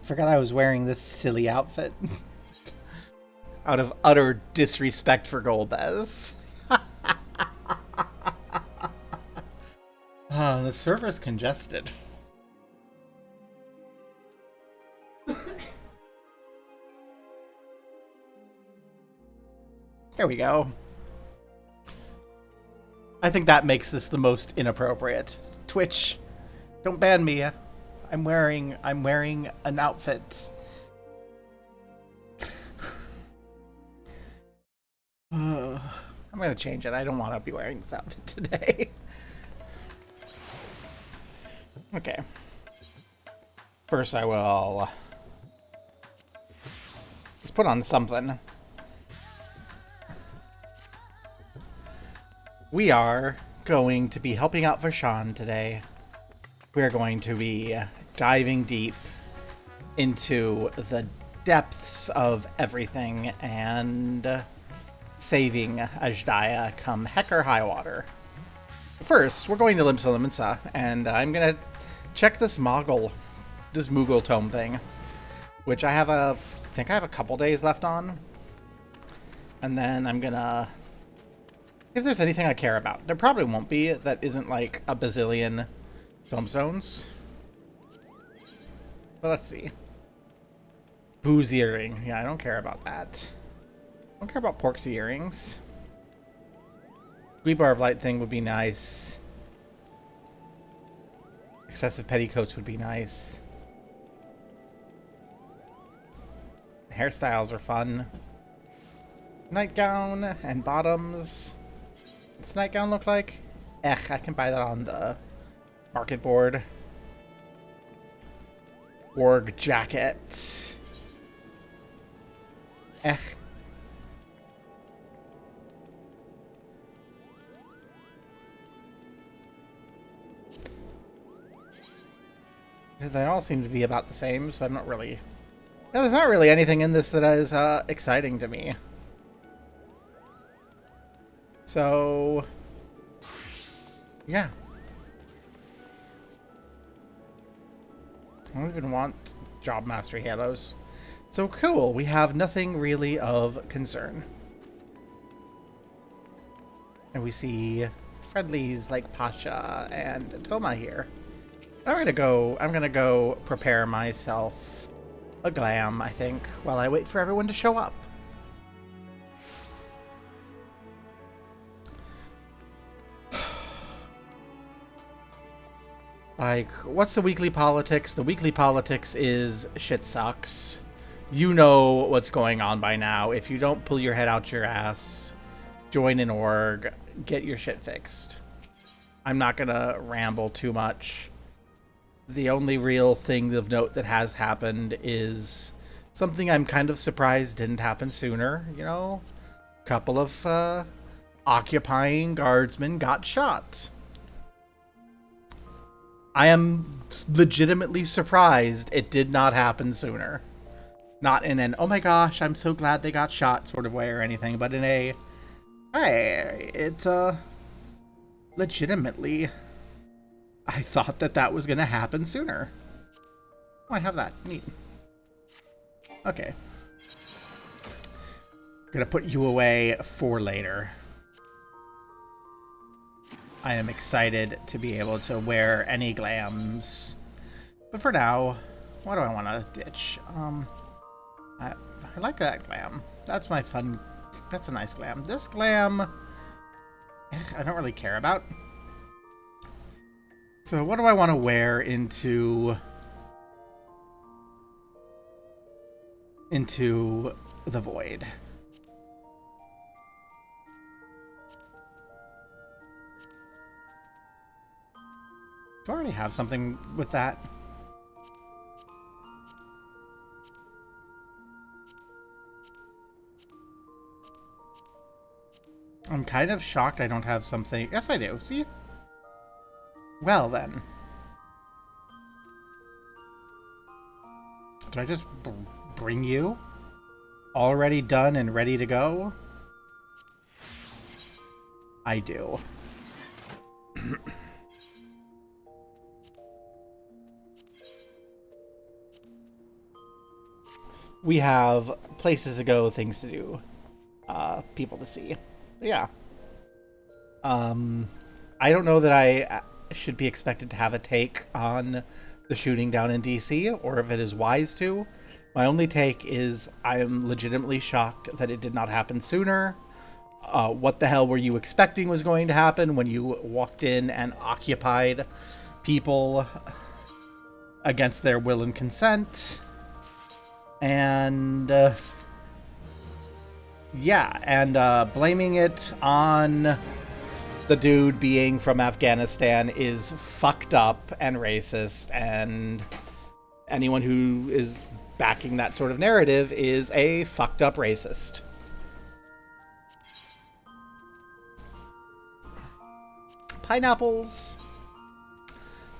Forgot I was wearing this silly outfit. Out of utter disrespect for Golbez. The server's congested. There we go. I think that makes this the most inappropriate. Twitch, don't ban me. I'm wearing an outfit. I'm gonna change it. I don't want to be wearing this outfit today. Okay. First I will... let's put on something. We are going to be helping out Vashan today. We're going to be diving deep into the depths of everything and saving Ajdaya come heck or high water. First, we're going to Limsa Limensa, and I'm going to check this Moogle tome thing, which I think I have a couple days left on. And then I'm going to... if there's anything I care about. There probably won't be that isn't like a bazillion tombstones. But let's see. Booze earring. Yeah, I don't care about that. I don't care about Porksy earrings. Bar of Light thing would be nice. Excessive petticoats would be nice. Hairstyles are fun. Nightgown and bottoms. What's the nightgown look like? I can buy that on the market board. Org jacket. They all seem to be about the same, so I'm not really... no, there's not really anything in this that is exciting to me. So... yeah. I don't even want job mastery halos. So cool, we have nothing really of concern. And we see friendlies like Pasha and Toma here. I'm gonna go prepare myself a glam, I think, while I wait for everyone to show up. Like, what's the weekly politics? The weekly politics is shit sucks. You know what's going on by now. If you don't pull your head out your ass, join an org, get your shit fixed. I'm not gonna ramble too much. The only real thing of note that has happened is something I'm kind of surprised didn't happen sooner. You know, a couple of occupying guardsmen got shot. I am legitimately surprised it did not happen sooner. Not in an, oh my gosh, I'm so glad they got shot sort of way or anything, but in a, hey, it's legitimately... I thought that was going to happen sooner. Oh, I have that. Neat. Okay. Gonna put you away for later. I am excited to be able to wear any glams. But for now, what do I want to ditch? I like that glam. That's my fun... that's a nice glam. This glam... I don't really care about. So what do I want to wear into the void? Do I already have something with that? I'm kind of shocked I don't have something. Yes, I do. See? Well, then. Did I just bring you? Already done and ready to go? I do. we have places to go, things to do, people to see. But yeah. I don't know that I should be expected to have a take on the shooting down in DC, or if it is wise to. My only take is I am legitimately shocked that it did not happen sooner. What the hell were you expecting was going to happen when you walked in and occupied people against their will and consent? And yeah, and blaming it on the dude being from Afghanistan is fucked up and racist, and anyone who is backing that sort of narrative is a fucked up racist. Pineapples.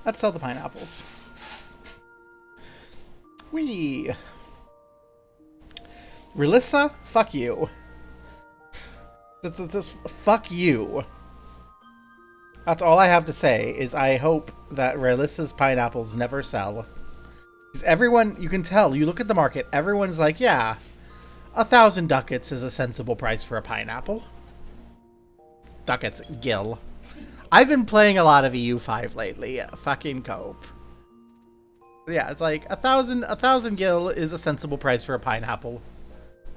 Let's sell the pineapples. Wee. Relissa, fuck you. Just fuck you. That's all I have to say, is I hope that Relissa's pineapples never sell. Because everyone, you can tell, you look at the market, everyone's like, yeah, 1,000 ducats is a sensible price for a pineapple. Ducats, gil. I've been playing a lot of EU5 lately. Fucking cope. Yeah, it's like 1,000 gil is a sensible price for a pineapple.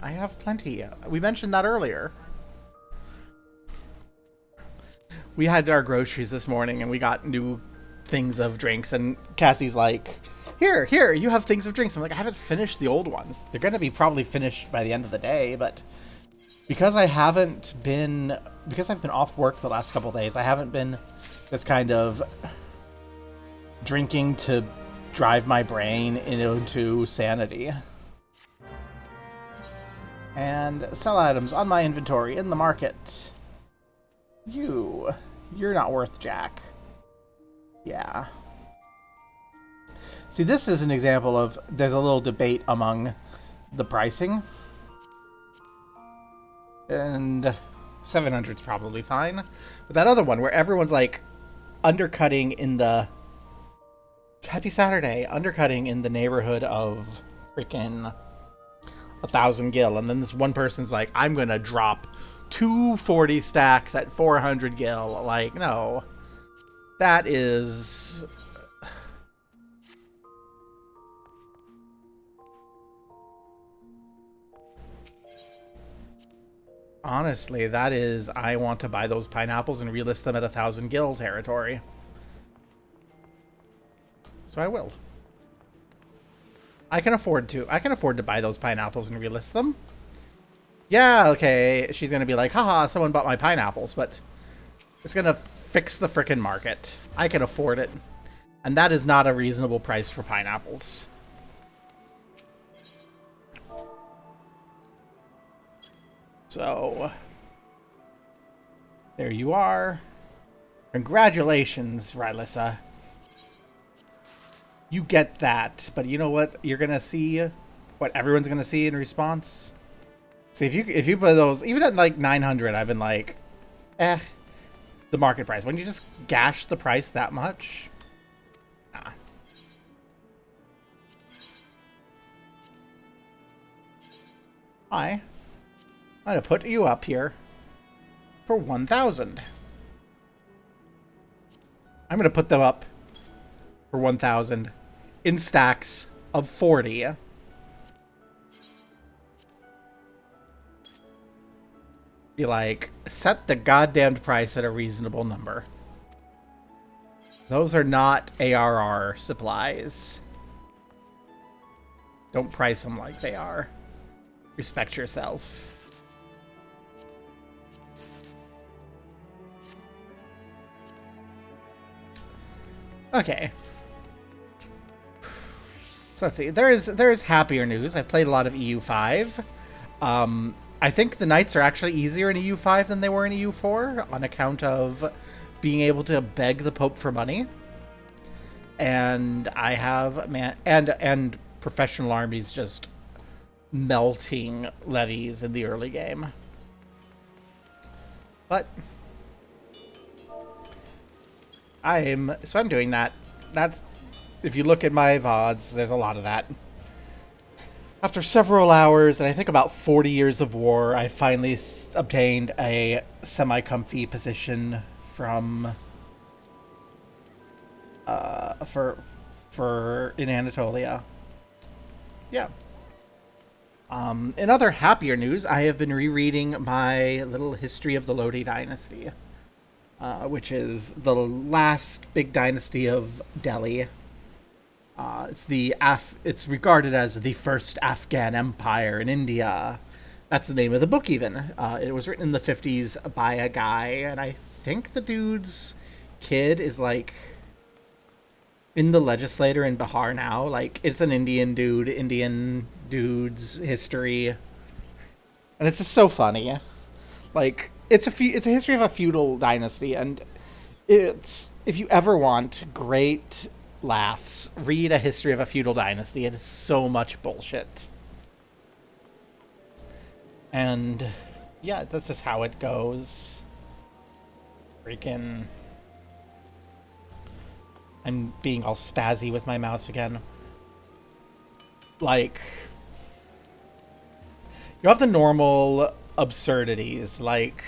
I have plenty. We mentioned that earlier. We had our groceries this morning and we got new things of drinks, and Cassie's like, here, you have things of drinks. I'm like, I haven't finished the old ones. They're going to be probably finished by the end of the day, but because I've been off work the last couple of days, I haven't been just kind of drinking to drive my brain into sanity. And sell items on my inventory in the market. You're not worth jack. Yeah. See, this is an example of, there's a little debate among the pricing. And 700's probably fine. But that other one where everyone's like undercutting in the... Happy Saturday. Undercutting in the neighborhood of freaking 1,000 gil. And then this one person's like, I'm going to drop 240 stacks at 400 gil. Like, no. That is... Honestly, that is, I want to buy those pineapples and relist them at 1,000 gil territory. So I will. I can afford to buy those pineapples and relist them. Yeah, okay, she's gonna be like, haha, someone bought my pineapples, but it's gonna fix the frickin' market. I can afford it. And that is not a reasonable price for pineapples. So, there you are. Congratulations, Rylissa. You get that, but you know what you're gonna see? What everyone's gonna see in response? See, if you put those, even at like 900, I've been like, the market price. When you just gash the price that much, nah. I'm gonna put you up here for 1,000. I'm gonna put them up for 1,000 in stacks of 40. Be like, set the goddamn price at a reasonable number. Those are not ARR supplies. Don't price them like they are. Respect yourself. Okay. So let's see. There is happier news. I played a lot of EU5. I think the nights are actually easier in EU5 than they were in EU4 on account of being able to beg the Pope for money. And I have and professional armies just melting levies in the early game. But I'm doing that. That's, if you look at my VODs, there's a lot of that. After several hours and I think about 40 years of war, I finally obtained a semi-comfy position from for in Anatolia. Yeah. In other happier news, I have been rereading my little history of the Lodi dynasty, which is the last big dynasty of Delhi. It's regarded as the first Afghan empire in India. That's the name of the book, even. It was written in the 50s by a guy, and I think the dude's kid is like in the legislature in Bihar now. Like, it's an Indian dude's history, and it's just so funny. Like, it's a history of a feudal dynasty, and it's, if you ever want great laughs, read A History of a Feudal Dynasty. It is so much bullshit. And yeah, that's just how it goes. Freaking, I'm being all spazzy with my mouse again. Like, you have the normal absurdities, like,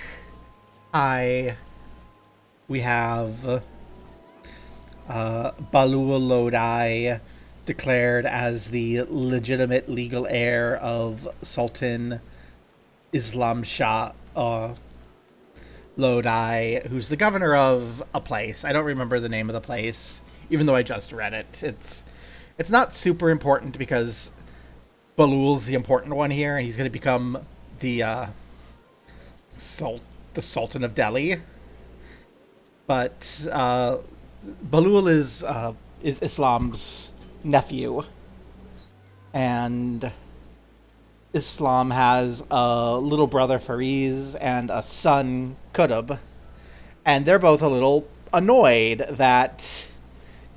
we have Balul Lodi declared as the legitimate legal heir of Sultan Islam Shah Lodi, who's the governor of a place. I don't remember the name of the place, even though I just read it. It's not super important because Balul's the important one here, and he's going to become the Sultan of Delhi. But Balul is Islam's nephew, and Islam has a little brother Fariz and a son Qutb, and they're both a little annoyed that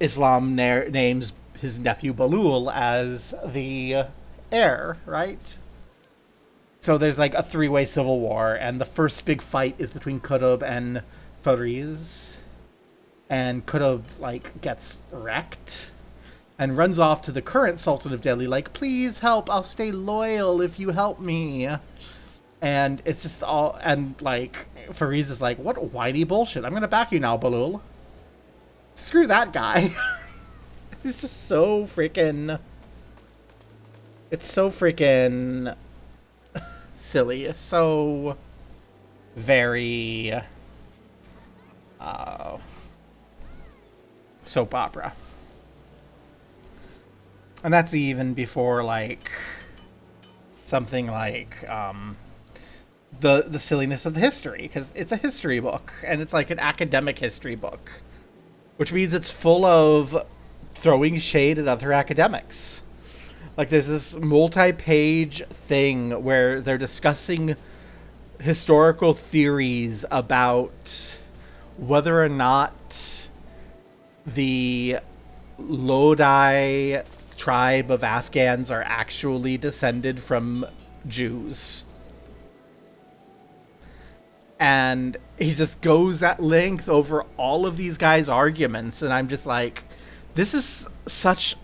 Islam names his nephew Balul as the heir, right? So there's like a three-way civil war, and the first big fight is between Qutb and Fariz. And Qutb, like, gets wrecked and runs off to the current Sultan of Delhi, like, please help, I'll stay loyal if you help me. And it's just all, and, like, Fariz is like, what whiny bullshit, I'm gonna back you now, Balul. Screw that guy. It's just so freaking, it's so freaking silly. It's so very soap opera. And that's even before, like, something like the silliness of the history, because it's a history book, and it's like an academic history book, which means it's full of throwing shade at other academics. Like, there's this multi-page thing where they're discussing historical theories about whether or not the Lodi tribe of Afghans are actually descended from Jews. And he just goes at length over all of these guys' arguments, and I'm just like, this is such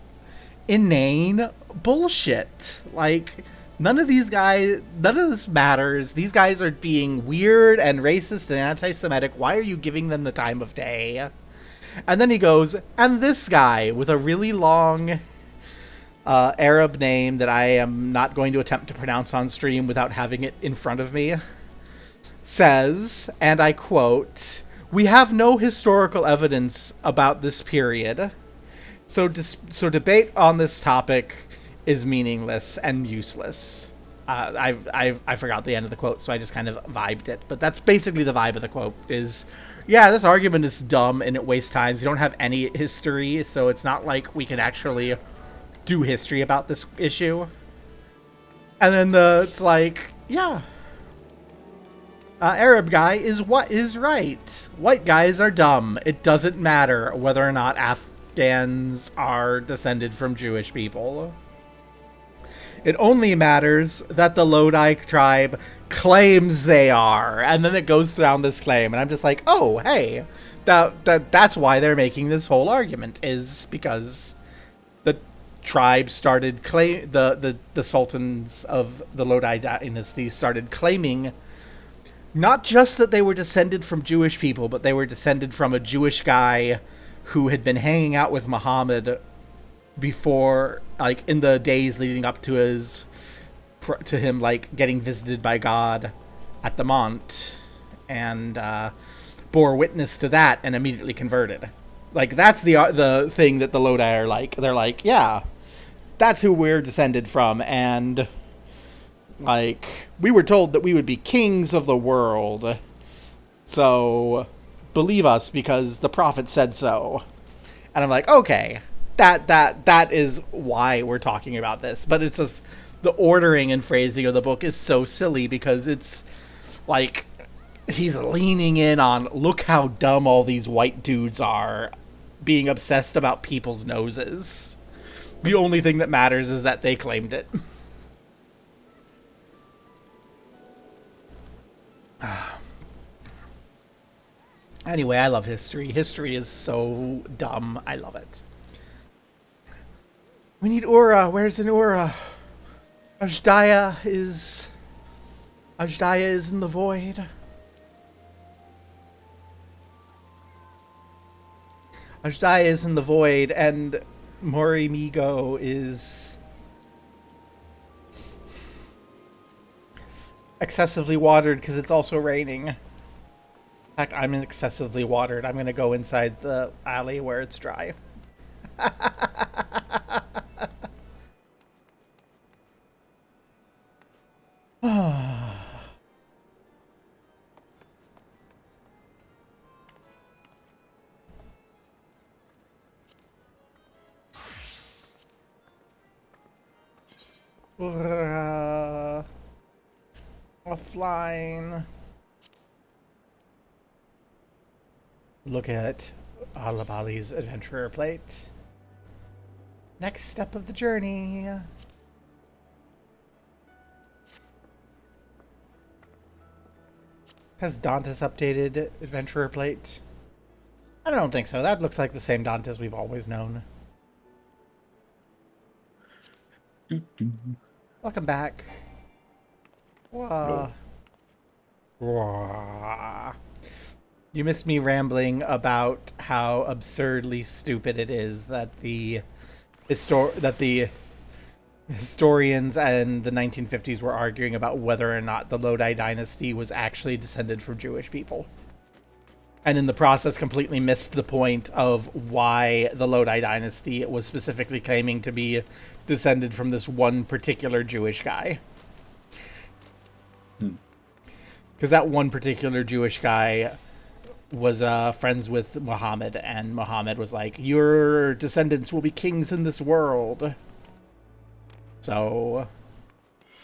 inane bullshit. Like, none of this matters. These guys are being weird and racist and anti-Semitic. Why are you giving them the time of day? And then he goes, and this guy with a really long Arab name that I am not going to attempt to pronounce on stream without having it in front of me, says, and I quote, "We have no historical evidence about this period, so debate on this topic is meaningless and useless." I forgot the end of the quote, so I just kind of vibed it. But that's basically the vibe of the quote is, yeah, this argument is dumb and it wastes time. You don't have any history, so it's not like we can actually do history about this issue. And then it's like, yeah, Arab guy is right. White guys are dumb. It doesn't matter whether or not Afghans are descended from Jewish people. It only matters that the Lodi tribe claims they are, and then it goes down this claim, and I'm just like, oh, hey, that's why they're making this whole argument, is because tribes started the sultans of the Lodi dynasty started claiming not just that they were descended from Jewish people, but they were descended from a Jewish guy who had been hanging out with Muhammad before, like, in the days leading up to him, like, getting visited by God at the Mont, and bore witness to that and immediately converted. Like, that's the thing that the Lodi are like. They're like, yeah, that's who we're descended from, and like, we were told that we would be kings of the world, so believe us because the prophet said so. And I'm like, okay, that is why we're talking about this. But it's just the ordering and phrasing of the book is so silly because it's like he's leaning in on, look how dumb all these white dudes are, being obsessed about people's noses. The only thing that matters is that they claimed it. Anyway, I love history. History is so dumb. I love it. We need Ura. Where's an Ura? Ajdaya is in the void. Ajdaya is in the void, and Morimigo is excessively watered because it's also raining. In fact, I'm excessively watered. I'm going to go inside the alley where it's dry. Offline. Look at Alabali's adventurer plate. Next step of the journey. Has Dante's updated adventurer plate? I don't think so. That looks like the same Dante's we've always known. Welcome back. Wah. Wah. You missed me rambling about how absurdly stupid it is that the historians and the 1950s were arguing about whether or not the Lodi dynasty was actually descended from Jewish people. And in the process completely missed the point of why the Lodi dynasty was specifically claiming to be descended from this one particular Jewish guy. Because that one particular Jewish guy was friends with Muhammad, and Muhammad was like, your descendants will be kings in this world. So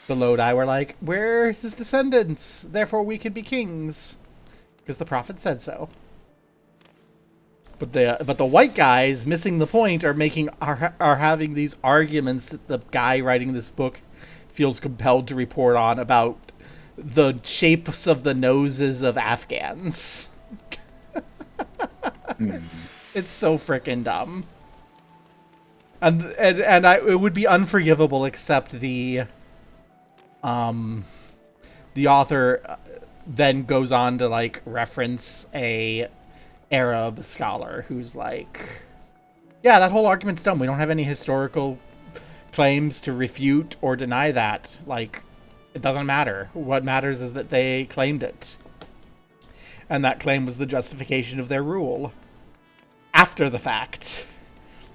the Lodi were like, we're his descendants, therefore we could be kings. Because the prophet said so. But the white guys, missing the point, are having these arguments that the guy writing this book feels compelled to report on about the shapes of the noses of Afghans. It's so frickin' dumb. And it would be unforgivable except the author then goes on to like reference a Arab scholar who's like, yeah, that whole argument's dumb. We don't have any historical claims to refute or deny that. Like, it doesn't matter. What matters is that they claimed it. And that claim was the justification of their rule. After the fact.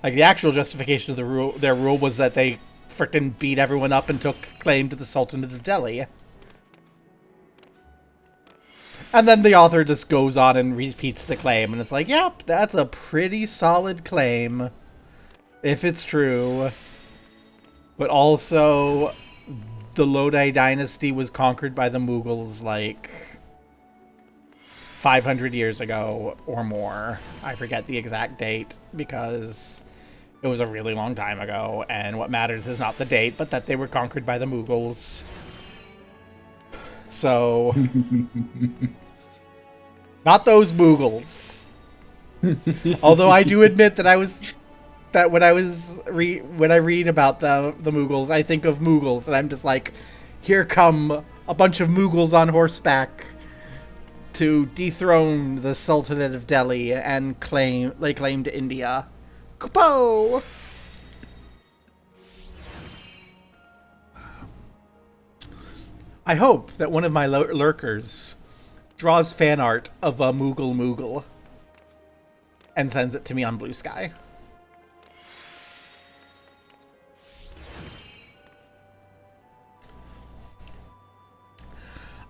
Like, the actual justification of their rule was that they frickin' beat everyone up and took claim to the Sultanate of Delhi. And then the author just goes on and repeats the claim, and it's like, yep, that's a pretty solid claim, if it's true. But also, the Lodi dynasty was conquered by the Mughals, like, 500 years ago or more. I forget the exact date, because it was a really long time ago, and what matters is not the date, but that they were conquered by the Mughals. So... Not those Mughals. Although I do admit that I was that when when I read about the Mughals, I think of Mughals, and I'm just like, here come a bunch of Mughals on horseback to dethrone the Sultanate of Delhi and lay claim to India. Kupo! I hope that one of my lurkers draws fan art of a Mughal and sends it to me on Blue Sky.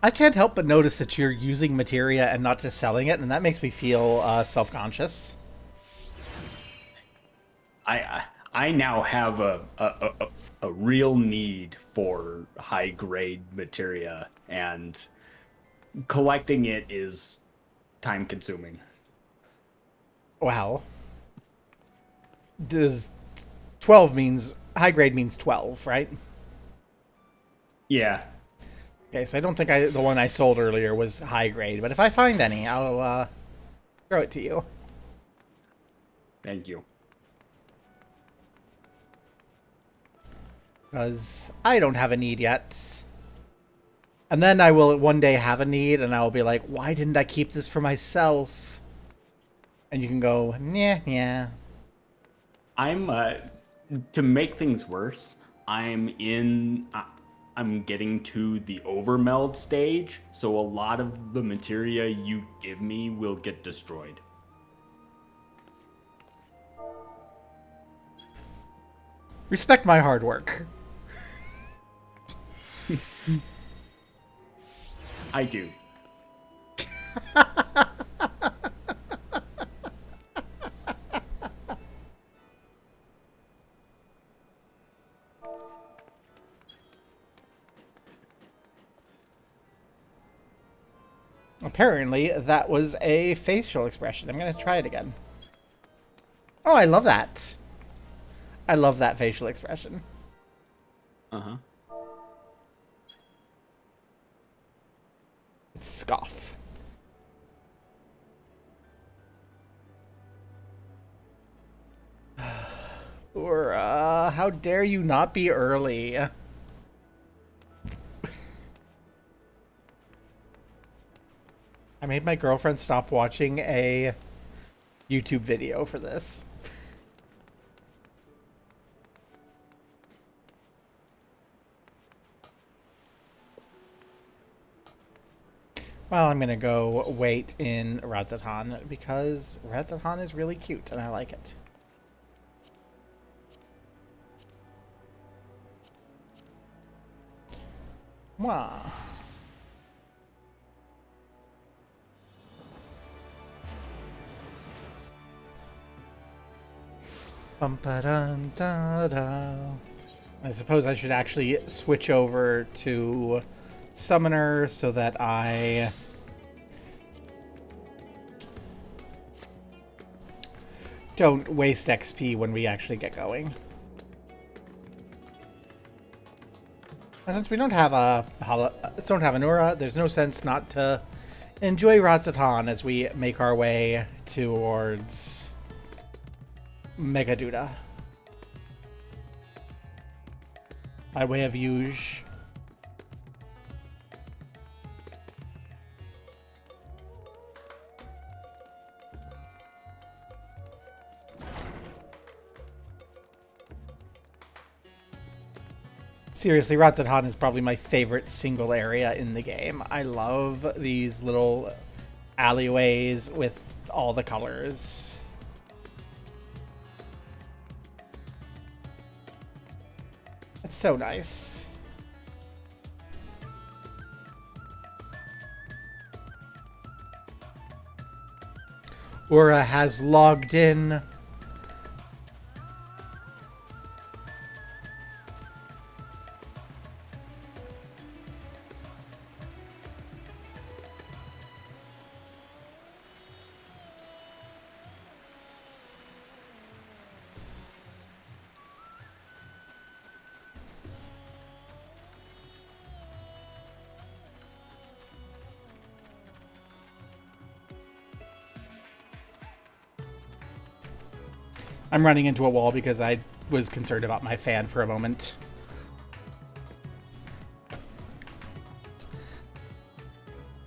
I can't help but notice that you're using materia and not just selling it, and that makes me feel self-conscious. I now have a real need for high grade materia, and collecting it is time consuming. Wow. Does 12 means high grade means 12, right? Yeah. Okay, so I don't think the one I sold earlier was high grade, but if I find any, I'll throw it to you. Thank you. Because I don't have a need yet. And then I will one day have a need, and I will be like, why didn't I keep this for myself? And you can go, yeah. I'm to make things worse, I'm getting to the overmeld stage, so a lot of the materia you give me will get destroyed. Respect my hard work. I do. Apparently, that was a facial expression. I'm going to try it again. Oh, I love that. I love that facial expression. Uh-huh. It's scoff. Or, how dare you not be early? I made my girlfriend stop watching a YouTube video for this. Well, I'm gonna go wait in Radzatan because Radzatan is really cute and I like it. Wow. Bum-ba-dum-da-da. I suppose I should actually switch over to Summoner so that I don't waste XP when we actually get going. And since we don't have an aura, there's no sense not to enjoy Radzatan as we make our way towards Megaduda. By way of Yuge. Seriously, Radzatan is probably my favorite single area in the game. I love these little alleyways with all the colors. It's so nice. Ura has logged in. I'm running into a wall because I was concerned about my fan for a moment.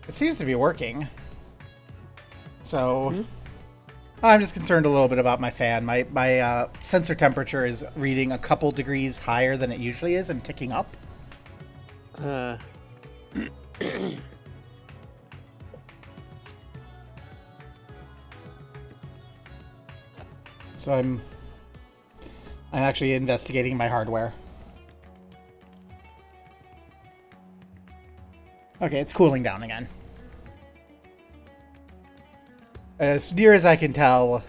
It seems to be working. So, I'm just concerned a little bit about my fan. My sensor temperature is reading a couple degrees higher than it usually is and ticking up. So I'm actually investigating my hardware. Okay, it's cooling down again. As near as I can tell,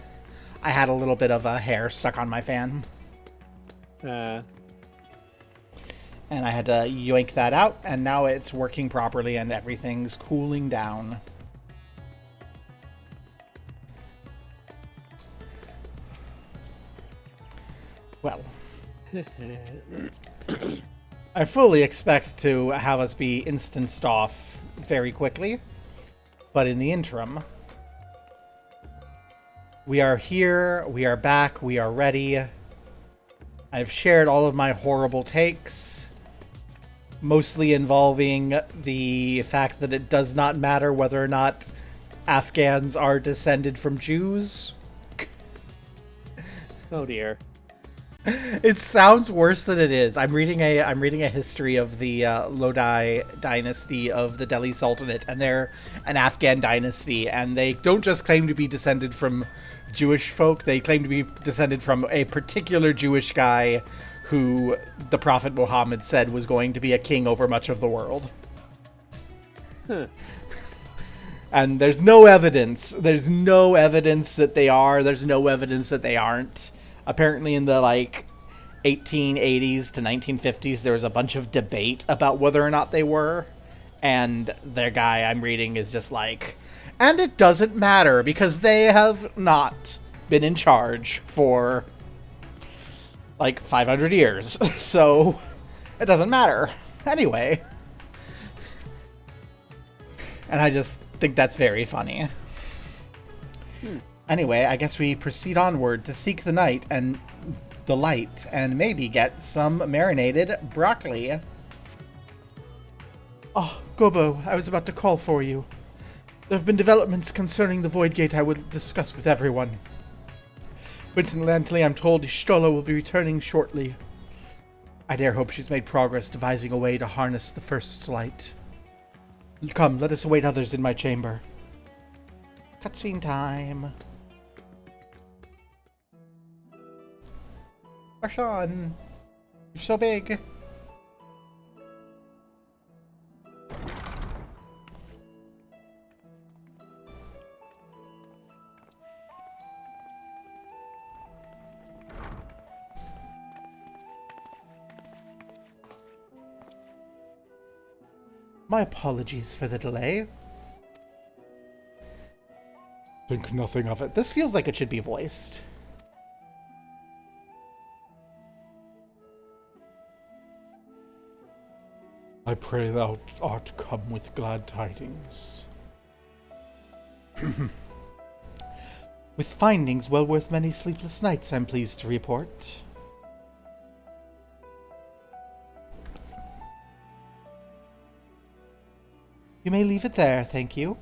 I had a little bit of a hair stuck on my fan. And I had to yoink that out, and now it's working properly and everything's cooling down. Well, I fully expect to have us be instanced off very quickly, but in the interim, we are here, we are back, we are ready. I've shared all of my horrible takes, mostly involving the fact that it does not matter whether or not Afghans are descended from Jews. Oh dear. It sounds worse than it is. I'm reading a history of the Lodi dynasty of the Delhi Sultanate, and they're an Afghan dynasty, and they don't just claim to be descended from Jewish folk, they claim to be descended from a particular Jewish guy who the Prophet Muhammad said was going to be a king over much of the world. And there's no evidence. There's no evidence that they are. There's no evidence that they aren't. Apparently in the, 1880s to 1950s, there was a bunch of debate about whether or not they were. And their guy I'm reading is just like, and it doesn't matter because they have not been in charge for, 500 years. So, it doesn't matter. Anyway. And I just think that's very funny. Anyway, I guess we proceed onward to seek the night and the light, and maybe get some marinated broccoli. Oh, Gobo, I was about to call for you. There have been developments concerning the Void Gate I will discuss with everyone. Coincidentally, I'm told Ishtola will be returning shortly. I dare hope she's made progress devising a way to harness the First's light. Come, let us await others in my chamber. Cutscene time. Marshawn, you're so big. My apologies for the delay. Think nothing of it. This feels like it should be voiced. I pray thou art come with glad tidings. With findings well worth many sleepless nights, I'm pleased to report. You may leave it there, thank you.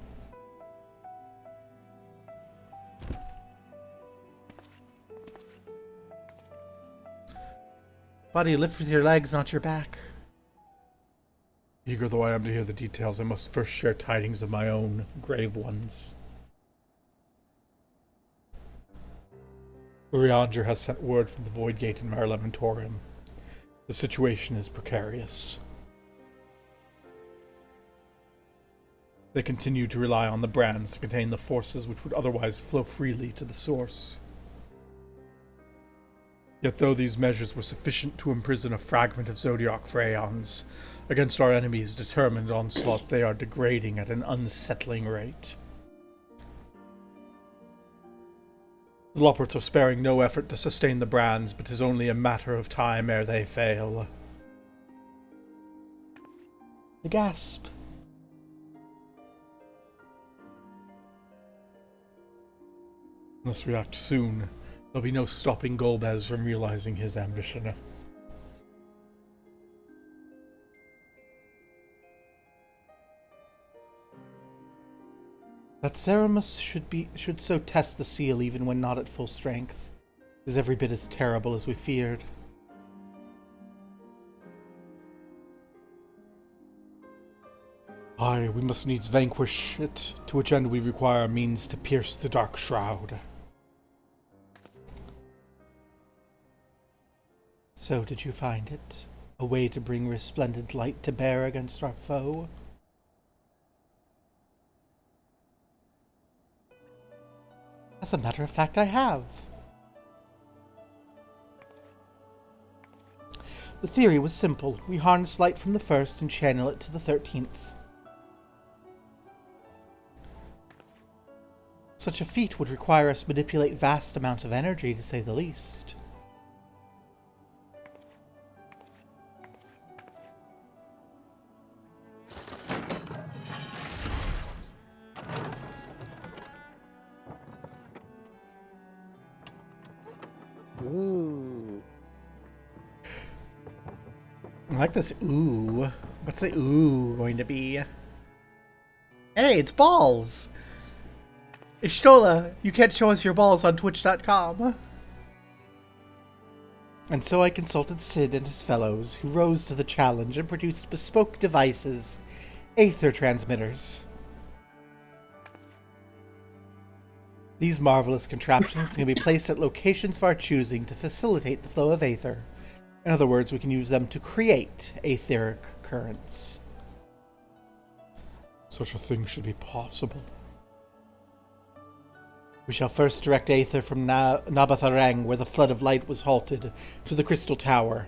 Buddy, lift with your legs, not your back. Eager though I am to hear the details, I must first share tidings of my own grave ones. Urianger has sent word from the Void Gate in Mare Lamentorium. The situation is precarious. They continue to rely on the brands to contain the forces which would otherwise flow freely to the source. Yet though these measures were sufficient to imprison a fragment of Zodiac for aeons, against our enemies' determined onslaught they are degrading at an unsettling rate. The Loperts are sparing no effort to sustain the brands, but 'tis only a matter of time ere they fail. A gasp. Unless we act soon, There'll be no stopping Golbez from realizing his ambition. That Ceramus should so test the seal even when not at full strength is every bit as terrible as we feared. Aye, we must needs vanquish it, to which end we require a means to pierce the dark shroud. So did you find it? A way to bring resplendent light to bear against our foe? As a matter of fact, I have. The theory was simple. We harness light from the first and channel it to the 13th. Such a feat would require us manipulate vast amounts of energy, to say the least. Ooh. I like this ooh. What's the ooh going to be? Hey, it's balls! Ishtola, you can't show us your balls on Twitch.com. And so I consulted Sid and his fellows, who rose to the challenge and produced bespoke devices, aether transmitters. These marvelous contraptions can be placed at locations of our choosing to facilitate the flow of aether. In other words, we can use them to create aetheric currents. Such a thing should be possible. We shall first direct aether from Nabatharang, where the flood of light was halted, to the Crystal Tower.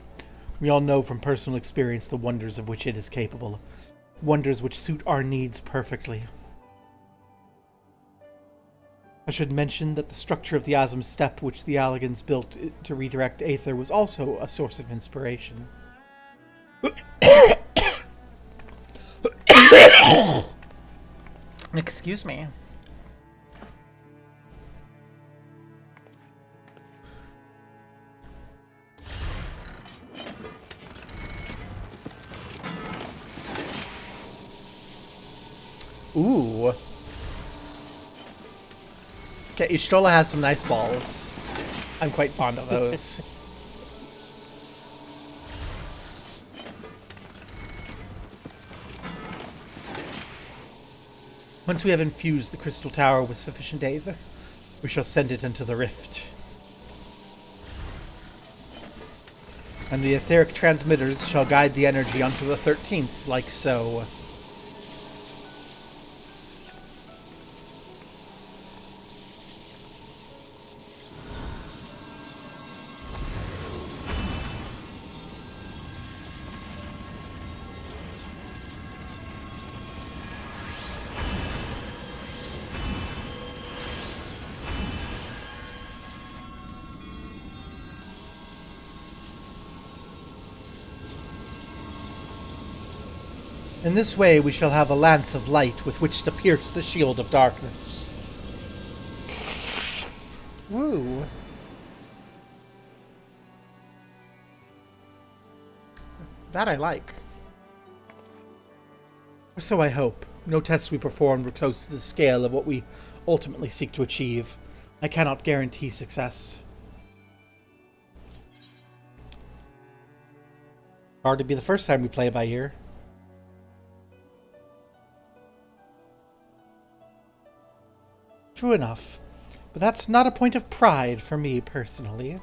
We all know from personal experience the wonders of which it is capable. Wonders which suit our needs perfectly. I should mention that the structure of the Asm Step which the Alligans built to redirect aether was also a source of inspiration. Excuse me. Ooh. Okay, Ishtola has some nice balls. I'm quite fond of those. Once we have infused the Crystal Tower with sufficient aether, we shall send it into the rift. And the etheric transmitters shall guide the energy onto the 13th, like so. In this way we shall have a lance of light with which to pierce the shield of darkness. Woo! That I like. Or so I hope. No tests we performed were close to the scale of what we ultimately seek to achieve. I cannot guarantee success. Hard to be the first time we play by ear. True enough, but that's not a point of pride for me personally.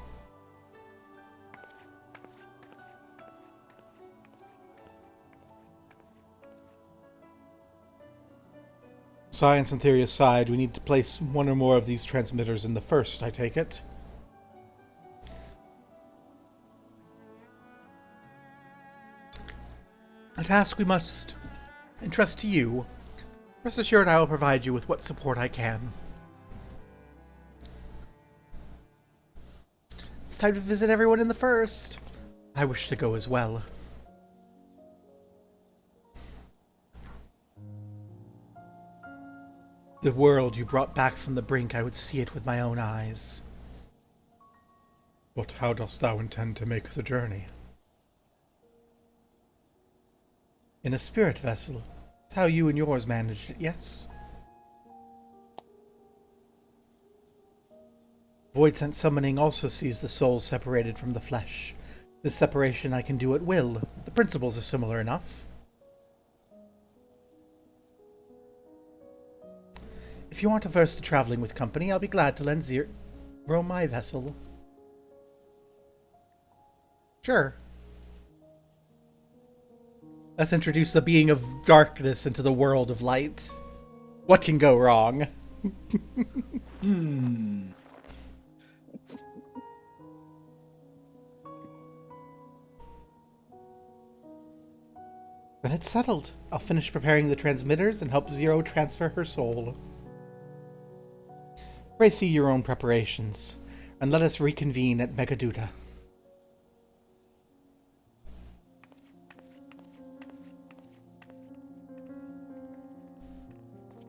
Science and theory aside, we need to place one or more of these transmitters in the first, I take it. A task we must entrust to you. Rest assured I will provide you with what support I can. It's time to visit everyone in the first. I wish to go as well. The world you brought back from the brink, I would see it with my own eyes. But how dost thou intend to make the journey? In a spirit vessel. That's how you and yours managed it, yes? Void Scent summoning also sees the soul separated from the flesh. This separation I can do at will. The principles are similar enough. If you aren't averse to traveling with company, I'll be glad to lend Zero my vessel. Sure. Let's introduce the being of darkness into the world of light. What can go wrong? Then it's settled. I'll finish preparing the transmitters and help Zero transfer her soul. Pray see your own preparations, and let us reconvene at Megaduta.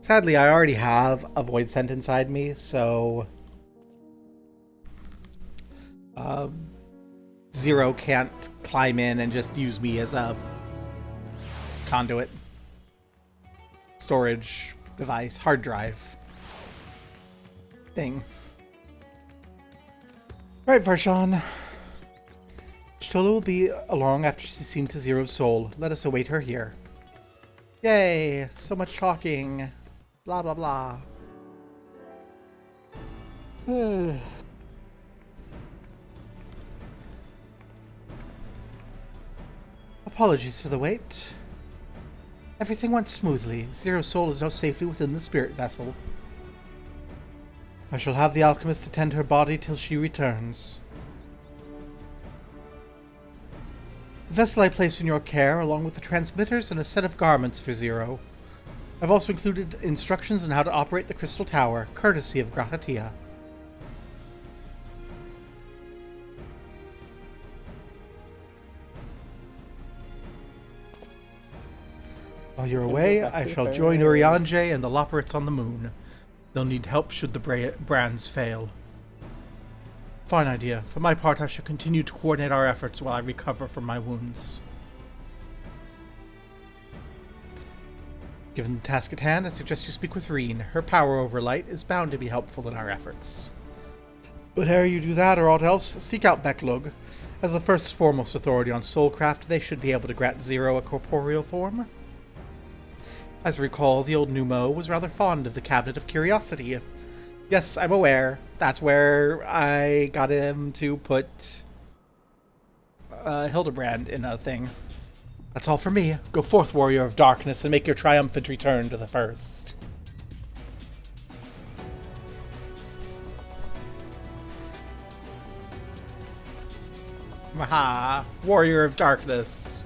Sadly, I already have a Void Scent inside me, so Zero can't climb in and just use me as a conduit, storage device, hard drive thing. Right, Varshan. Shtola will be along after she's seen to Zero's soul. Let us await her here. Yay! So much talking. Blah, blah, blah. Apologies for the wait. Everything went smoothly. Zero's soul is now safely within the spirit vessel. I shall have the alchemist attend her body till she returns. The vessel I place in your care, along with the transmitters and a set of garments for Zero. I've also included instructions on how to operate the crystal tower, courtesy of Grahatia. While you're away, I shall join Urianger and the Loporits on the moon. They'll need help should the brands fail. Fine idea. For my part, I shall continue to coordinate our efforts while I recover from my wounds. Given the task at hand, I suggest you speak with Reen. Her power over light is bound to be helpful in our efforts. But ere you do that or aught else, seek out Becklug. As the first foremost authority on soulcraft, they should be able to grant Zero a corporeal form. As I recall, the old Numo was rather fond of the Cabinet of Curiosity. Yes, I'm aware. That's where I got him to put Hildebrand in a thing. That's all for me. Go forth, Warrior of Darkness, and make your triumphant return to the First. Maha, Warrior of Darkness.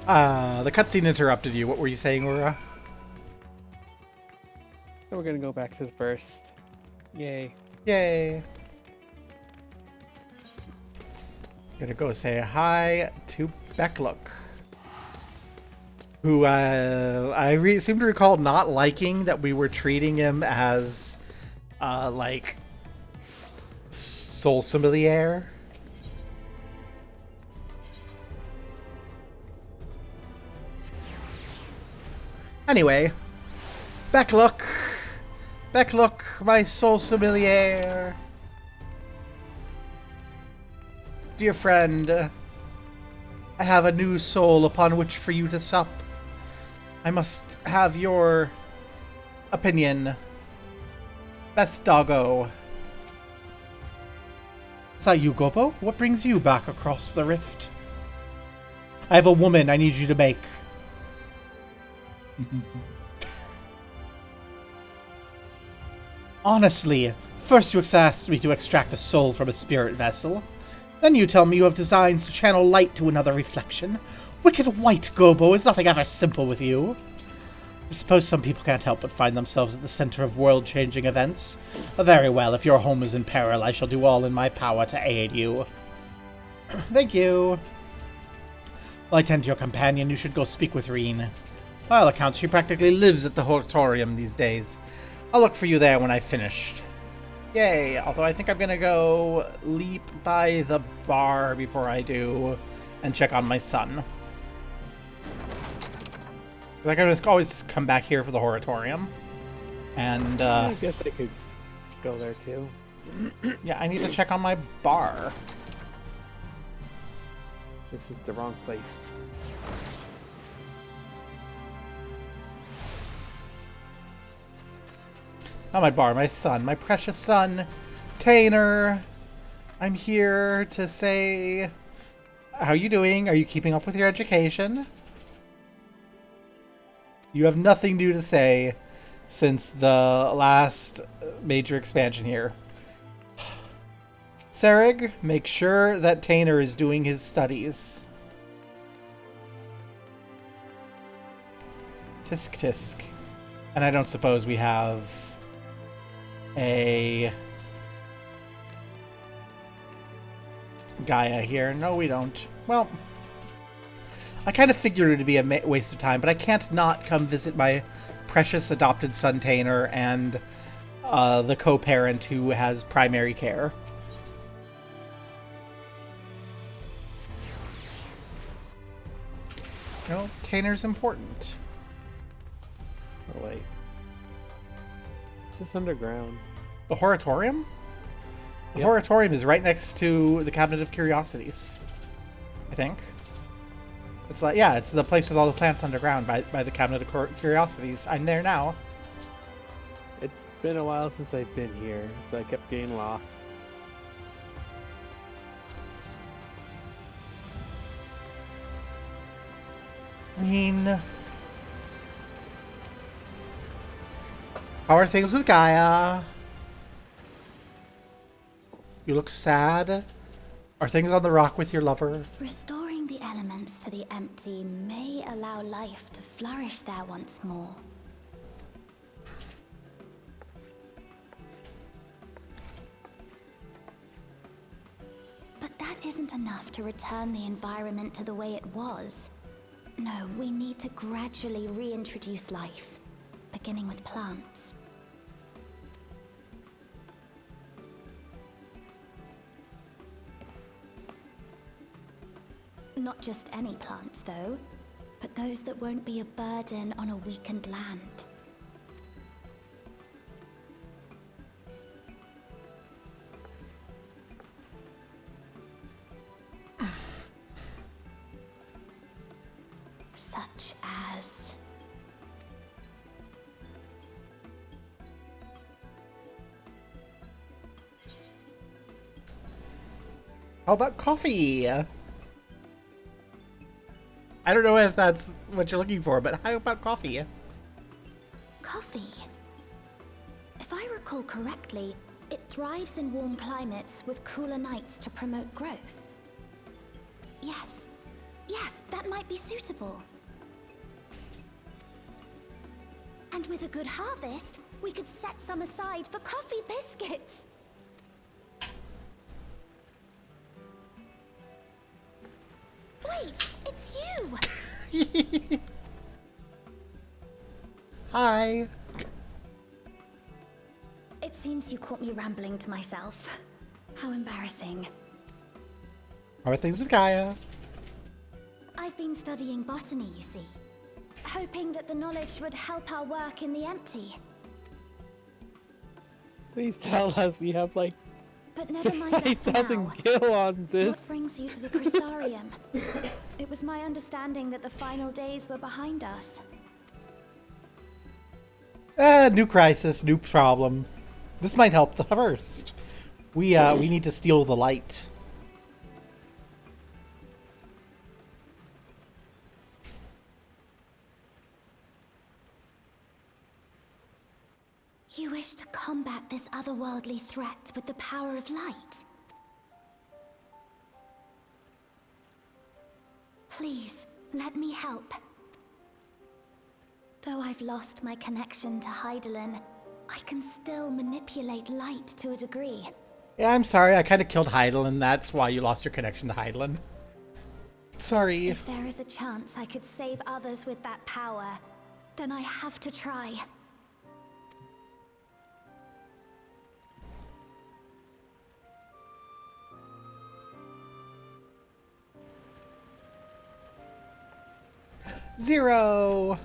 The cutscene interrupted you. What were you saying, Ura? So we're gonna go back to the first. Yay. Yay. Gonna go say hi to Becklug, who I seem to recall not liking that we were treating him as like soul sommelier. Anyway, Becklug, my soul sommelier. Dear friend, I have a new soul upon which for you to sup. I must have your opinion. Best doggo. Is that you, Gobo? What brings you back across the rift? I have a woman I need you to make. Honestly, first you asked me to extract a soul from a spirit vessel. Then you tell me you have designs to channel light to another reflection. Wicked white, Gobo, is nothing ever simple with you. I suppose some people can't help but find themselves at the center of world-changing events. Very well, if your home is in peril, I shall do all in my power to aid you. Thank you. While I tend to your companion, you should go speak with Reen. By all accounts, she practically lives at the Hortorium these days. I'll look for you there when I've finished. Yay! Although I think I'm gonna go leap by the bar before I do and check on my son. I can just always come back here for the Horatorium. And, I guess I could go there too. yeah, I need to check on my bar. This is the wrong place. Not my bar, my son. My precious son, Tainer. I'm here to say... How you doing? Are you keeping up with your education? You have nothing new to say since the last major expansion here. Serig, make sure that Tainer is doing his studies. Tisk tisk. And I don't suppose we have a Gaia here. No, we don't. Well, I kind of figured it to be a waste of time, but I can't not come visit my precious adopted son Tainer and the co-parent who has primary care. You know, Tainer's important. Oh wait. Is this underground? The Horatorium? The Yep. Horatorium is right next to the Cabinet of Curiosities, I think. It's like, yeah, it's the place with all the plants underground by the Cabinet of Curiosities. I'm there now. It's been a while since I've been here, so I kept getting lost. I mean, how are things with Gaia? You look sad. Are things on the rock with your lover? Restoring the elements to the empty may allow life to flourish there once more. But that isn't enough to return the environment to the way it was. No, we need to gradually reintroduce life, beginning with plants. Not just any plants, though, but those that won't be a burden on a weakened land. Such as... How about coffee? I don't know if that's what you're looking for, but how about coffee? coffee. If I recall correctly, it thrives in warm climates with cooler nights to promote growth. Yes, that might be suitable. And with a good harvest, we could set some aside for coffee biscuits. Wait, it's you! Hi. It seems you caught me rambling to myself. How embarrassing. How are things with Gaia? I've been studying botany, you see. Hoping that the knowledge would help our work in the empty. Please tell us we have like But never mind that for 5,000 now. gil on this. What brings you to the Crystarium? It was my understanding that the final days were behind us. New crisis, new problem. This might help the first. We need to steal the light. You wish to combat this otherworldly threat with the power of light? Please, let me help. Though I've lost my connection to Hydaelyn, I can still manipulate light to a degree. Yeah, I'm sorry. I kind of killed Hydaelyn. That's why you lost your connection to Hydaelyn. Sorry. If there is a chance I could save others with that power, then I have to try. Zero!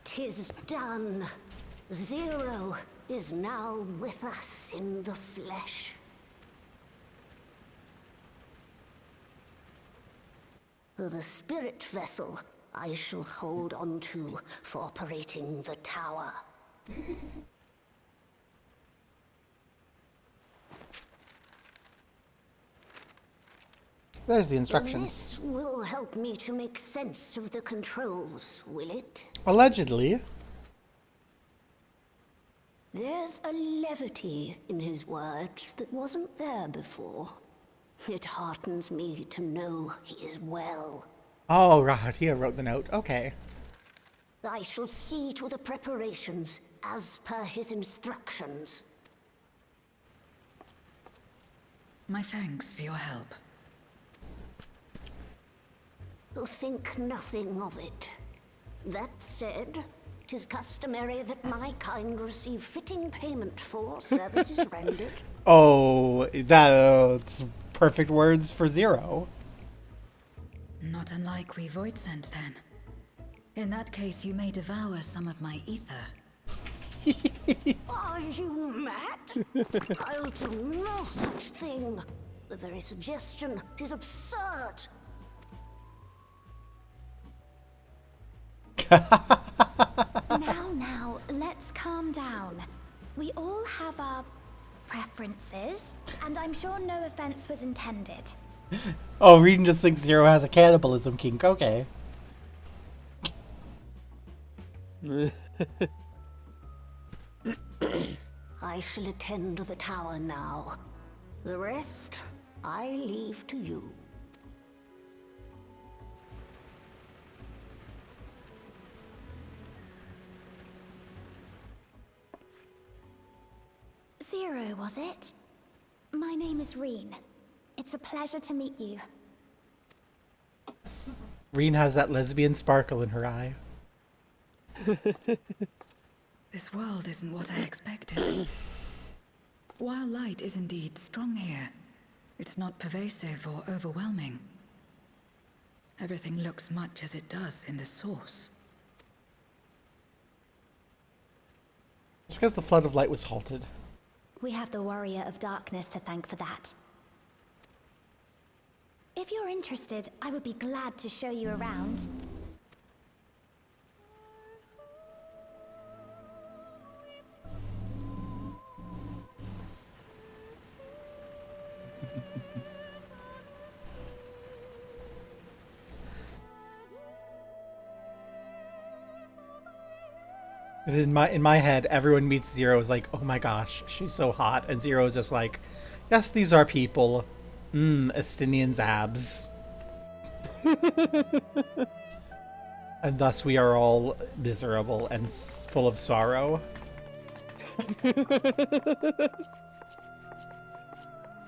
'Tis done. Zero is now with us in the flesh. The spirit vessel I shall hold on to for operating the tower. There's the instructions. This will help me to make sense of the controls, will it? Allegedly. There's a levity in his words that wasn't there before. It heartens me to know he is well. Oh, right. He wrote the note. Okay. I shall see to the preparations as per his instructions. My thanks for your help. Think nothing of it. That said, 'tis customary that my kind receive fitting payment for services rendered. Oh, that's perfect words for Zero. Not unlike we Void sent then. In that case, you may devour some of my ether. Are you mad? I'll do no such thing. The very suggestion is absurd. Now, let's calm down. We all have our preferences, and I'm sure no offense was intended. Oh, Reedon just thinks Zero has a cannibalism kink. Okay. I shall attend to the tower now. The rest, I leave to you. Zero, was it? My name is Reen. It's a pleasure to meet you. Reen has that lesbian sparkle in her eye. This world isn't what I expected. While light is indeed strong here, it's not pervasive or overwhelming. Everything looks much as it does in the source. It's because the flood of light was halted. We have the Warrior of Darkness to thank for that. If you're interested, I would be glad to show you around. In my head, everyone meets Zero is like, oh my gosh, she's so hot. And Zero is just like, yes, these are people. Estinian's abs. And thus we are all miserable and full of sorrow.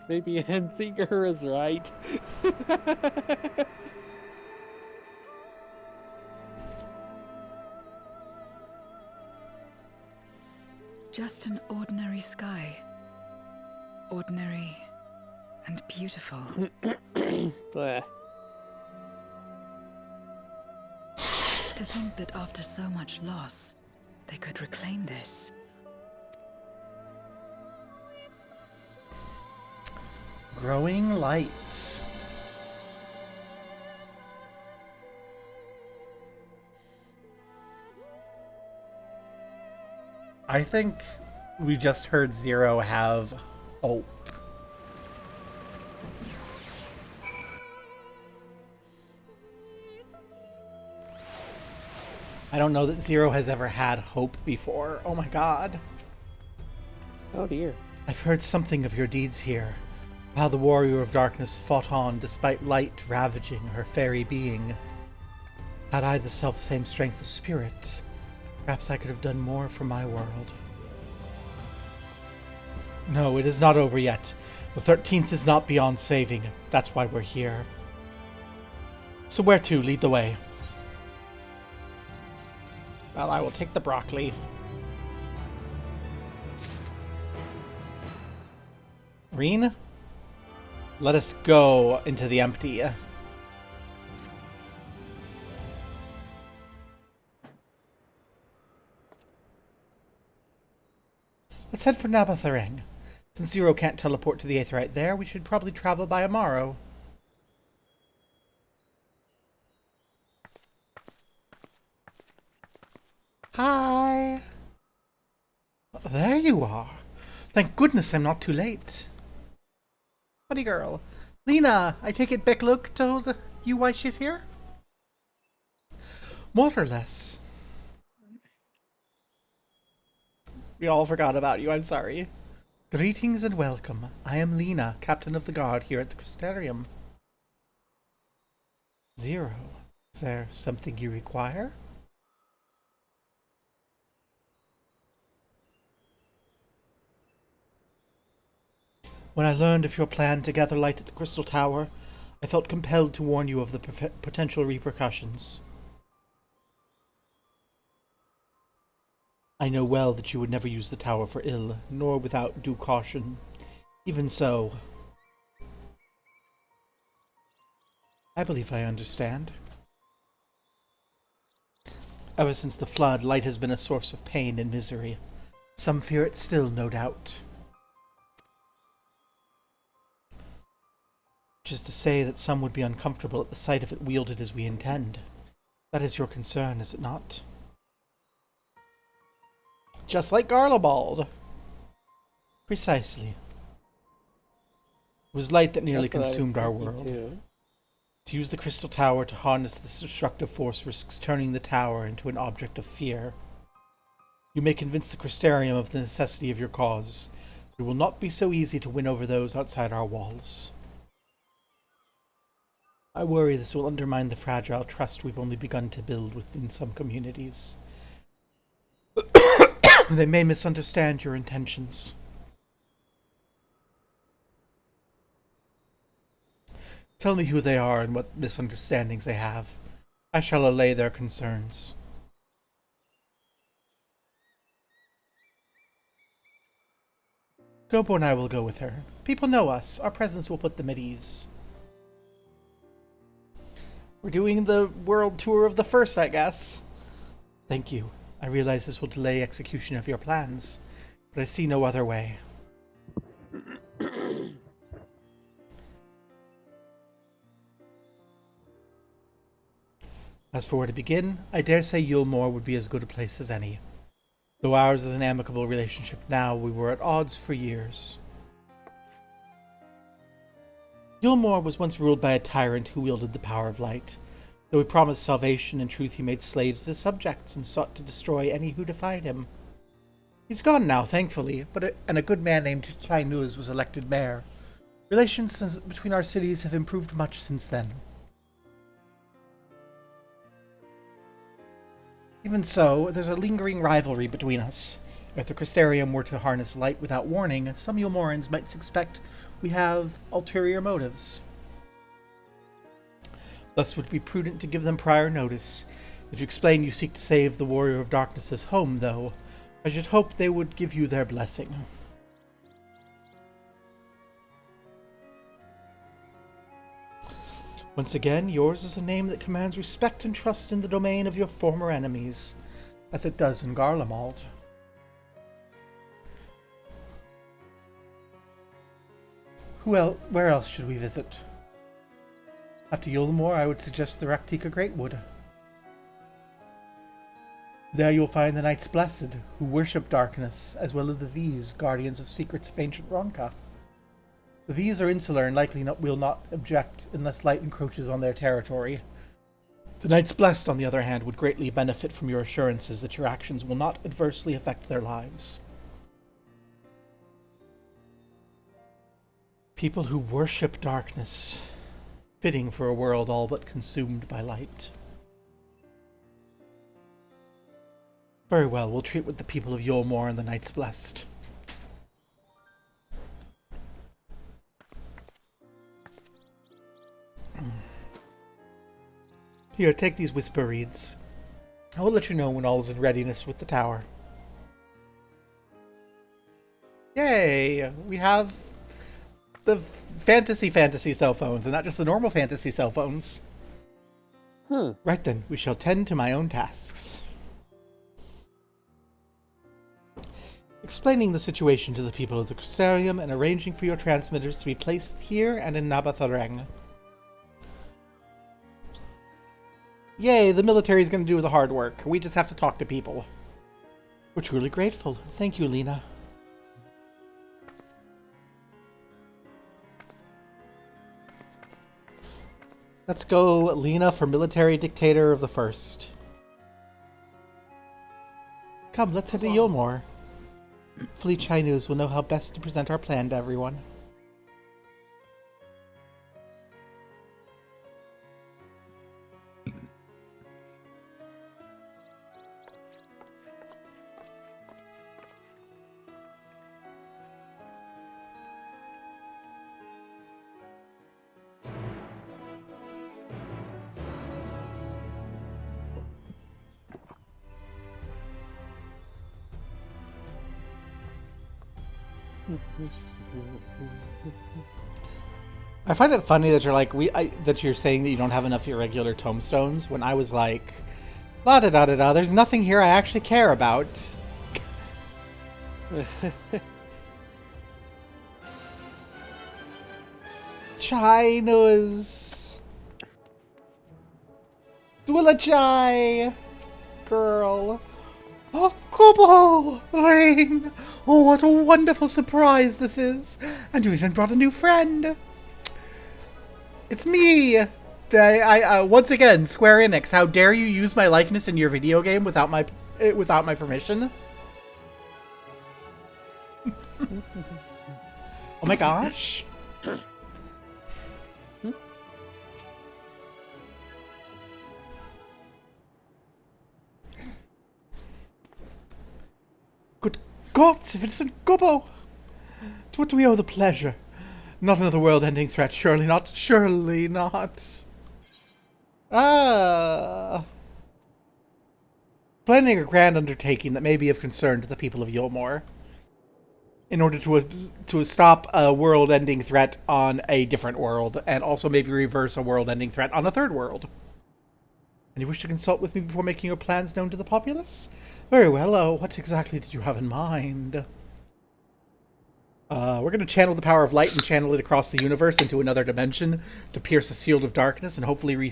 Maybe Handseeker is right. Just an ordinary sky. Ordinary and beautiful. Bleh. To think that after so much loss, they could reclaim this. Growing lights. I think we just heard Zero have hope. I don't know that Zero has ever had hope before. Oh my god. Oh dear. I've heard something of your deeds here. How the Warrior of Darkness fought on despite light ravaging her fairy being. Had I the self-same strength of spirit, perhaps I could have done more for my world. No, it is not over yet. The 13th is not beyond saving. That's why we're here. So where to? Lead the way. Well, I will take the broccoli. Reen? Let us go into the empty. Let's head for Nabatharang. Since Zero can't teleport to the Aetheryte there, we should probably travel by Amaro. Hi! There you are. Thank goodness I'm not too late. Buddy girl. Lena, I take it Bekluk told you why she's here? More or less. We all forgot about you, I'm sorry. Greetings and welcome. I am Lena, Captain of the Guard here at the Crystarium. Zero, is there something you require? When I learned of your plan to gather light at the Crystal Tower, I felt compelled to warn you of the potential repercussions. I know well that you would never use the tower for ill, nor without due caution. Even so, I believe I understand. Ever since the flood, light has been a source of pain and misery. Some fear it still, no doubt. Which is to say that some would be uncomfortable at the sight of it wielded as we intend. That is your concern, is it not? Just like Garlabald. Precisely. It was light that nearly consumed our world. To use the Crystal Tower to harness this destructive force risks turning the tower into an object of fear. You may convince the Crystarium of the necessity of your cause. It will not be so easy to win over those outside our walls. I worry this will undermine the fragile trust we've only begun to build within some communities. They may misunderstand your intentions. Tell me who they are and what misunderstandings they have. I shall allay their concerns. Gobo and I will go with her. People know us. Our presence will put them at ease. We're doing the world tour of the first, I guess. Thank you. I realize this will delay execution of your plans, but I see no other way. As for where to begin, I dare say Yulmore would be as good a place as any. Though ours is an amicable relationship now, we were at odds for years. Yulmore was once ruled by a tyrant who wielded the power of light. Though he promised salvation, in truth he made slaves of his subjects and sought to destroy any who defied him. He's gone now, thankfully, and a good man named Chai Nuz was elected mayor. Relations between our cities have improved much since then. Even so, there's a lingering rivalry between us. If the Crystarium were to harness light without warning, some Yulmorans might suspect we have ulterior motives. Thus would it be prudent to give them prior notice. If you explain you seek to save the Warrior of Darkness's home, though, I should hope they would give you their blessing. Once again, yours is a name that commands respect and trust in the domain of your former enemies, as it does in Garlemald. Where else should we visit? After Yulmore, I would suggest the Raktika Greatwood. There you'll find the Knights Blessed, who worship darkness, as well as the V's, guardians of secrets of ancient Ronka. The V's are insular and likely will not object unless light encroaches on their territory. The Knights Blessed, on the other hand, would greatly benefit from your assurances that your actions will not adversely affect their lives. People who worship darkness, fitting for a world all but consumed by light. Very well, we'll treat with the people of Yulmore and the Knights Blessed. Here, take these whisper reeds. I will let you know when all is in readiness with the tower. Yay! We have the fantasy cell phones, and not just the normal fantasy cell phones. Right then, we shall tend to my own tasks. explaining the situation to the people of the Crystarium and arranging for your transmitters to be placed here and in Nabathareng. Yay, the military's going to do the hard work. We just have to talk to people. We're truly grateful. Thank you, Lena. Let's go, Lena, for military dictator of the first. Come, let's head to Yulmore. Hopefully Chinese will know how best to present our plan to everyone. I find it funny that you're like that you're saying that you don't have enough irregular tombstones when I was like, la da da da da. There's nothing here I actually care about. China's Dwella Chai girl. Oh, Kobo! Rain! Oh, what a wonderful surprise this is! And you even brought a new friend! It's me! Once again, Square Enix, how dare you use my likeness in your video game without my permission? Oh my gosh! Good gods, if it isn't Gobbo! To what do we owe the pleasure? Not another world-ending threat, surely not. Surely not. Planning a grand undertaking that may be of concern to the people of Yulmore. In order to stop a world-ending threat on a different world, and also maybe reverse a world-ending threat on a third world. And you wish to consult with me before making your plans known to the populace? Very well. What exactly did you have in mind? We're going to channel the power of light and channel it across the universe into another dimension to pierce a shield of darkness and hopefully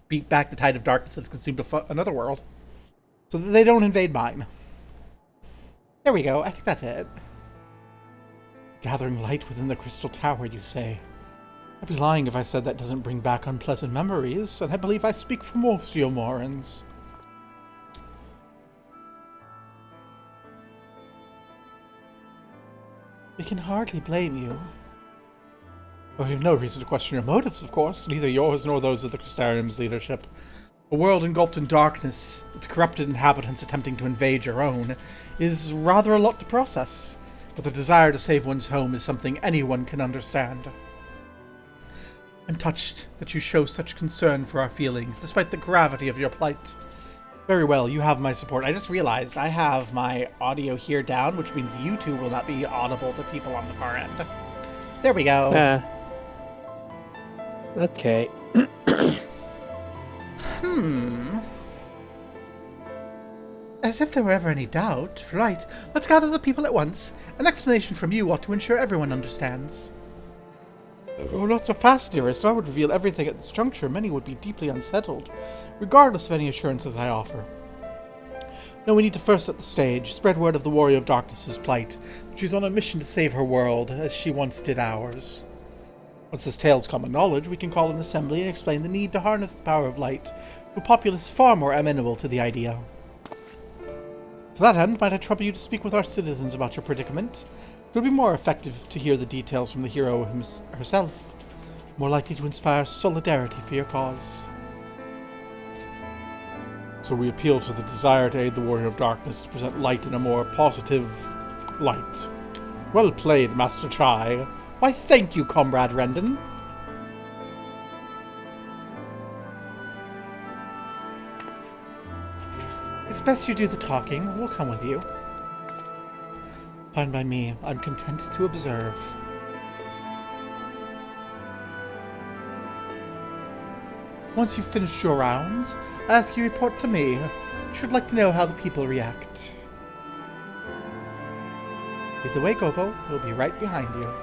beat back the tide of darkness that's consumed another world. So that they don't invade mine. There we go. I think that's it. Gathering light within the crystal tower, you say? I'd be lying if I said that doesn't bring back unpleasant memories, and I believe I speak for most Yulmorans. We can hardly blame you. Well, we have no reason to question your motives, of course, neither yours nor those of the Crystarium's leadership. A world engulfed in darkness, its corrupted inhabitants attempting to invade your own, is rather a lot to process, but the desire to save one's home is something anyone can understand. I'm touched that you show such concern for our feelings, despite the gravity of your plight. Very well, you have my support. I just realized I have my audio here down, which means you two will not be audible to people on the far end. There we go. Okay. As if there were ever any doubt. Right, let's gather the people at once. An explanation from you ought to ensure everyone understands. Oh, not so fast, dearest. If I would reveal everything at this juncture, many would be deeply unsettled, regardless of any assurances I offer. No, we need to first set the stage, spread word of the Warrior of Darkness's plight, that she's on a mission to save her world, as she once did ours. Once this tale's common knowledge, we can call an assembly and explain the need to harness the power of light to a populace far more amenable to the idea. To that end, might I trouble you to speak with our citizens about your predicament? It would be more effective to hear the details from the hero herself, more likely to inspire solidarity for your cause. So we appeal to the desire to aid the Warrior of Darkness to present light in a more positive light. Well played, Master Chai. Why, thank you, Comrade Rendon. It's best you do the talking. We'll come with you. Fine by me. I'm content to observe. Once you've finished your rounds, I ask you report to me. I should like to know how the people react. Lead the way, Gobo. We'll be right behind you.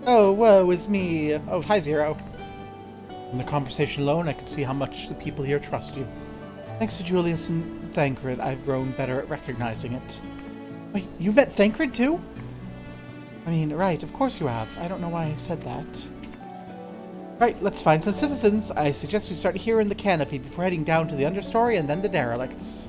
Oh, woe is me. Oh, hi, Zero. From the conversation alone, I could see how much the people here trust you. Thanks to Julius and Thancred, I've grown better at recognizing it. Wait, you've met Thancred too? I mean, right, of course you have. I don't know why I said that. Right, let's find some citizens. I suggest we start here in the canopy before heading down to the understory and then the derelicts.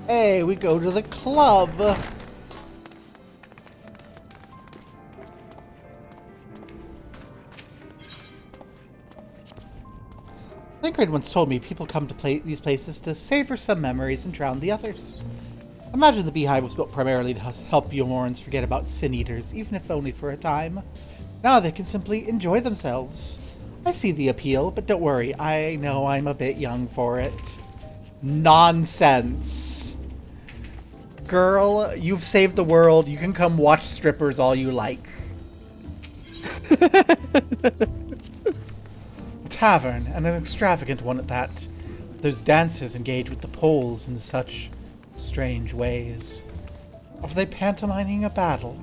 Hey, we go to the club. Thancred once told me people come to these places to savor some memories and drown the others. Imagine the Beehive was built primarily to help Yomorans forget about Sin Eaters, even if only for a time. Now they can simply enjoy themselves. I see the appeal, but don't worry, I know I'm a bit young for it. Nonsense. Girl, you've saved the world. You can come watch strippers all you like. A tavern, and an extravagant one at that. Those dancers engage with the poles in such strange ways. Are they pantomiming a battle?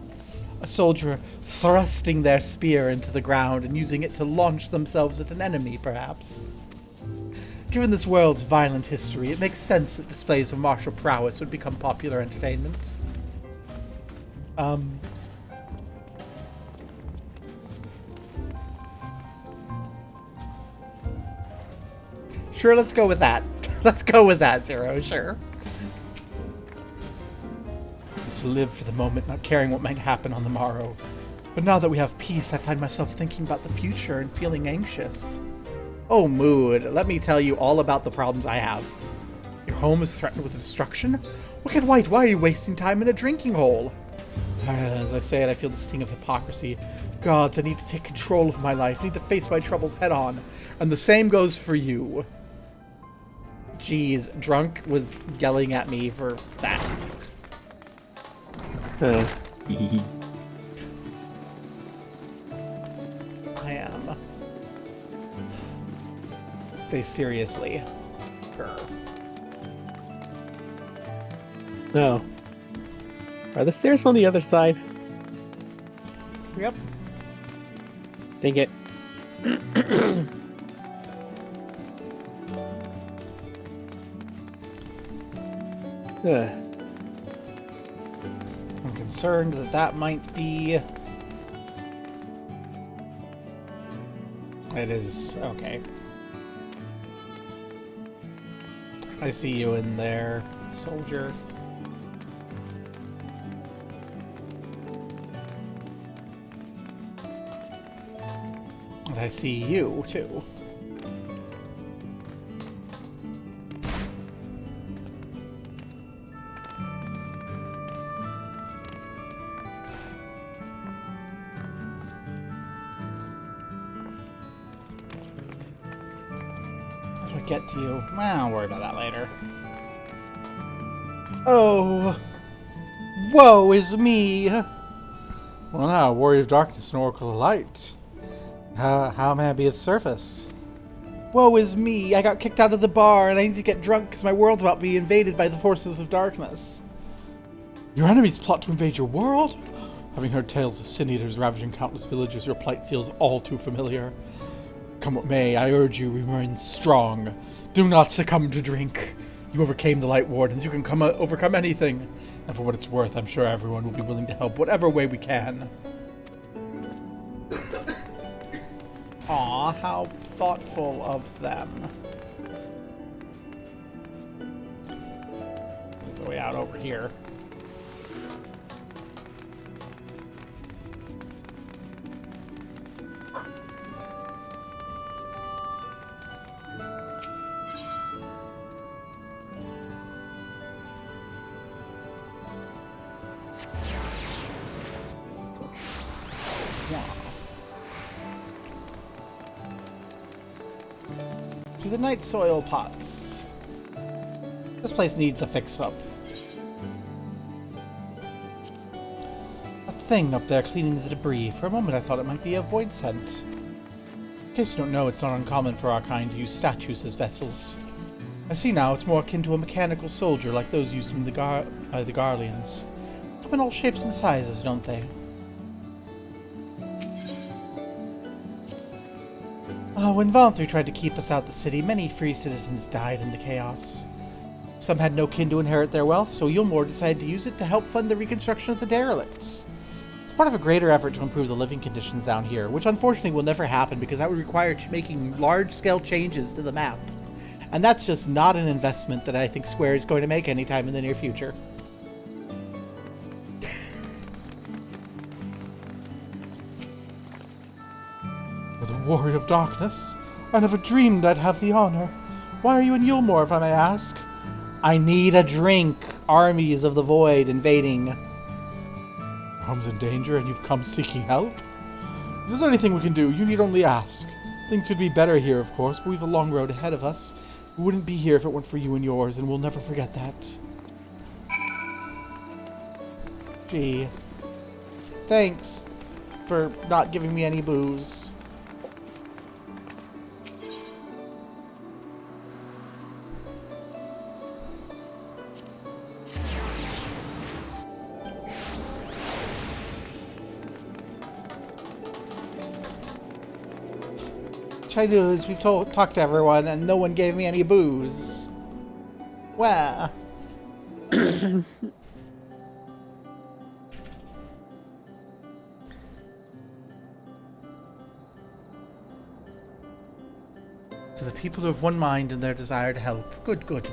A soldier thrusting their spear into the ground and using it to launch themselves at an enemy, perhaps? Given this world's violent history, it makes sense that displays of martial prowess would become popular entertainment. Sure, let's go with that. Let's go with that, Zero, sure. Just live for the moment, not caring what might happen on the morrow. But now that we have peace, I find myself thinking about the future and feeling anxious. Oh, Mood, let me tell you all about the problems I have. Your home is threatened with destruction? Wicked White, why are you wasting time in a drinking hole? As I say it, I feel the sting of hypocrisy. Gods, I need to take control of my life. I need to face my troubles head on. And the same goes for you. Jeez, Drunk was yelling at me for that. I am. They seriously. Grr. No. Are the stairs on the other side? Yep. Dang it. I'm concerned that that might be... It is. Okay. I see you in there, soldier. And I see you, too. How do I get to you? Well, I'll worry about that later. Oh, woe is me. Well now, Warrior of Darkness and Oracle of Light. How may I be of service? Woe is me. I got kicked out of the bar and I need to get drunk because my world's about to be invaded by the forces of darkness. Your enemies plot to invade your world? Having heard tales of sin eaters ravaging countless villages, your plight feels all too familiar. Come what may, I urge you remain strong. Do not succumb to drink. You overcame the Light Wardens. You can overcome anything. And for what it's worth, I'm sure everyone will be willing to help whatever way we can. Aw, how thoughtful of them. There's a way out over here. To the night soil pots. This place needs a fix-up. A thing up there cleaning the debris. For a moment I thought it might be a void scent. In case you don't know, it's not uncommon for our kind to use statues as vessels. I see now it's more akin to a mechanical soldier like those used in by the Garleans. Come in all shapes and sizes, don't they? When Valthree tried to keep us out the city, many free citizens died in the chaos. Some had no kin to inherit their wealth, so Yulmore decided to use it to help fund the reconstruction of the derelicts. It's part of a greater effort to improve the living conditions down here, which unfortunately will never happen because that would require making large-scale changes to the map. And that's just not an investment that I think Square is going to make anytime in the near future. You're the Warrior of Darkness. I never dreamed I'd have the honor. Why are you in Yulmore, if I may ask? I need a drink. Armies of the Void invading. Home's in danger and you've come seeking help? If there's anything we can do, you need only ask. Things would be better here, of course, but we've a long road ahead of us. We wouldn't be here if it weren't for you and yours, and we'll never forget that. Gee. Thanks for not giving me any booze. I do is we've talked to everyone and no one gave me any booze. Where? To the people who have one mind in their desire to help. Good, good.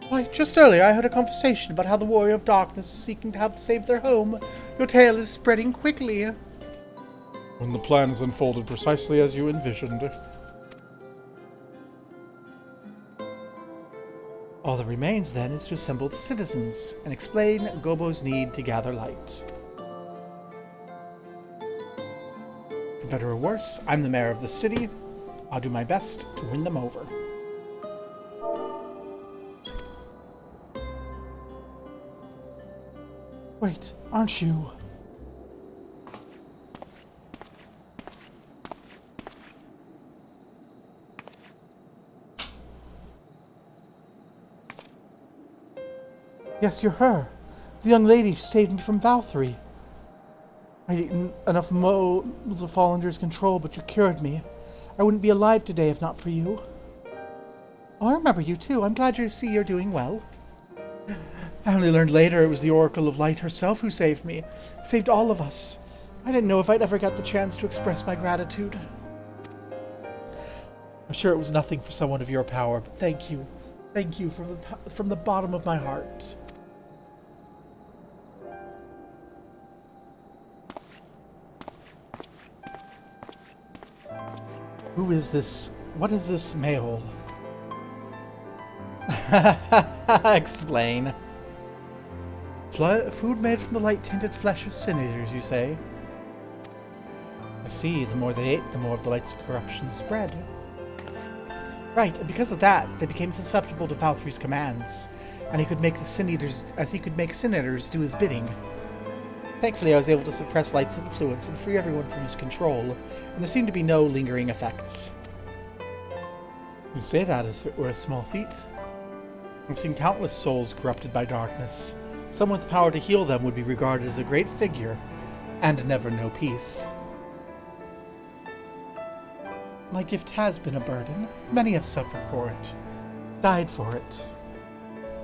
Why, just earlier I heard a conversation about how the Warrior of Darkness is seeking to help save their home. Your tale is spreading quickly. When the plan is unfolded precisely as you envisioned. All that remains, then, is to assemble the citizens and explain Gobo's need to gather light. For better or worse, I'm the mayor of the city. I'll do my best to win them over. Wait, aren't you? Yes, you're her. The young lady who saved me from Valthree. I'd eaten enough moles to fall under his control, but you cured me. I wouldn't be alive today if not for you. Oh, I remember you too. I'm glad to see you're doing well. I only learned later it was the Oracle of Light herself who saved me. Saved all of us. I didn't know if I'd ever get the chance to express my gratitude. I'm sure it was nothing for someone of your power, but thank you. Thank you from the bottom of my heart. Who is this? What is this male? Explain. Food made from the light-tinted flesh of sin eaters, you say? I see. The more they ate, the more of the light's corruption spread. Right, and because of that, they became susceptible to Valthree's commands, and he could make the sin eaters, as he could make sin eaters do his bidding. Thankfully, I was able to suppress Light's influence and free everyone from his control, and there seemed to be no lingering effects. You'd say that as if it were a small feat. I've seen countless souls corrupted by darkness. Someone with the power to heal them would be regarded as a great figure, and never know peace. My gift has been a burden. Many have suffered for it, died for it.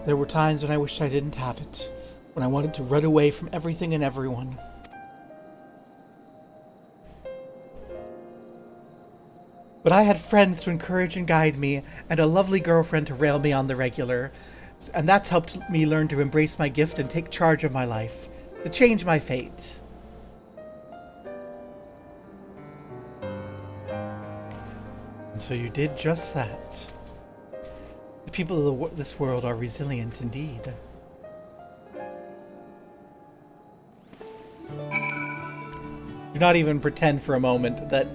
There were times when I wished I didn't have it, when I wanted to run away from everything and everyone. But I had friends to encourage and guide me, and a lovely girlfriend to rail me on the regular, and that's helped me learn to embrace my gift and take charge of my life, to change my fate. And so you did just that. The people of this world are resilient indeed. Do not even pretend for a moment that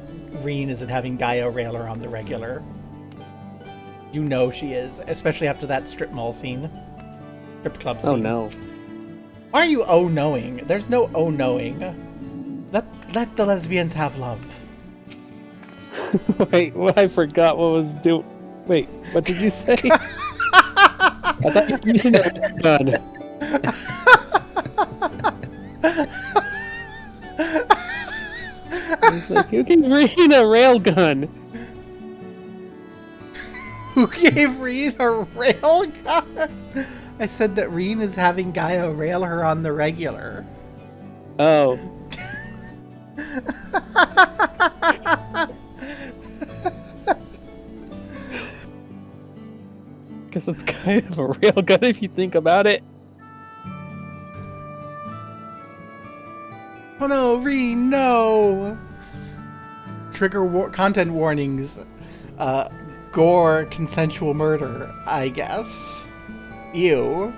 Reen isn't having Gaia rail her on the regular. You know she is, especially after that strip mall scene. Strip club scene. Oh no. Why are you oh-knowing? There's no oh-knowing. Let the lesbians have love. Wait, what? I forgot what was do. Wait, what did you say? I thought you mentioned a gun. I was like, who can read a railgun? Who gave Reen a rail gun? I said that Reen is having Gaia rail her on the regular. Oh. Guess it's kind of a railgun if you think about it. Oh no, Reen, no! Trigger content warnings. Gore, consensual murder, I guess. Ew.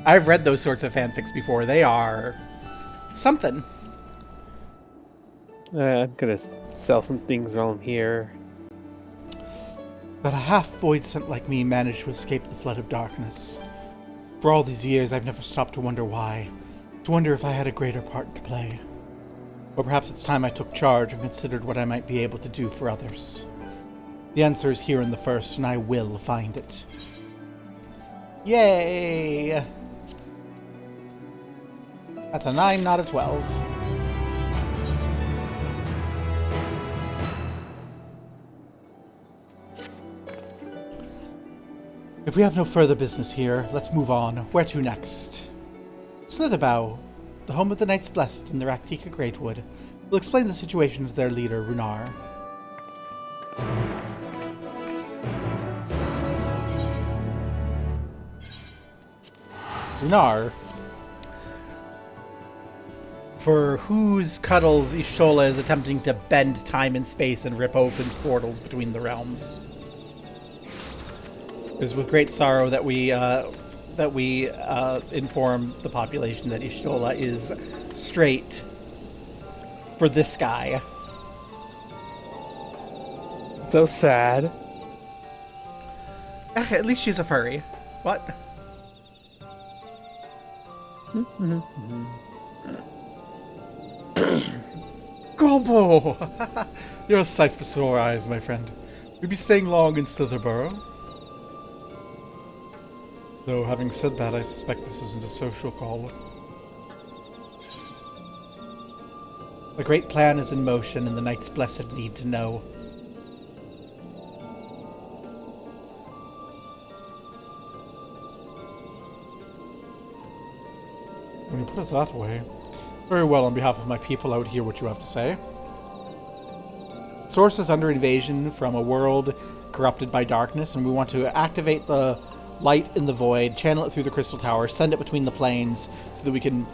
I've read those sorts of fanfics before. They are something. I'm gonna sell some things while I'm here. That a half-void scent like me managed to escape the flood of darkness. For all these years, I've never stopped to wonder why. To wonder if I had a greater part to play. Or perhaps it's time I took charge and considered what I might be able to do for others. The answer is here in the first, and I will find it. Yay! That's a 9, not a 12. If we have no further business here, let's move on. Where to next? Slitherbow, the home of the Knights Blessed in the Raktika Greatwood, will explain the situation to their leader, Runar. Runar, for whose cuddles Ishtola is attempting to bend time and space and rip open portals between the realms. It is with great sorrow that we inform the population that Ishtola is straight for this guy. So sad. At least she's a furry. What? Gobbo! You're a sight for sore eyes, my friend. You'll be staying long in Slitherborough. Though, having said that, I suspect this isn't a social call. A great plan is in motion, and the Knights Blessed need to know. When you put it that way, very well, on behalf of my people, I would hear what you have to say. Source is under invasion from a world corrupted by darkness, and we want to activate the light in the void, channel it through the crystal tower, send it between the planes so that we can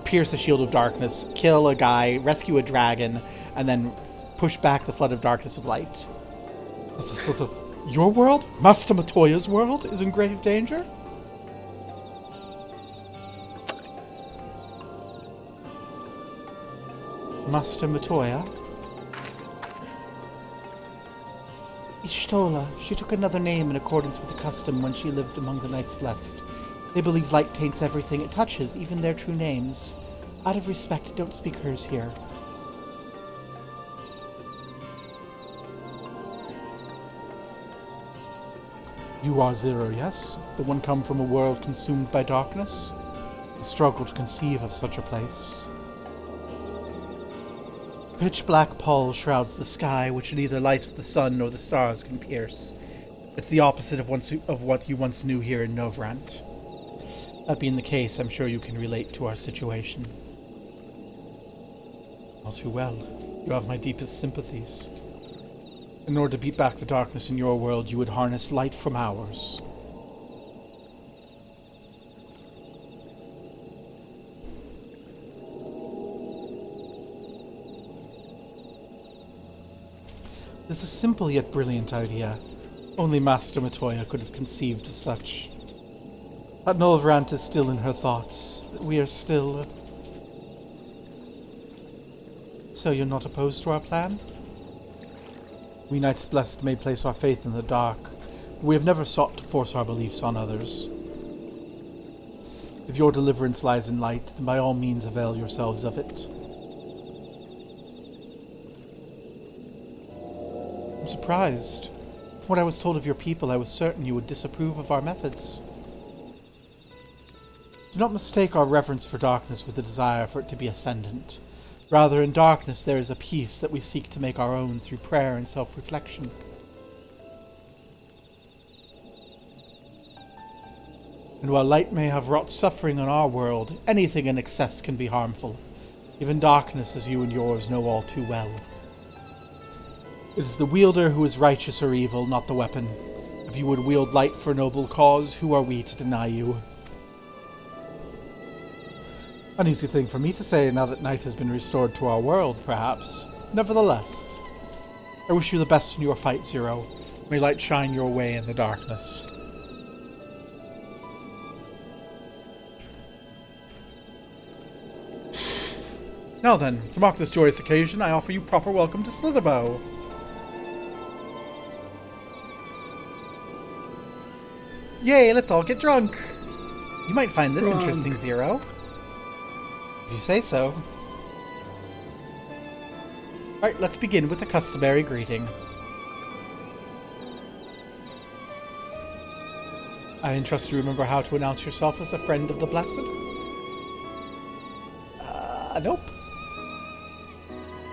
pierce a shield of darkness, kill a guy, rescue a dragon, and then push back the flood of darkness with light. Your world? Master Matoya's world is in grave danger? Master Matoya? Ishtola. She took another name in accordance with the custom when she lived among the Knights Blessed. They believe light taints everything it touches, even their true names. Out of respect, don't speak hers here. You are Zero, yes? The one come from a world consumed by darkness? I struggle to conceive of such a place. Pitch-black pall shrouds the sky, which neither light of the sun nor the stars can pierce. It's the opposite of what you once knew here in Novrant. That being the case, I'm sure you can relate to our situation. All too well. You have my deepest sympathies. In order to beat back the darkness in your world, you would harness light from ours. This is a simple yet brilliant idea. Only Master Matoya could have conceived of such. That Novrant is still in her thoughts. That we are still... So you're not opposed to our plan? We Knights Blessed may place our faith in the dark, We have never sought to force our beliefs on others. If your deliverance lies in light, then by all means avail yourselves of it. I'm surprised. From what I was told of your people, I was certain you would disapprove of our methods. Do not mistake our reverence for darkness with a desire for it to be ascendant. Rather, in darkness there is a peace that we seek to make our own through prayer and self-reflection. And while light may have wrought suffering on our world, anything in excess can be harmful. Even darkness, as you and yours know all too well. It is the wielder who is righteous or evil, not the weapon. If you would wield light for a noble cause, who are we to deny you? An easy thing for me to say now that night has been restored to our world, perhaps. Nevertheless, I wish you the best in your fight, Zero. May light shine your way in the darkness. Now then, to mark this joyous occasion, I offer you proper welcome to Slitherbow. Yay, let's all get drunk! You might find this interesting, Zero. If you say so. Alright, let's begin with the customary greeting. I entrust you remember how to announce yourself as a friend of the Blessed? Nope.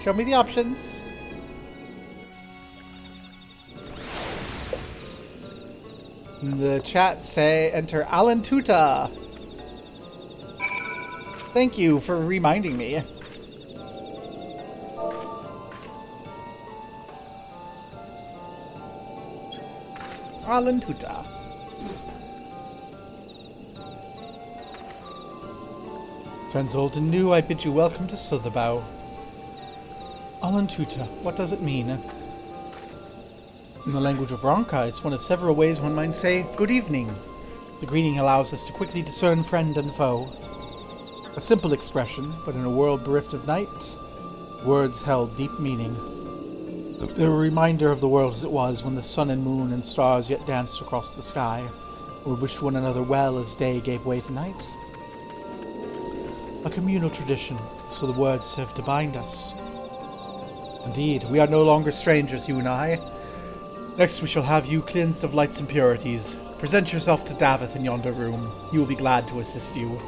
Show me the options. In the chat say enter Alan Tuta. Thank you for reminding me. Alan Tuta. Friends old and new, I bid you welcome to Slitherbow. Alan Tuta, what does it mean? In the language of Ronka, it's one of several ways one might say, good evening. The greeting allows us to quickly discern friend and foe. A simple expression, but in a world bereft of night, words held deep meaning. They're a reminder of the world as it was when the sun and moon and stars yet danced across the sky, and we wished one another well as day gave way to night. A communal tradition, so the words serve to bind us. Indeed, we are no longer strangers, you and I. Next we shall have you cleansed of light's impurities. Present yourself to Davith in yonder room. He will be glad to assist you.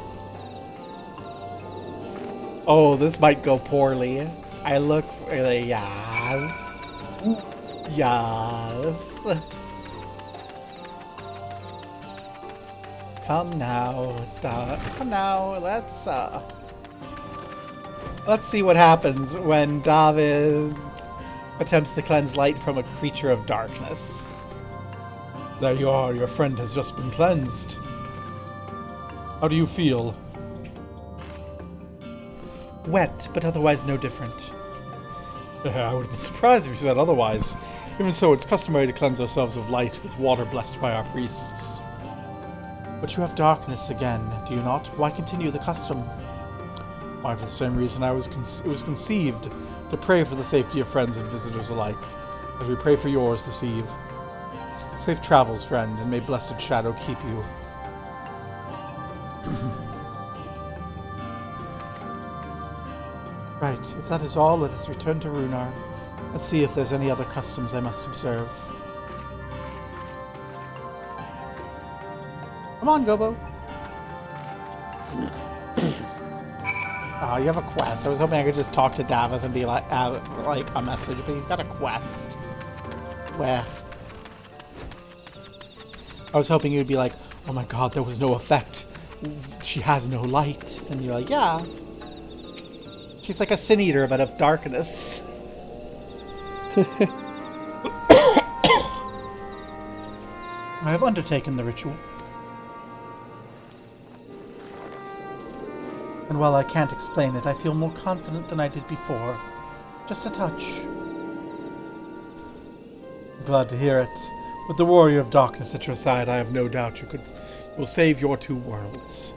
Oh, this might go poorly. I look really... Yes. Yes. Come now. Come now. Let's see what happens when David attempts to cleanse light from a creature of darkness. There you are. Your friend has just been cleansed. How do you feel? Wet, but otherwise no different. I would have been surprised if you said otherwise. Even so, it's customary to cleanse ourselves of light with water blessed by our priests. But you have darkness again, do you not? Why continue the custom? Why, for the same reason it was conceived, to pray for the safety of friends and visitors alike, as we pray for yours this eve. Safe travels, friend, and may blessed shadow keep you. Right, if that is all, let us return to Runar. Let's see if there's any other customs I must observe. Come on, Gobo. Oh, you have a quest. I was hoping I could just talk to Davith and be like a message, but he's got a quest. Where? I was hoping you'd be like, oh my god, there was no effect. She has no light. And you're like, yeah. She's like a sin eater, but of darkness. I have undertaken the ritual. And while I can't explain it, I feel more confident than I did before. Just a touch. I'm glad to hear it. With the warrior of darkness at your side, I have no doubt you will save your two worlds.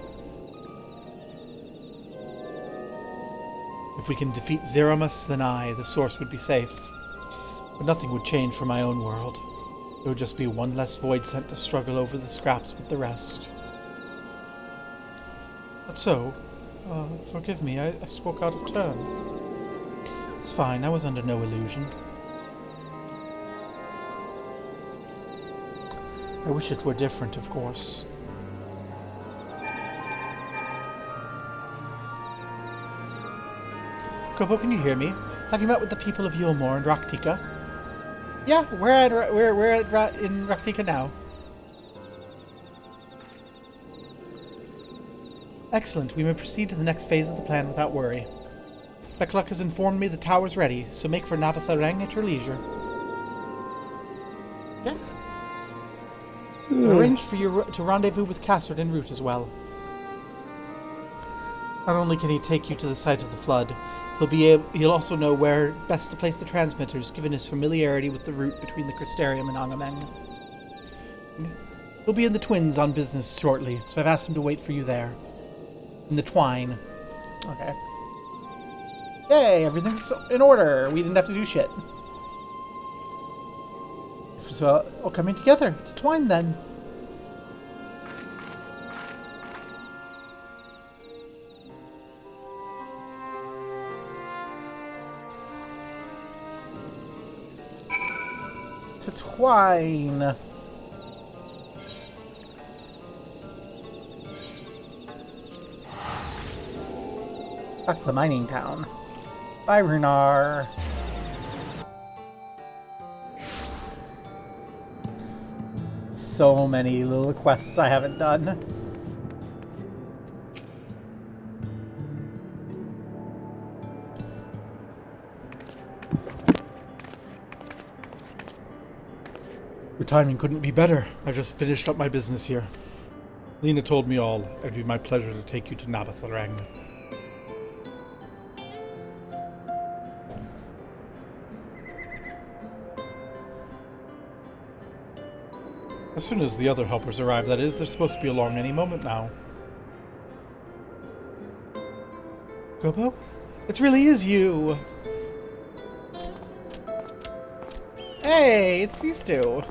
If we can defeat Zeramus, then the source would be safe. But nothing would change for my own world. It would just be one less void sent to struggle over the scraps with the rest. But so, forgive me, I spoke out of turn. It's fine, I was under no illusion. I wish it were different, of course. Kobo, can you hear me? Have you met with the people of Yulmore and Raktika? Yeah, we're in Raktika now. Excellent. We may proceed to the next phase of the plan without worry. Bekluk has informed me the tower's ready, so make for Nabatharang at your leisure. Yeah. Arrange for you to rendezvous with Cassard en route as well. Not only can he take you to the site of the flood, he'll also know where best to place the transmitters, given his familiarity with the route between the Crystarium and Angameng. He'll be in the Twins on business shortly, so I've asked him to wait for you there. In the Twine. Okay. Yay, everything's in order. We didn't have to do shit. So, all coming together to Twine then. To Twine. That's the mining town. Bye, Runar. So many little quests I haven't done. Your timing couldn't be better. I've just finished up my business here. Lena told me all. It'd be my pleasure to take you to Nabatharang. As soon as the other helpers arrive, that is. They're supposed to be along any moment now. Gobo? It really is you! Hey, it's these two.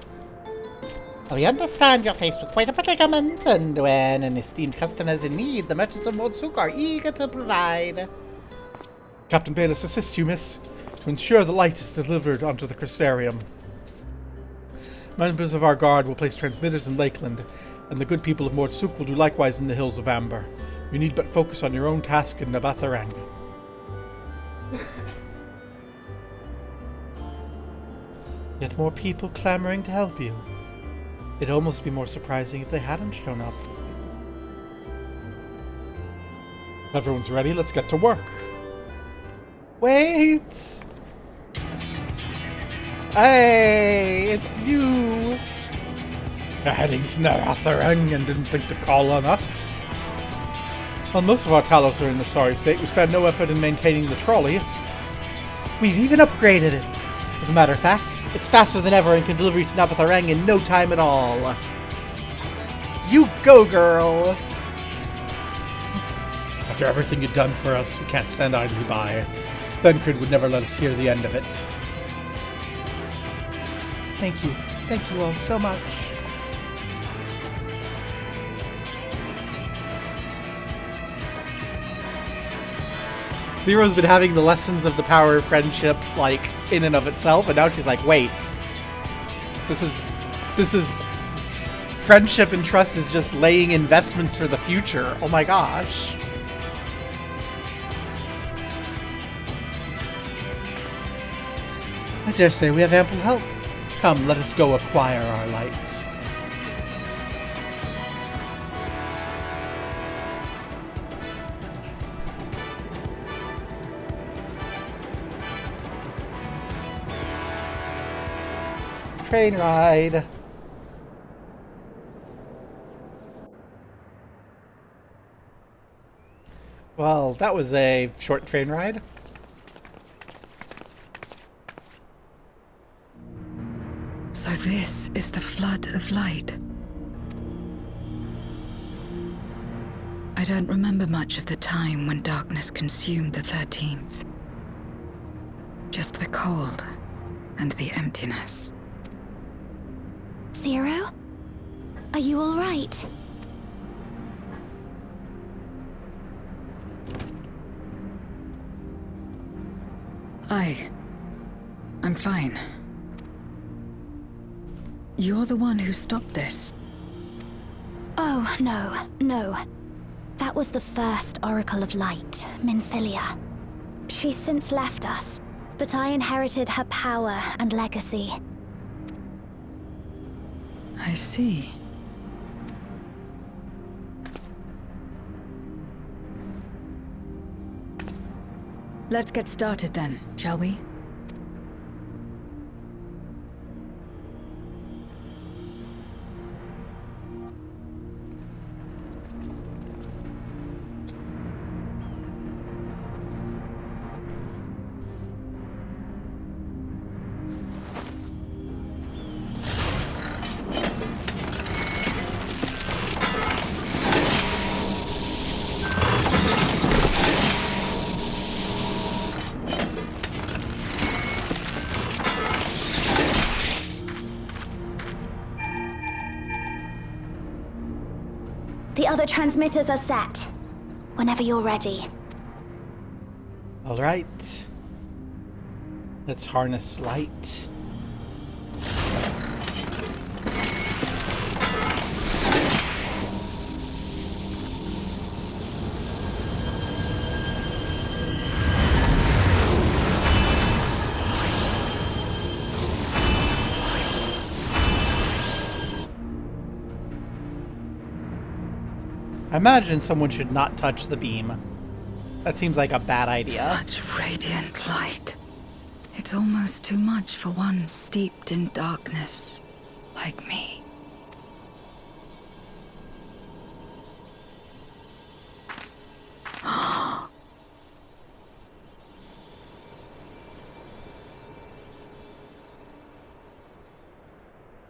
We understand you're faced with quite a predicament, and when an esteemed customer is in need, the merchants of Modsuk are eager to provide. Captain Bayless assists you, miss, to ensure the light is delivered onto the Crystarium. Members of our guard will place transmitters in Lakeland, and the good people of Modsuk will do likewise in the Hills of Amber. You need but focus on your own task in Nabatharang. Yet more people clamoring to help you. It'd almost be more surprising if they hadn't shown up. Everyone's ready, let's get to work. Wait! Hey, it's you! You're heading to Nabatharang and didn't think to call on us? While most of our Talos are in a sorry state, we spend no effort in maintaining the trolley. We've even upgraded it. As a matter of fact, it's faster than ever and can deliver you to Nabatharang in no time at all. You go, girl! After everything you've done for us, we can't stand idly by. Thencred would never let us hear the end of it. Thank you. Thank you all so much. Zero's been having the lessons of the power of friendship, like, in and of itself, and now she's like, wait. This is... Friendship and trust is just laying investments for the future. Oh my gosh. I dare say we have ample help. Come, let us go acquire our light. Train ride. Well, that was a short train ride. So this is the flood of light. I don't remember much of the time when darkness consumed the 13th. Just the cold and the emptiness. Zero? Are you all right? I'm fine. You're the one who stopped this. Oh, no. That was the first Oracle of Light, Minfilia. She's since left us, but I inherited her power and legacy. I see. Let's get started then, shall we? The other transmitters are set. Whenever you're ready. All right. Let's harness light. I imagine someone should not touch the beam. That seems like a bad idea. Such radiant light. It's almost too much for one steeped in darkness like me.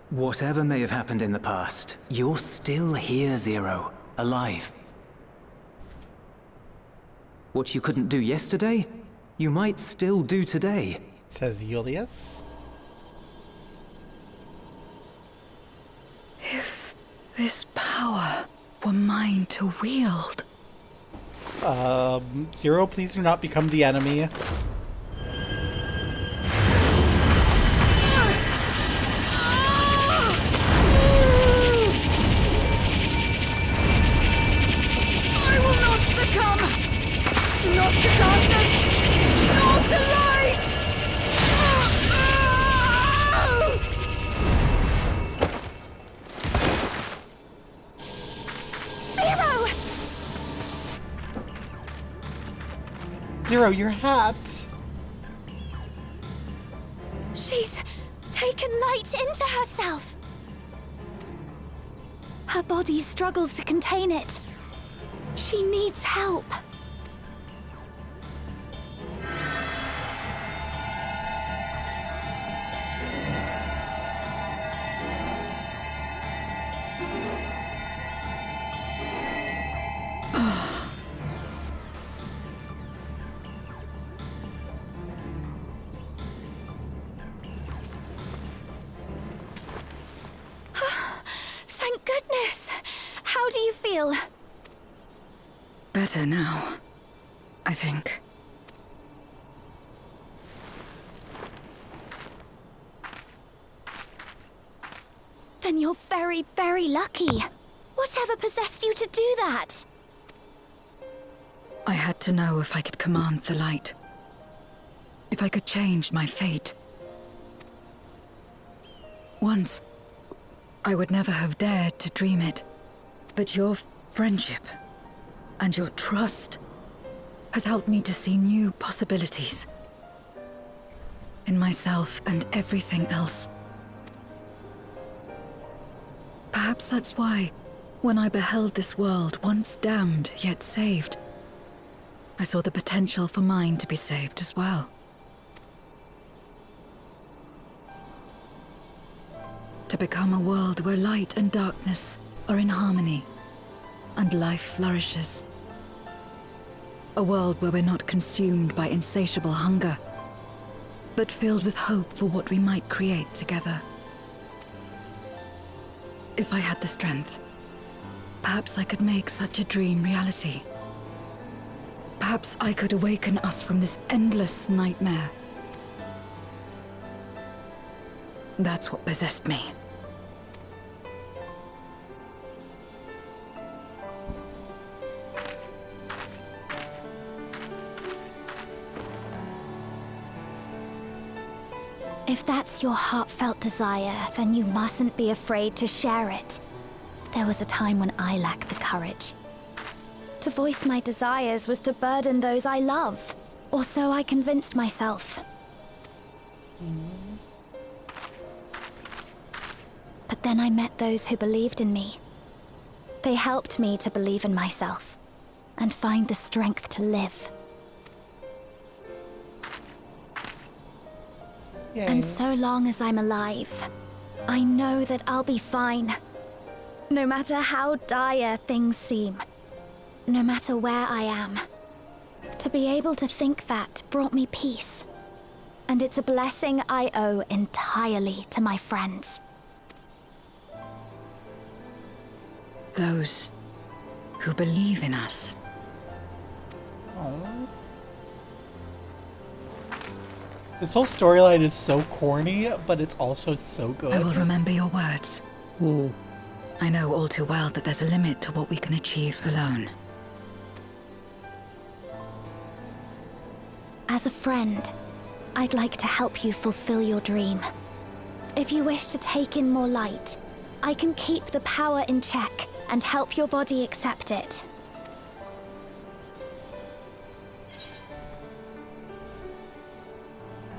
Whatever may have happened in the past, you're still here, Zero. Alive. What you couldn't do yesterday, you might still do today. Says Julius. If this power were mine to wield. Zero, please do not become the enemy. Not to darkness, nor to light! Zero! Zero, your hat! She's taken light into herself. Her body struggles to contain it. She needs help. Thank goodness. How do you feel? Better now, I think. Then you're very, very lucky. Whatever possessed you to do that? I had to know if I could command the light. If I could change my fate. Once, I would never have dared to dream it. But your friendship and your trust has helped me to see new possibilities. In myself and everything else. Perhaps that's why, when I beheld this world once damned yet saved, I saw the potential for mine to be saved as well. To become a world where light and darkness are in harmony, and life flourishes. A world where we're not consumed by insatiable hunger, but filled with hope for what we might create together. If I had the strength, perhaps I could make such a dream reality. Perhaps I could awaken us from this endless nightmare. That's what possessed me. If that's your heartfelt desire, then you mustn't be afraid to share it. There was a time when I lacked the courage. To voice my desires was to burden those I love, or so I convinced myself. But then I met those who believed in me. They helped me to believe in myself, and find the strength to live. Yay. And so long as I'm alive, I know that I'll be fine. No matter how dire things seem. No matter where I am. To be able to think that brought me peace. And it's a blessing I owe entirely to my friends. Those who believe in us. Aww. This whole storyline is so corny, but it's also so good. I will remember your words. I know all too well that there's a limit to what we can achieve alone. As a friend, I'd like to help you fulfill your dream. If you wish to take in more light, I can keep the power in check and help your body accept it.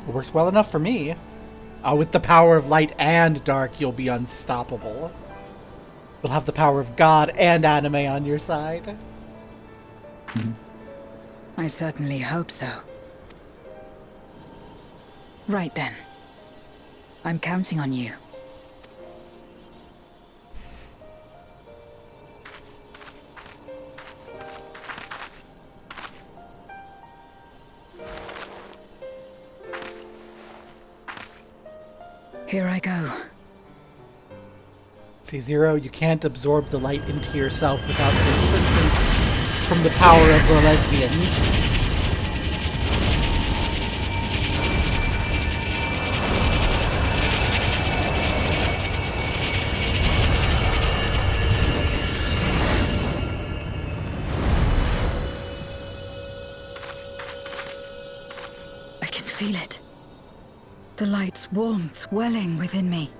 It works well enough for me. With the power of light and dark, you'll be unstoppable. You'll have the power of God and anime on your side. I certainly hope so. Right then. I'm counting on you. Here I go. See, Zero, you can't absorb the light into yourself without the assistance from the power of the lesbians. I can feel it. The light's warmth welling within me.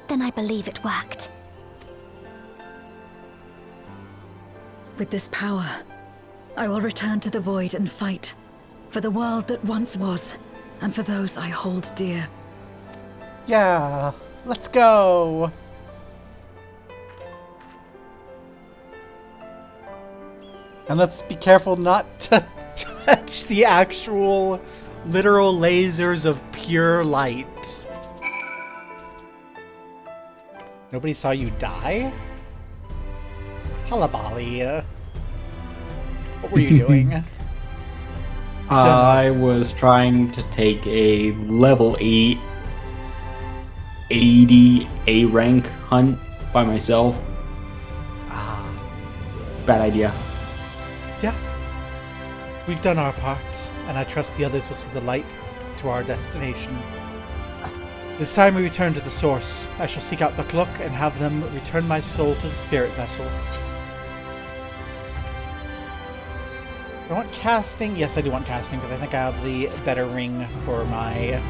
Then I believe it worked. With this power, I will return to the void and fight for the world that once was, and for those I hold dear. Yeah, let's go. And let's be careful not to touch the actual literal lasers of pure light. Nobody saw you die? Halabali. What were you doing? I was trying to take a level 8 80 A rank hunt by myself. Bad idea. Yeah. We've done our part, and I trust the others will see the light to our destination. This time we return to the source. I shall seek out Bukluk and have them return my soul to the spirit vessel. I want casting. Yes, I do want casting, because I think I have the better ring for my...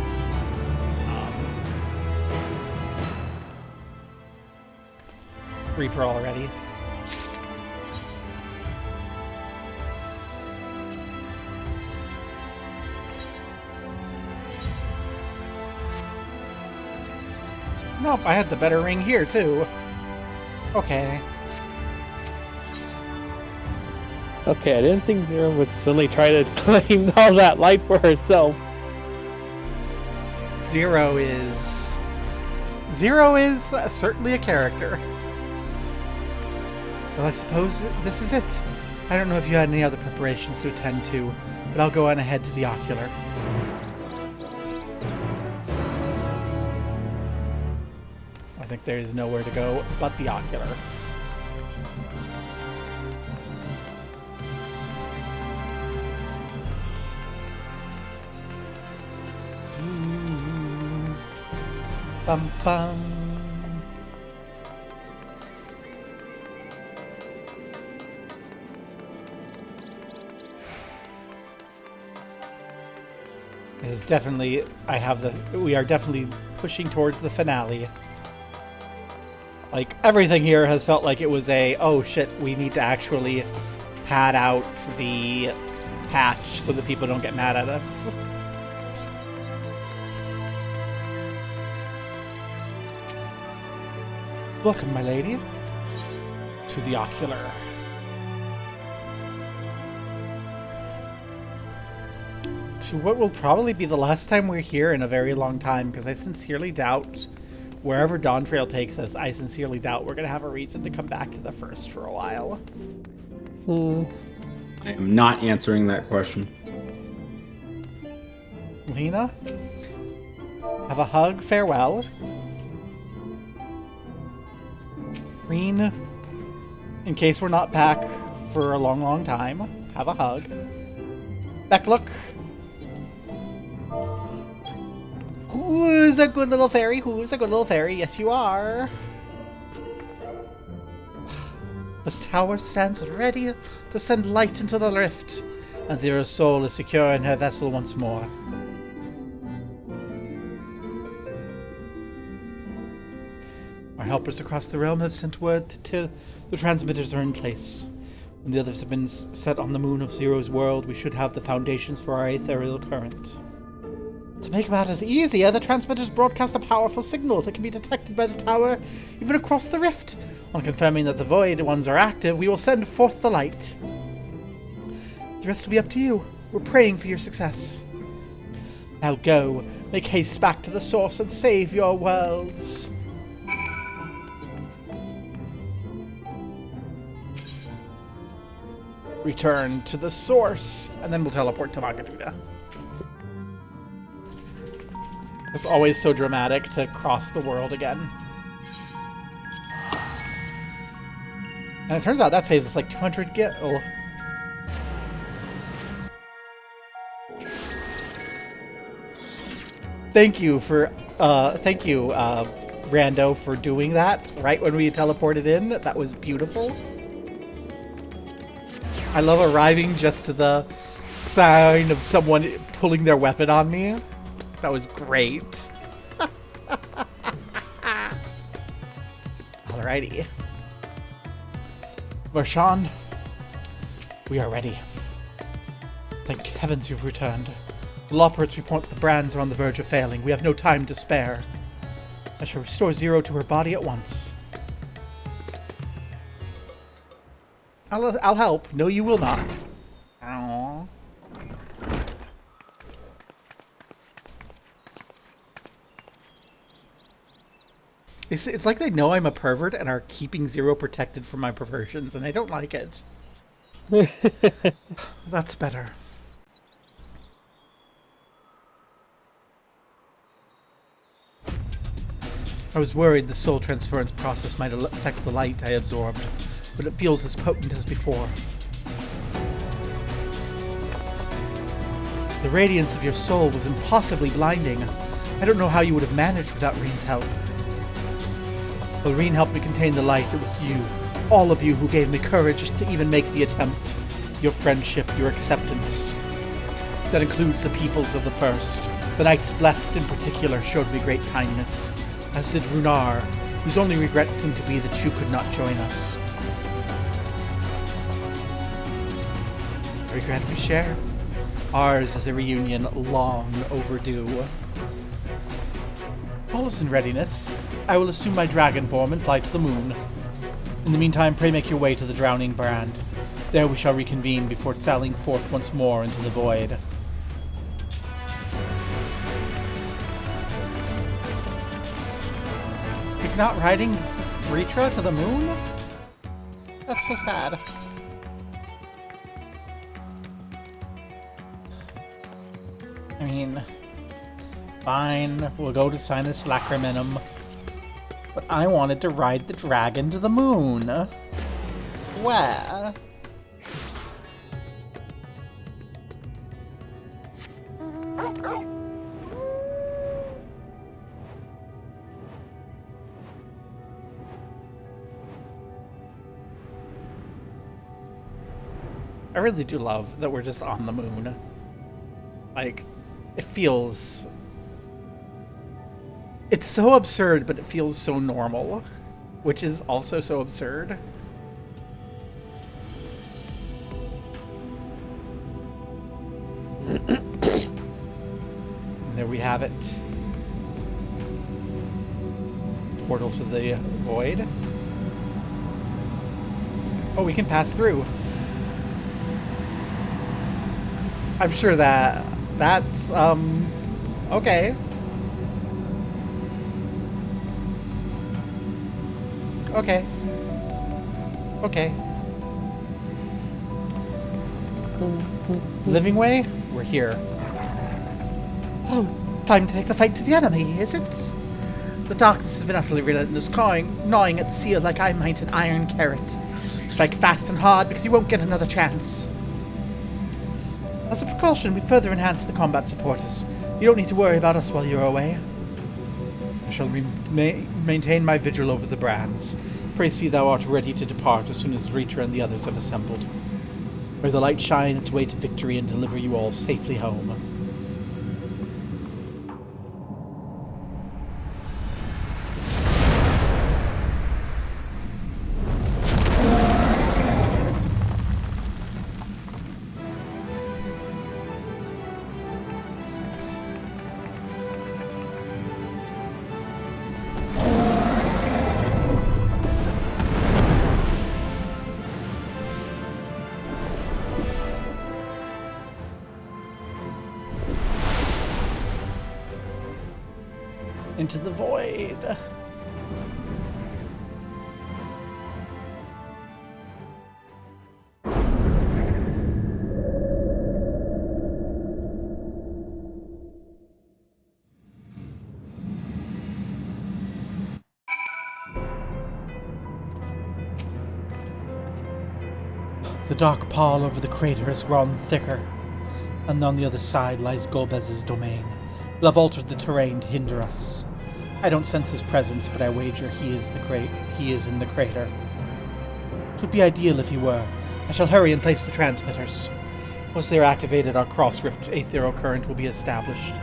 Reaper already. Nope, I had the better ring here, too. Okay. Okay, I didn't think Zero would suddenly try to claim all that light for herself. Zero is certainly a character. Well, I suppose this is it. I don't know if you had any other preparations to attend to, but I'll go on ahead to the ocular. think there is nowhere to go but the ocular. Bum bum. It is definitely, we are definitely pushing towards the finale. Like, everything here has felt like it was oh shit, we need to actually pad out the patch so that people don't get mad at us. Welcome, my lady, to the ocular. To what will probably be the last time we're here in a very long time, because I sincerely doubt, wherever Dawn Trail takes us, I sincerely doubt we're going to have a reason to come back to the first for a while. I am not answering that question. Lena? Have a hug, farewell. Green, in case we're not back for a long, long time, have a hug. Beck, look. Who's a good little fairy? Who's a good little fairy? Yes, you are. The tower stands ready to send light into the rift, and Zero's soul is secure in her vessel once more. Our helpers across the realm have sent word till the transmitters are in place. When the others have been set on the moon of Zero's world, we should have the foundations for our ethereal current. To make matters easier, the transmitters broadcast a powerful signal that can be detected by the tower even across the rift. On confirming that the void ones are active, we will send forth the light. The rest will be up to you. We're praying for your success. Now go, make haste back to the source and save your worlds. Return to the source, and then we'll teleport to Magaduda. It's always so dramatic to cross the world again. And it turns out that saves us like 200 gil. Thank you, Rando, for doing that right when we teleported in. That was beautiful. I love arriving just to the sound of someone pulling their weapon on me. That was great. Alrighty. Varshan, we are ready. Thank heavens you've returned. The Lopperts report the brands are on the verge of failing. We have no time to spare. I shall restore Zero to her body at once. I'll help. No, you will not. Aww. It's like they know I'm a pervert and are keeping Zero protected from my perversions, and I don't like it. That's better. I was worried the soul transference process might affect the light I absorbed, but it feels as potent as before. The radiance of your soul was impossibly blinding. I don't know how you would have managed without Reen's help. While Reen helped me contain the light, it was you, all of you, who gave me courage to even make the attempt. Your friendship, your acceptance. That includes the peoples of the First. The Knights Blessed in particular showed me great kindness, as did Runar, whose only regret seemed to be that you could not join us. A regret we share. Ours is a reunion long overdue. All is in readiness. I will assume my dragon form and fly to the moon. In the meantime, pray make your way to the Drowning Brand. There we shall reconvene before sallying forth once more into the void. You're not riding Ritra to the moon? That's so sad. I mean, fine. We'll go to Sinus Lacriminum. But I wanted to ride the dragon to the moon. Where? I really do love that we're just on the moon. Like, it feels... It's so absurd, but it feels so normal, which is also so absurd. And there we have it. Portal to the void. Oh, we can pass through. I'm sure that's, okay. Okay. Okay. Living way? We're here. Oh, time to take the fight to the enemy, is it? The darkness has been utterly relentless, gnawing at the seal like I might an iron carrot. Strike fast and hard because you won't get another chance. As a precaution, we further enhance the combat supporters. You don't need to worry about us while you're away. I shall maintain my vigil over the brands. Pray see thou art ready to depart as soon as Reacher and the others have assembled. May the light shine its way to victory and deliver you all safely home. Into the void. The dark pall over the crater has grown thicker, and on the other side lies Golbez's domain. Will have altered the terrain to hinder us. I don't sense his presence, but I wager he is in the crater. It would be ideal if he were. I shall hurry and place the transmitters. Once they are activated, our cross-rift aetherial current will be established,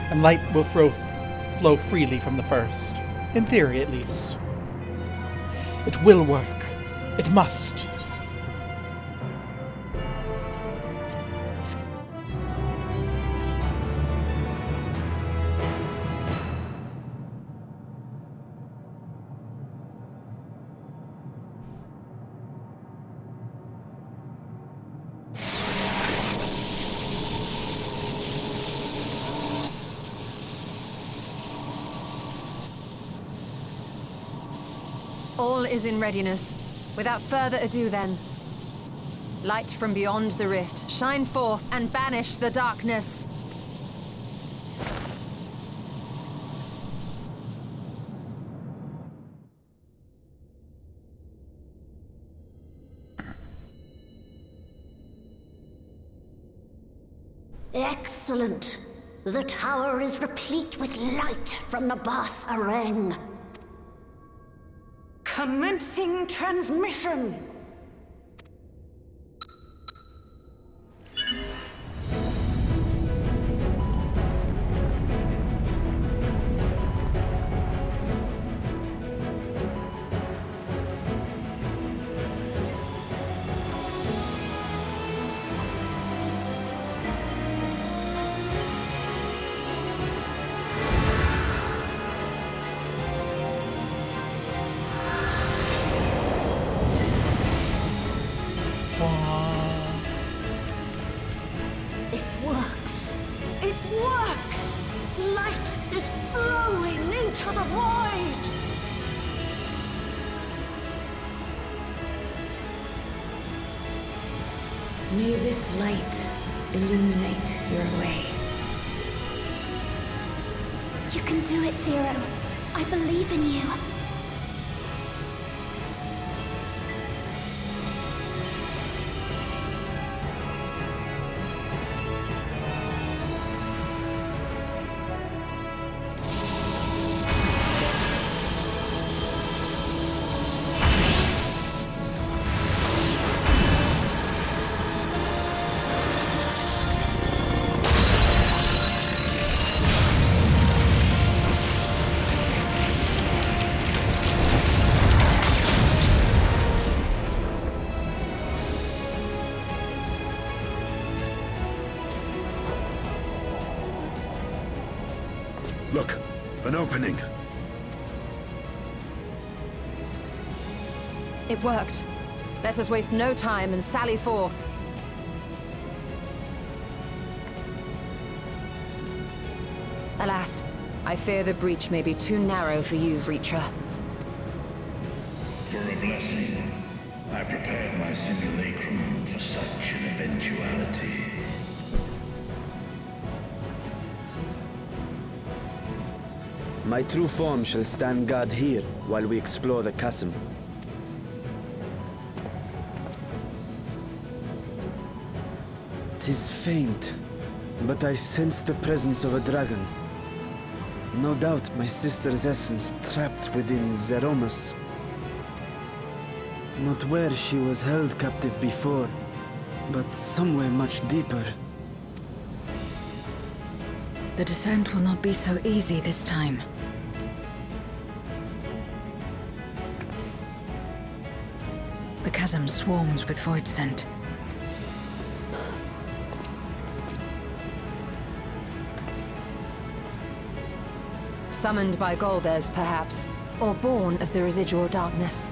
and light will flow freely from the first. In theory, at least. It will work. It must. All is in readiness. Without further ado then. Light from beyond the rift, shine forth and banish the darkness. Excellent. The tower is replete with light from the Bath Arang. Commencing transmission! May this light illuminate your way. You can do it, Zero. I believe in you. Look, an opening. It worked. Let us waste no time and sally forth. Alas, I fear the breach may be too narrow for you, Vritra. For a blessing, I prepared my simulacrum for such an eventuality. My true form shall stand guard here while we explore the chasm. Tis faint, but I sense the presence of a dragon. No doubt my sister's essence trapped within Zeromus. Not where she was held captive before, but somewhere much deeper. The descent will not be so easy this time. The chasm swarms with void scent. Summoned by Golbez, perhaps, or born of the residual darkness.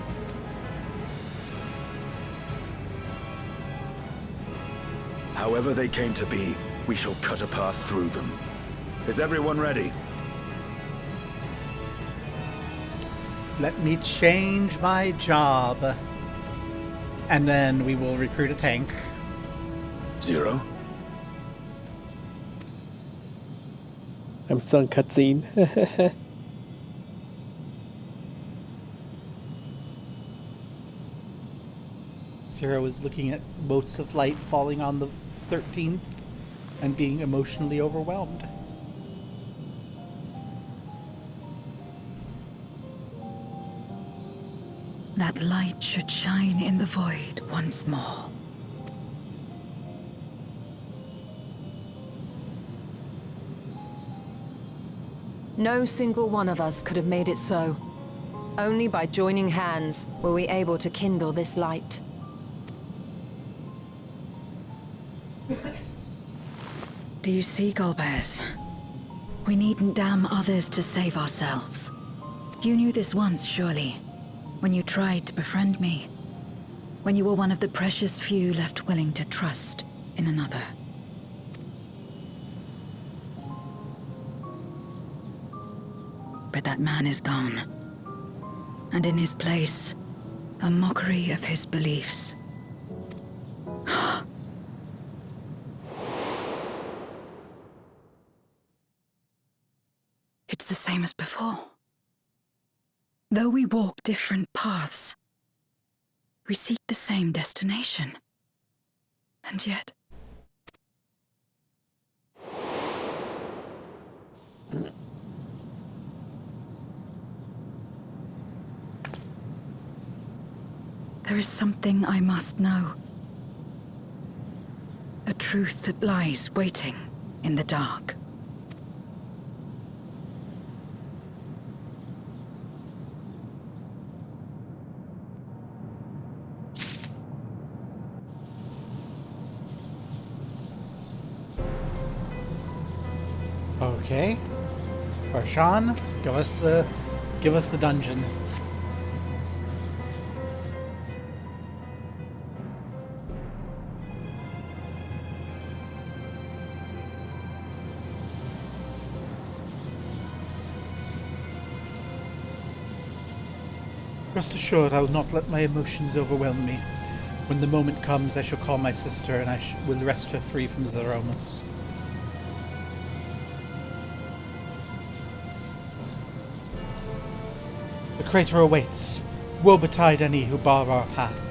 However they came to be, we shall cut a path through them. Is everyone ready? Let me change my job. And then we will recruit a tank. Zero? I'm still in cutscene. Zero is looking at motes of light falling on the 13th and being emotionally overwhelmed. That light should shine in the void once more. No single one of us could have made it so. Only by joining hands were we able to kindle this light. Do you see, Golbez? We needn't damn others to save ourselves. You knew this once, surely, when you tried to befriend me. When you were one of the precious few left willing to trust in another. But that man is gone. And in his place, a mockery of his beliefs. It's the same as before. Though we walk different paths, we seek the same destination. And yet... There is something I must know. A truth that lies waiting in the dark. Okay. Barshan, give us the dungeon. Rest assured, I will not let my emotions overwhelm me. When the moment comes, I shall call my sister, and I will wrest her free from Zeromus. The crater awaits. Woe betide any who bar our path.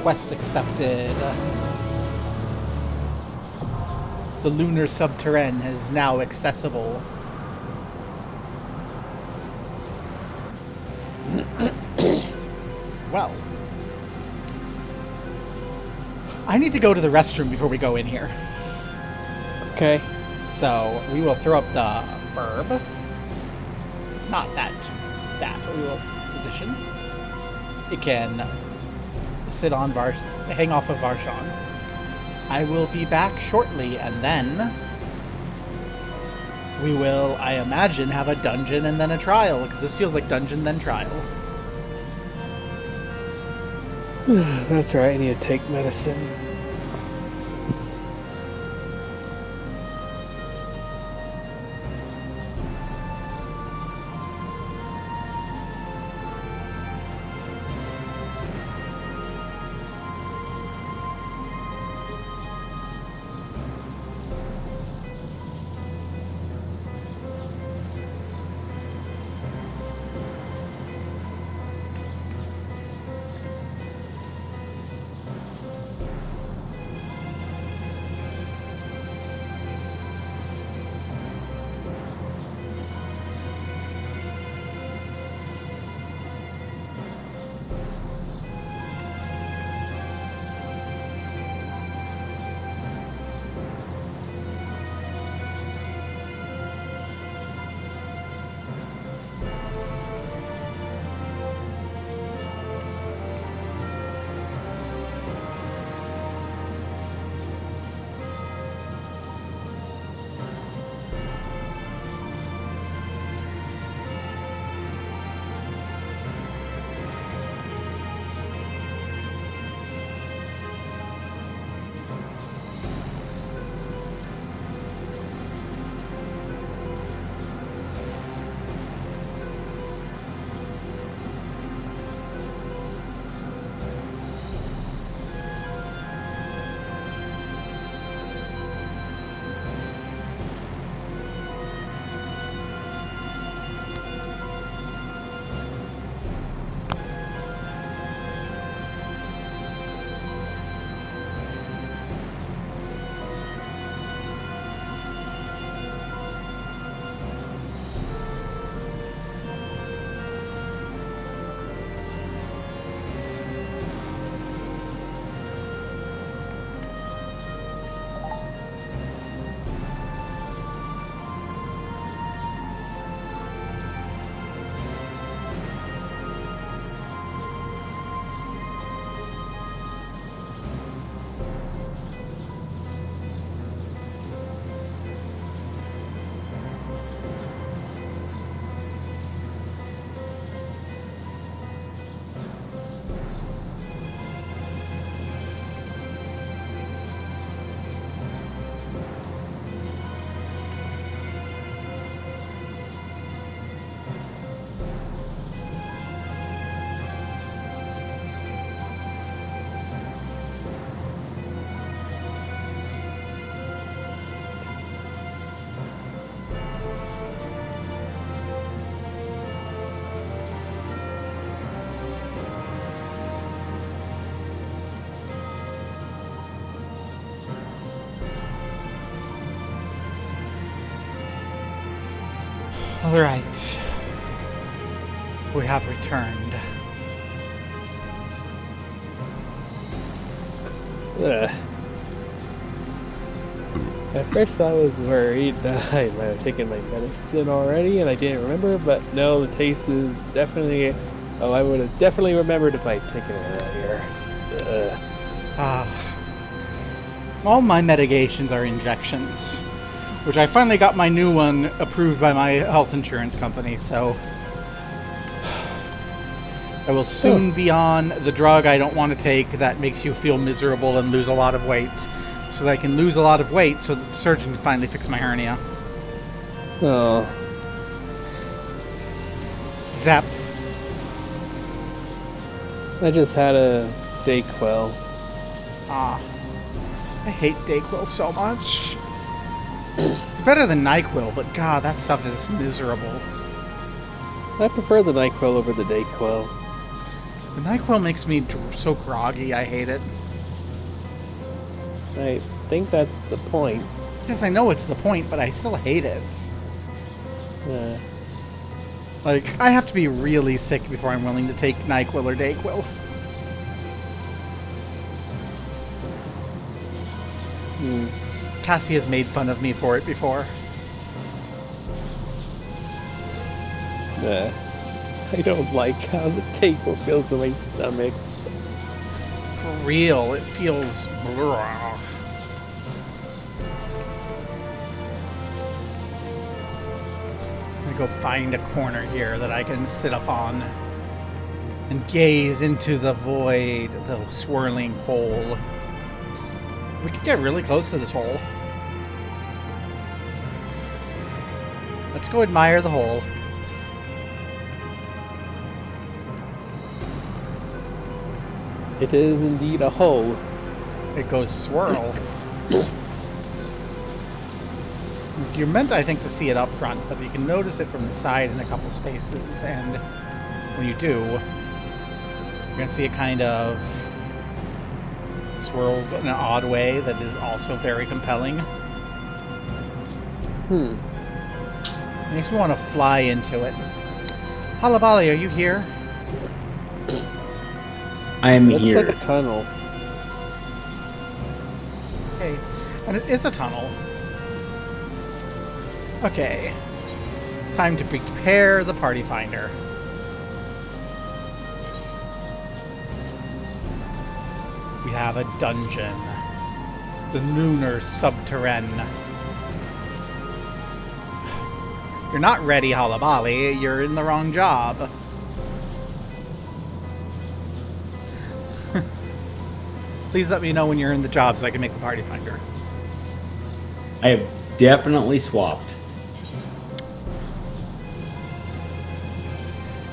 Quest accepted. The lunar subterrane is now accessible. Well. I need to go to the restroom before we go in here. Okay. So, we will throw up the burb. Not that that we will position. It can sit on hang off of Varshan. I will be back shortly, and then we will, I imagine, have a dungeon and then a trial, because this feels like dungeon then trial. That's right, I need to take medicine. All right. We have returned. At first I was worried that I might have taken my medicine already and I didn't remember, but no, the taste is definitely... Oh, I would have definitely remembered if I'd taken it earlier. All my medications are injections, which I finally got my new one approved by my health insurance company, so I will soon be on the drug I don't want to take that makes you feel miserable and lose a lot of weight, so that I can lose a lot of weight so that the surgeon can finally fix my hernia. Oh. Zap. I just had a Dayquil. I hate Dayquil so much. It's better than NyQuil, but god, that stuff is miserable. I prefer the NyQuil over the Dayquil. The NyQuil makes me so groggy, I hate it. I think that's the point. Yes, I know it's the point, but I still hate it. Yeah. Like, I have to be really sick before I'm willing to take NyQuil or Dayquil. Cassie has made fun of me for it before. Yeah. I don't like how the table feels in my stomach. For real, it feels... I'm gonna go find a corner here that I can sit up on and gaze into the void, the swirling hole. We could get really close to this hole. Let's go admire the hole. It is indeed a hole. It goes swirl. You're meant, I think, to see it up front, but you can notice it from the side in a couple spaces, and when you do, you're going to see it kind of swirls in an odd way that is also very compelling. Makes me want to fly into it. Halabali, are you here? I am Looks here. like a tunnel. Okay, and it is a tunnel. Okay, time to prepare the party finder. We have a dungeon. The Lunar Subterrane. You're not ready, Halabali. You're in the wrong job. Please let me know when you're in the job so I can make the party finder. I have definitely swapped.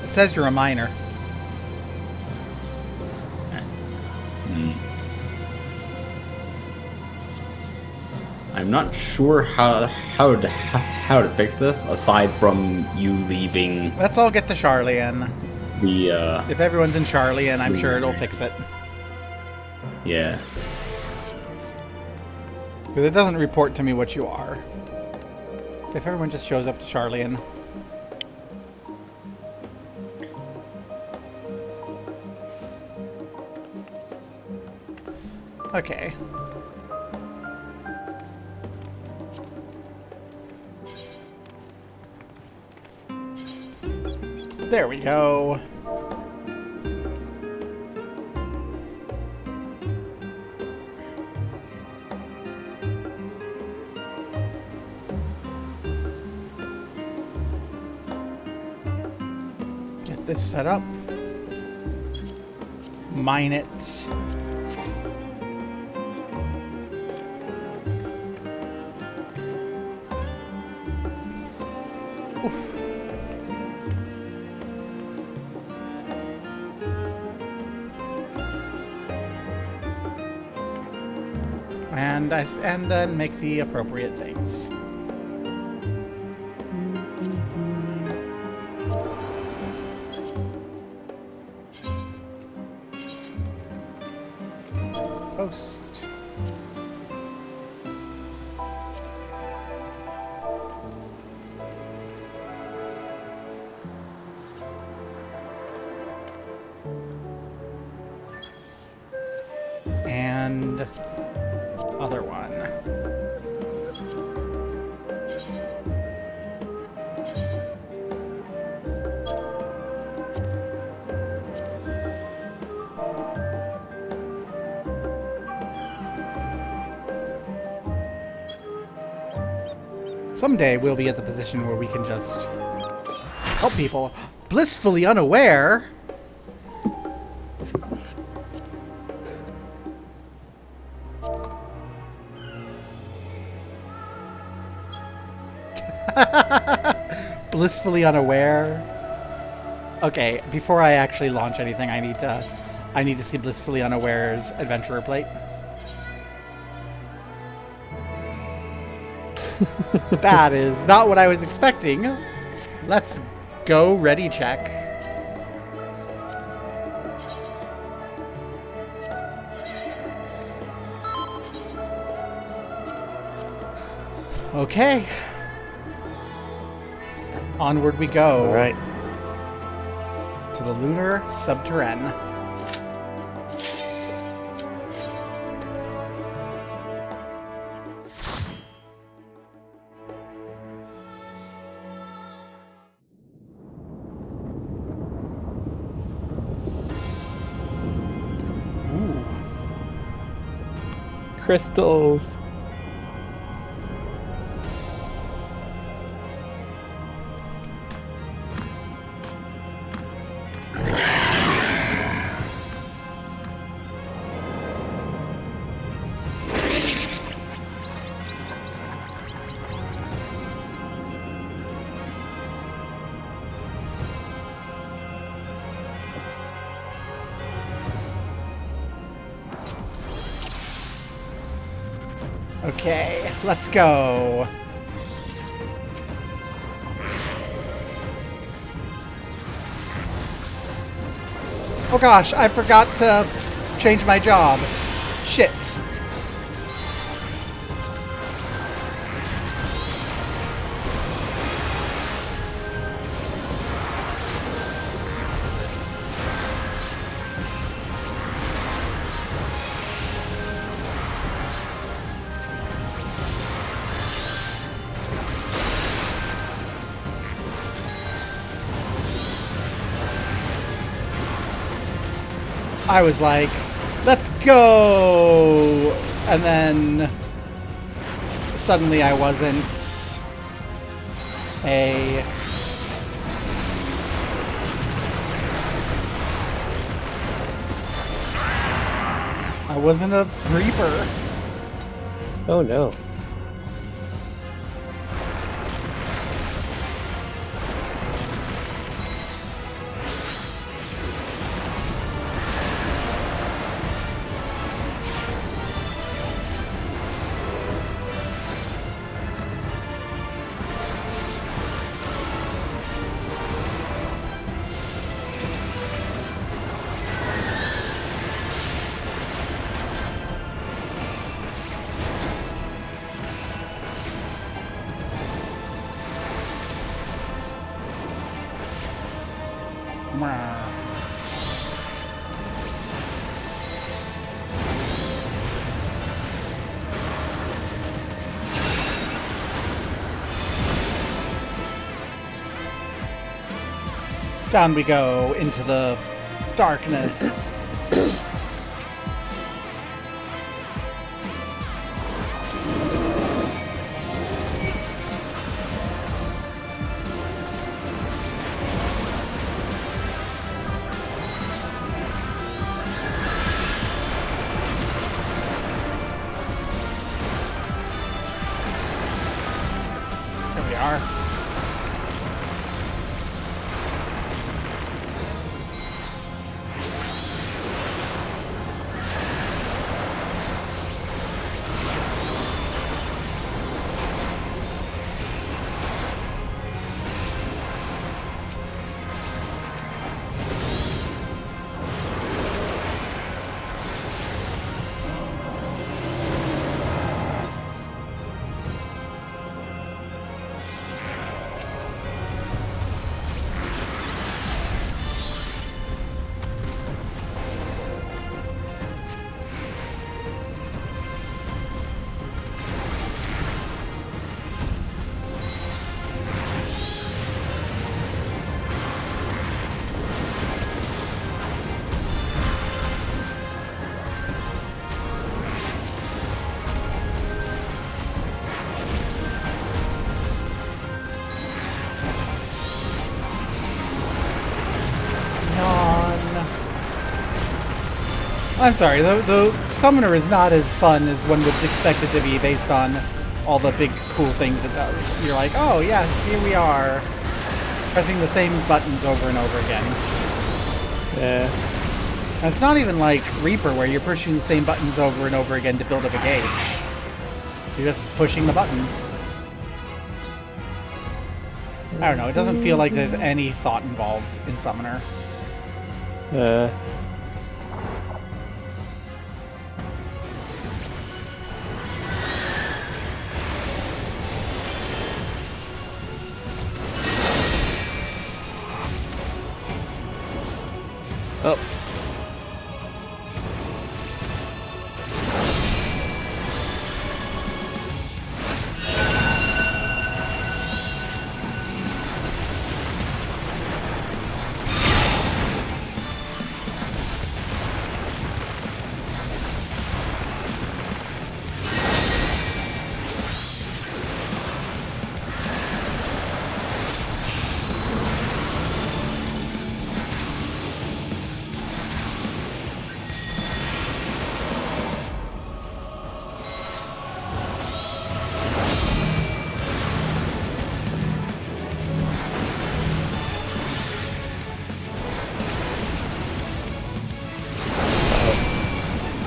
It says you're a minor. I'm not sure how to fix this aside from you leaving. Let's all get to Charlian. The if everyone's in Charlian, I'm sure it'll fix it. Yeah. Because it doesn't report to me what you are. So if everyone just shows up to Charlian. Okay. There we go. Get this set up. Mine it. Oof. And then make the appropriate things. Post. And other one. Someday we'll be at the position where we can just help people blissfully unaware. Blissfully unaware. Okay, before I actually launch anything, I need to see Blissfully Unaware's adventurer plate. That is not what I was expecting. Let's go. Ready, check. Okay. Onward we go. All right. To the Lunar Subterrane. crystals. Okay, let's go. Oh gosh, I forgot to change my job. Shit. I was like, let's go! And then suddenly I wasn't. I wasn't a Reaper. Oh no. Down we go into the darkness. Here we are. I'm sorry, the summoner is not as fun as one would expect it to be based on all the big cool things it does. You're like, oh yes, here we are, pressing the same buttons over and over again. Yeah. And it's not even like Reaper where you're pushing the same buttons over and over again to build up a gauge. You're just pushing the buttons. I don't know, it doesn't feel like there's any thought involved in Summoner. Oh.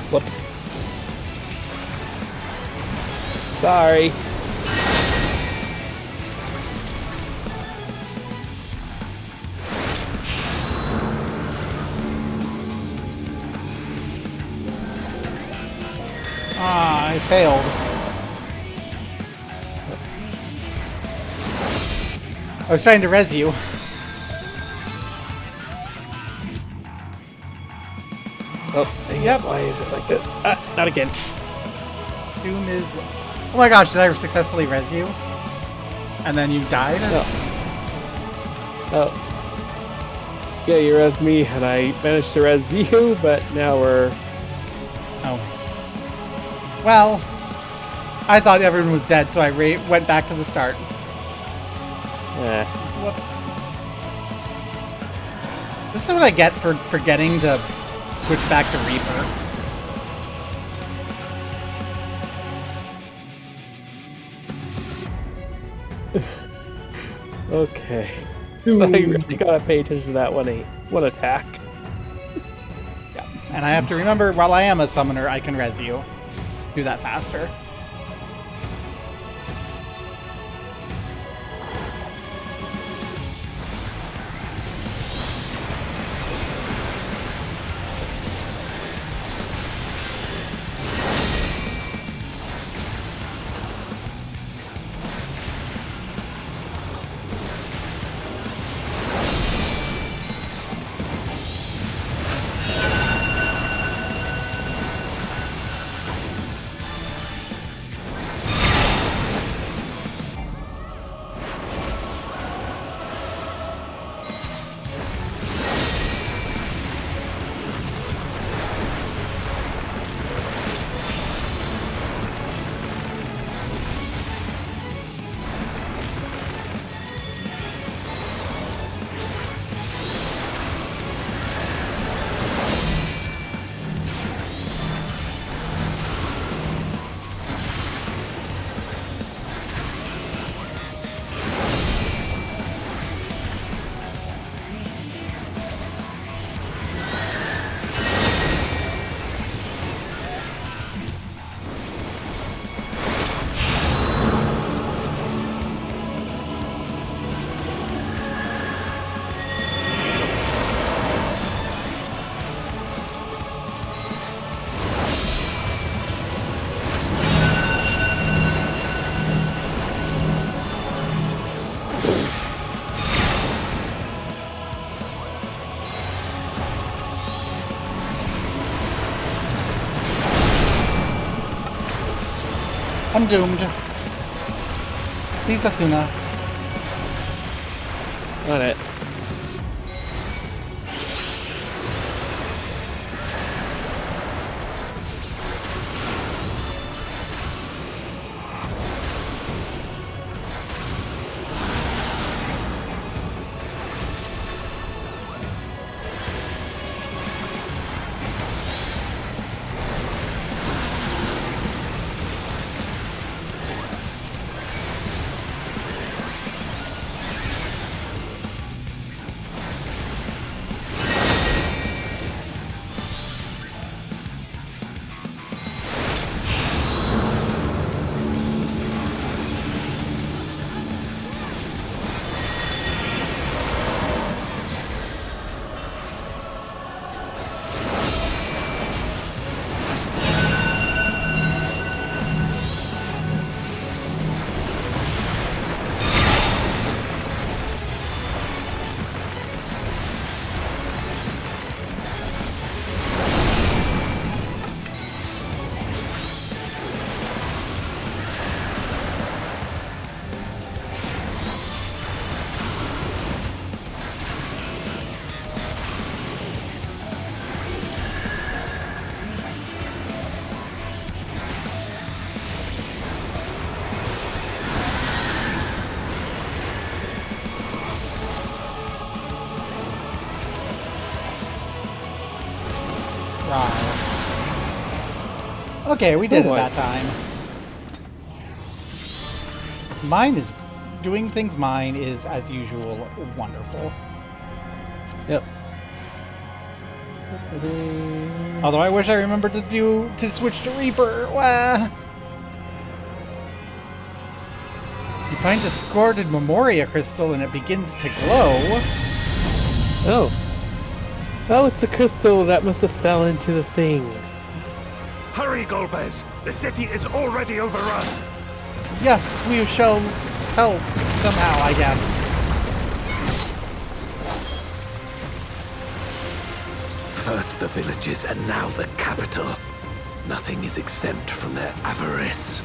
Whoops. Sorry. Ah, I failed. I was trying to res you. Oh, yep. Why is it like this? Ah, not again. Doom is... Oh my gosh, did I successfully res you? And then you died? Oh. Yeah, you res me, and I managed to res you, but now we're... Oh. Well, I thought everyone was dead, so I went back to the start. Whoops. This is what I get for forgetting to switch back to Reaper. Okay. So you really gotta pay attention to that one attack. Yeah. And I have to remember, while I am a summoner, I can res you. Do that faster. I'm doomed. Please, Asuna. On it. Okay, we did it that time. Mine is... Doing things mine is, as usual, wonderful. Yep. Although I wish I remembered to switch to Reaper. Wah. You find a discarded Memoria crystal and it begins to glow. Oh. Oh, it's the crystal that must have fell into the thing. Hurry, Golbez! The city is already overrun! Yes, we shall help somehow, I guess. First the villages and now the capital. Nothing is exempt from their avarice.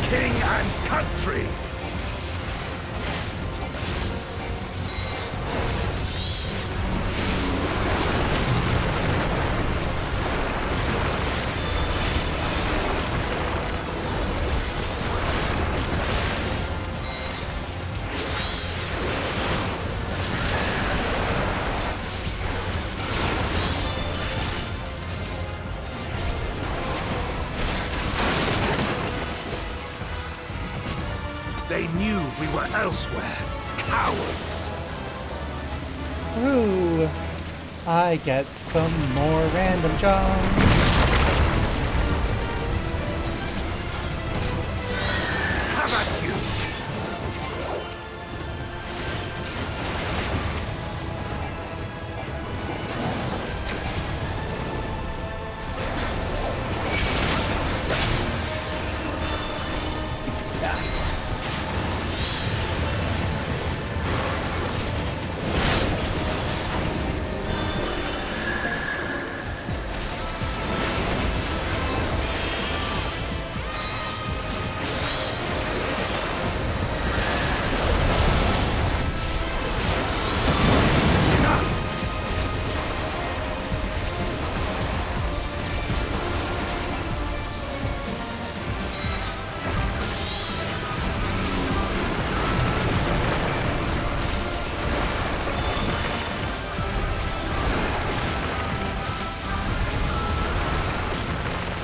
King and country! They knew we were elsewhere. Cowards! Ooh. I get some more random junk. Have at you!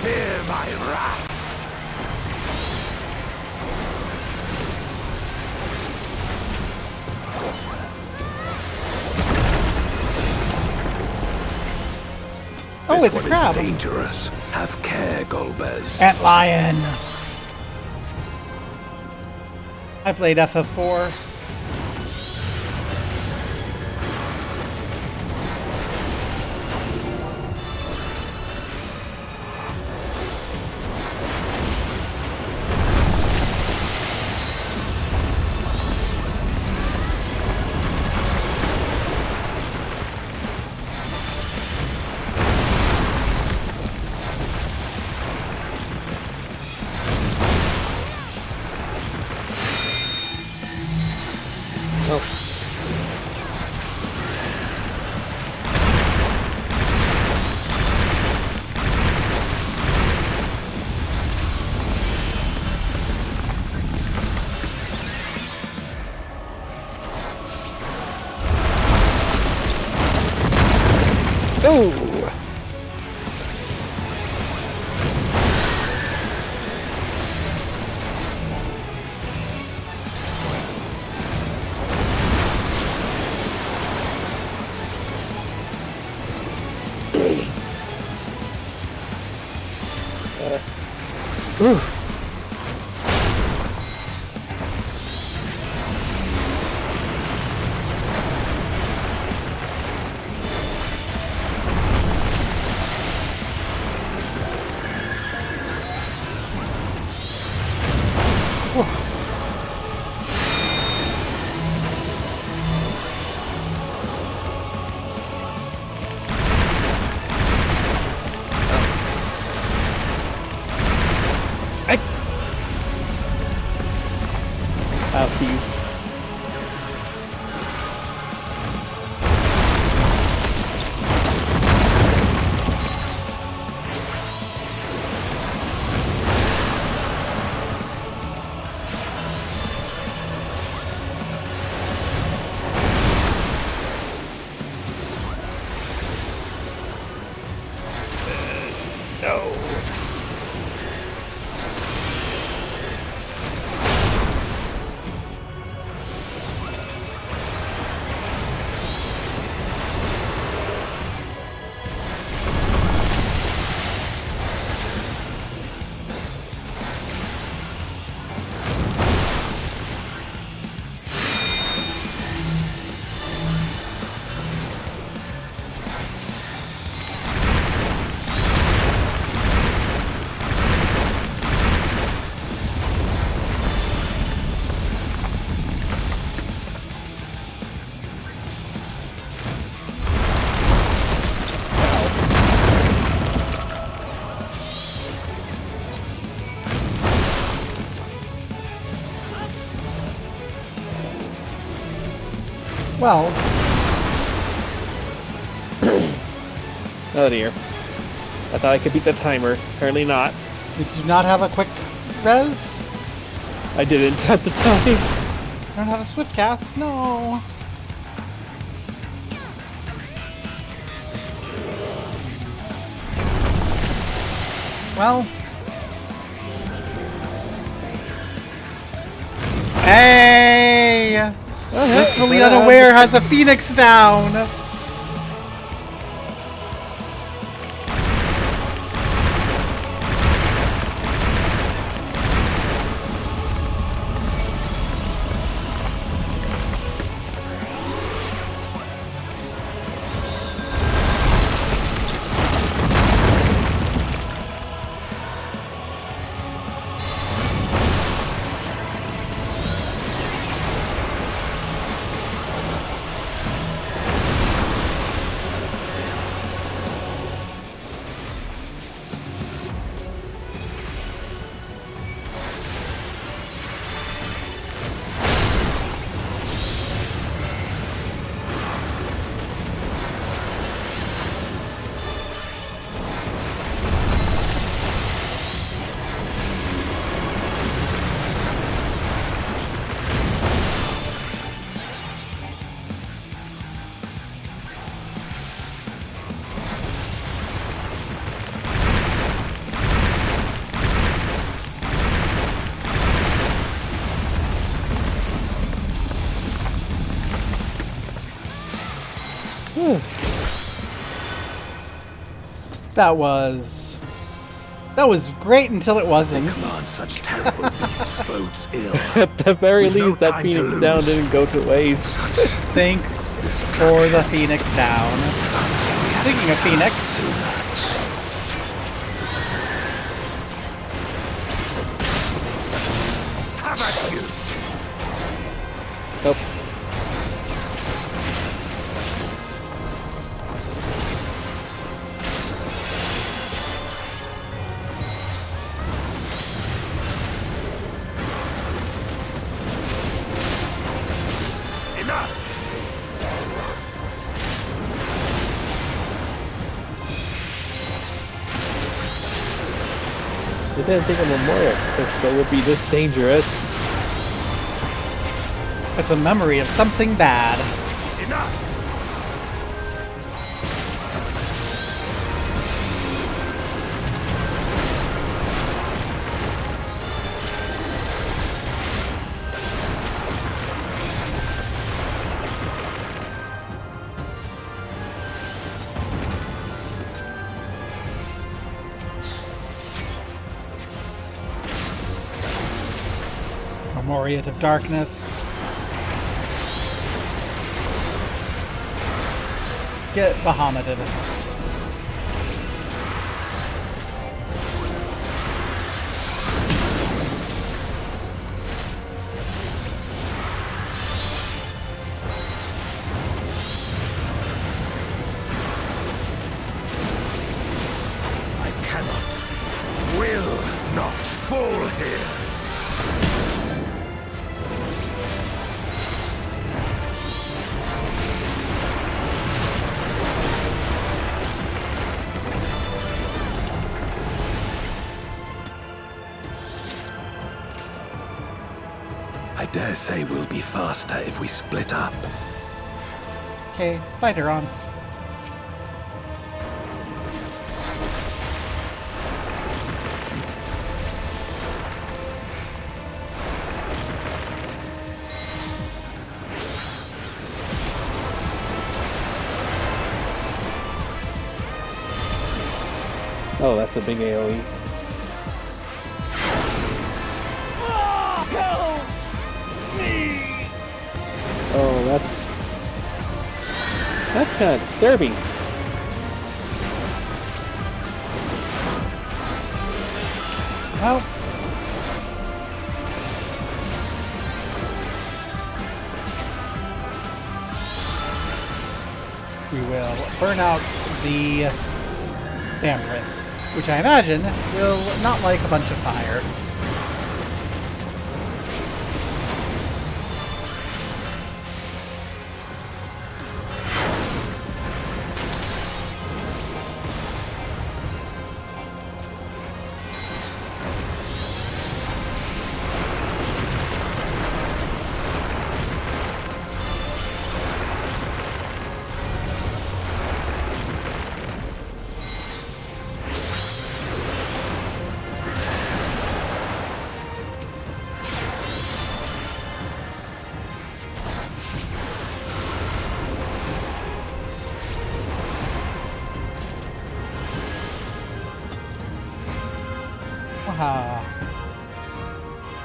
Fear my wrath! Oh, it's a crab. Dangerous. Have care, Golbez. Antlion. I played FF4. Oh! Ooh. No. Well, Oh dear. I thought I could beat the timer. Apparently not. did you not have a quick res? I didn't at the time. You don't have a swift cast? No. Well. Hey! Blissfully unaware has a phoenix down! That was great until it wasn't. Command such terrible beasts bodes ill. At the very We've no least, that time to Phoenix lose. down didn't go to waste. Thanks for the Phoenix down. Speaking of Phoenix, How about you? Nope. Enough! I didn't think a memorial pistol would be this dangerous. it's a memory of something bad. Enough! Memoriat of Darkness. Get Bahamutted. I cannot, will not fall here. I dare say we'll be faster if we split up. Okay, bye, Durant. Oh, that's a big AoE. Oh, that's kind of disturbing. Well, we will burn out the Vampirus, which I imagine will not like a bunch of fire.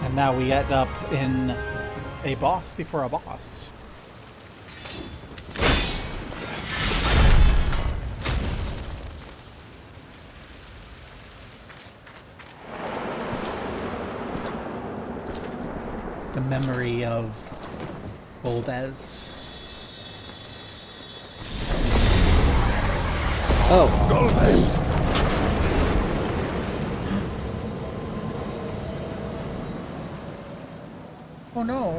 And now we end up in a boss before a boss. The memory of Golbez. Oh, Golbez! Oh no.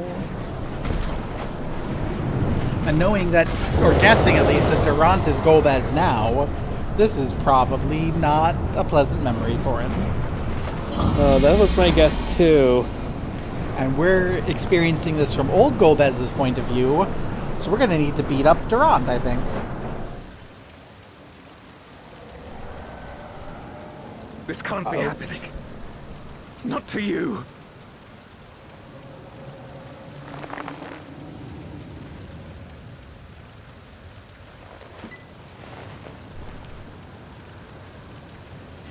And knowing that, or guessing at least, that Durant is Golbez now, this is probably not a pleasant memory for him. that was my guess too. And we're experiencing this from old Golbez's point of view, so we're gonna need to beat up Durant, I think. This can't be happening. Not to you.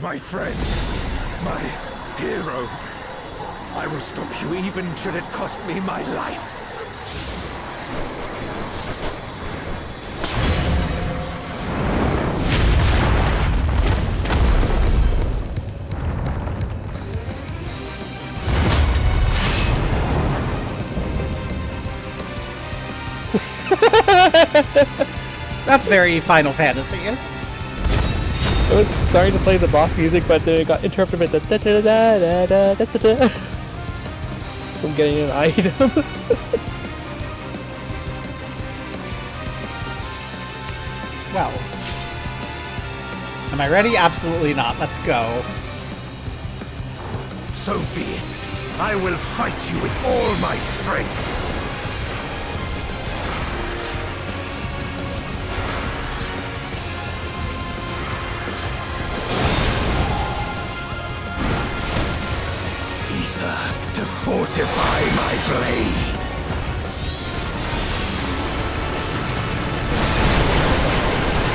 My friend, my hero, I will stop you even should it cost me my life. That's very Final Fantasy. I was starting to play the boss music, but then it got interrupted by the da da da da da da da da from getting an item. Well, am I ready? Absolutely not. Let's go. So be it. I will fight you with all my strength. To fortify my blade.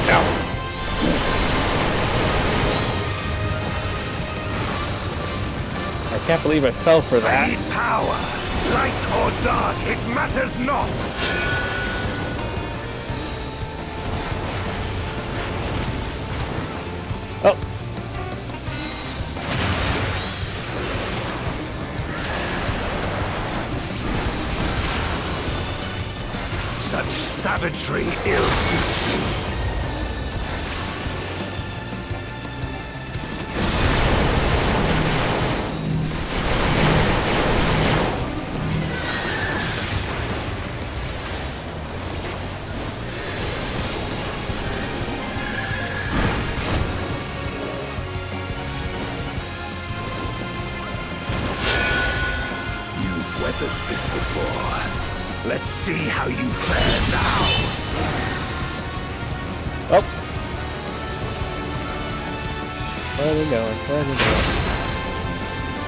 No. I can't believe I fell for that. I need power. Light or dark, it matters not. Oh. Such savagery ill suits you. You've weathered this before. Let's see how you fare now. Oh. Where are they going? Where are they going?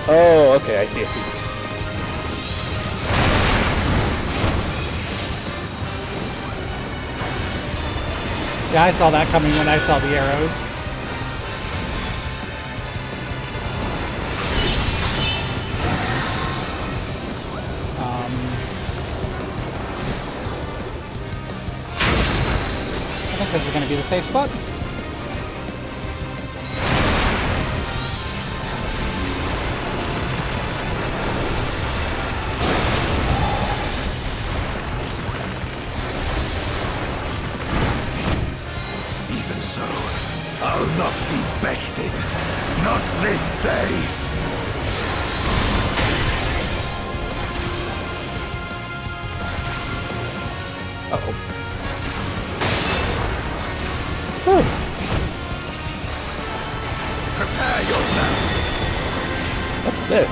Oh, okay, I see. Yeah, I saw that coming when I saw the arrows. This is going to be the safe spot. Even so, I'll not be bested. Not this day. Uh-oh. Prepare yourself. What's this?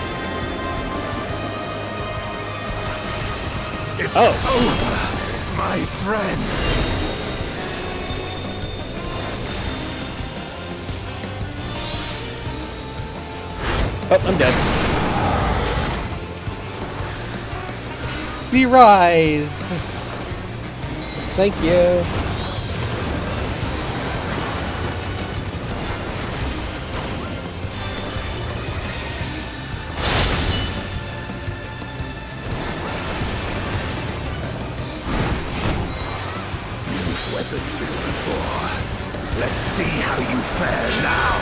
It's Oh. over, my friend. Oh, I'm dead. Be rised. Thank you. You've weathered this before. Let's see how you fare now.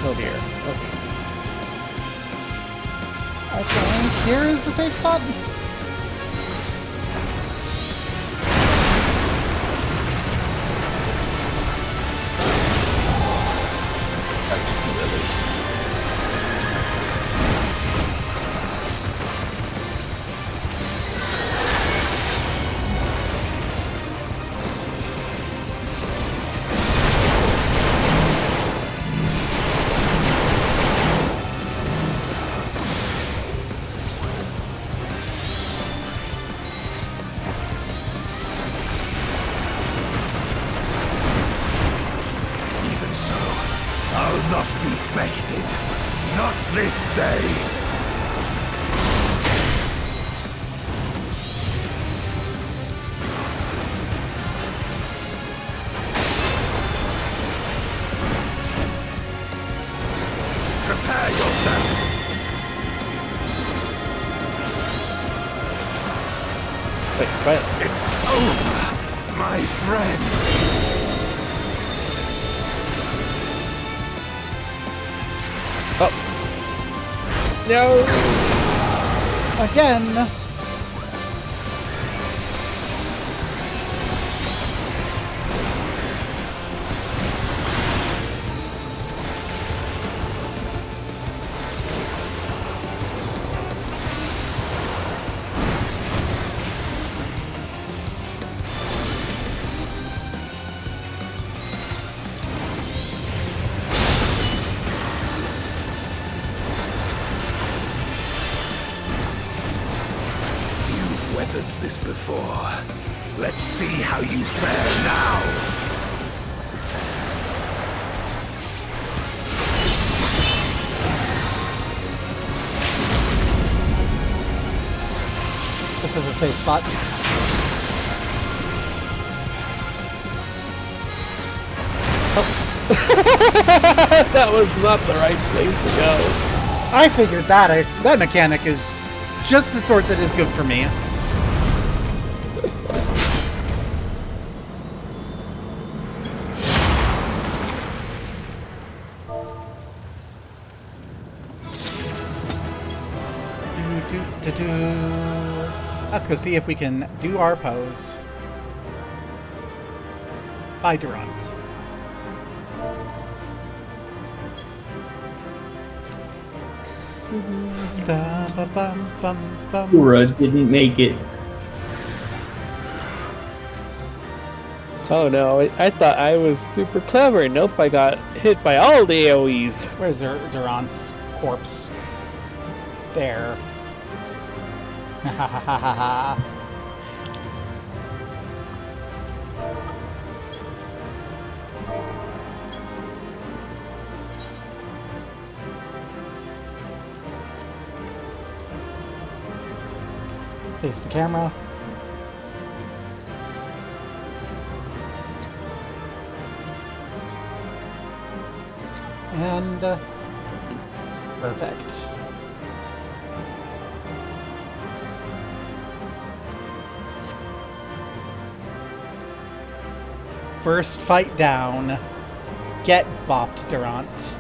Oh dear. Okay. I think here is the safe spot. Even so, I'll not be bested. Not this day. Prepare yourself. Wait, what? It's over, my friend. Oh. No. Again. You've weathered this before. Let's see how you fare now. This is a safe spot. That was not the right place to go. I figured that mechanic is just the sort that is good for me. Let's go see if we can do our pose. By Durant. Ura didn't make it. Oh no, I thought I was super clever. Nope, I got hit by all the AoEs. Where's Durant's corpse? There. Ha ha ha ha ha. Face the camera. And perfect. First fight down. Get bopped, Durant.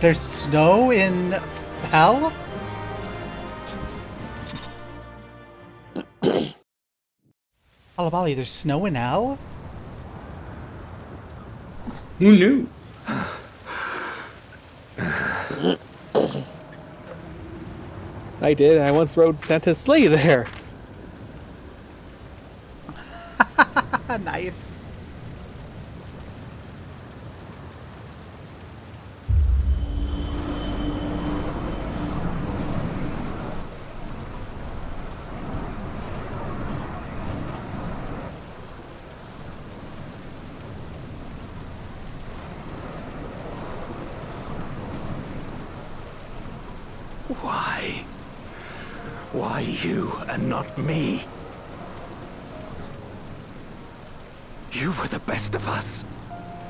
There's snow in hell? Alabali, there's snow in hell? Who knew? I did. I once rode Santa's sleigh there. Nice. Why? Why you and not me? You were the best of us.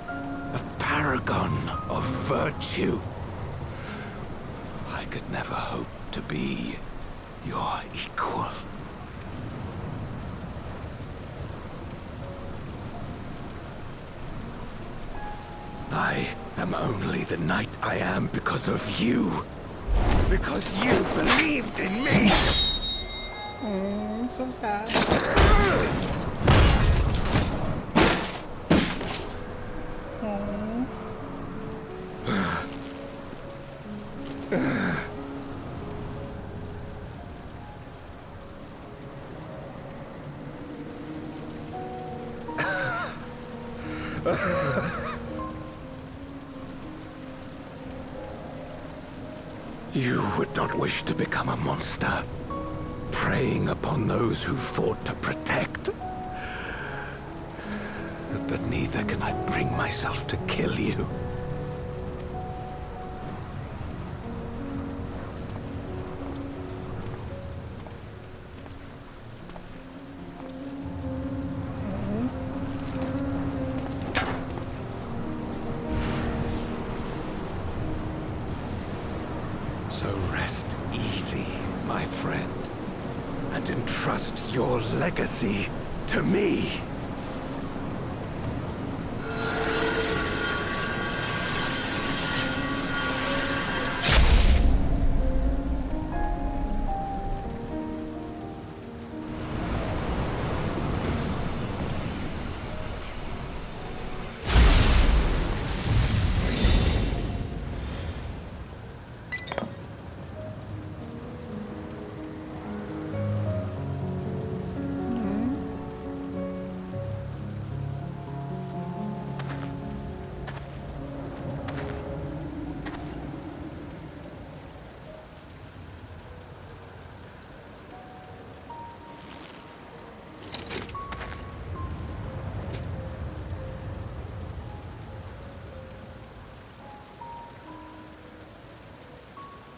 A paragon of virtue. I could never hope to be your equal. I am only the knight I am because of you. Because you believed in me! Oh, so sad. You would not wish to become a monster, preying upon those who fought to protect. But neither can I bring myself to kill you. So rest easy, my friend, and entrust your legacy to me.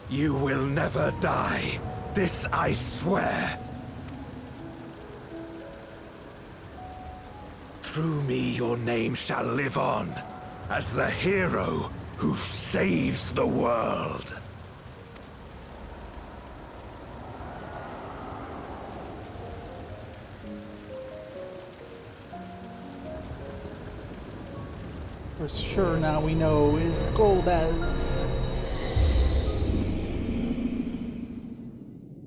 You will never die. This I swear. Through me your name shall live on as the hero who saves the world. For sure now we know is Golbez.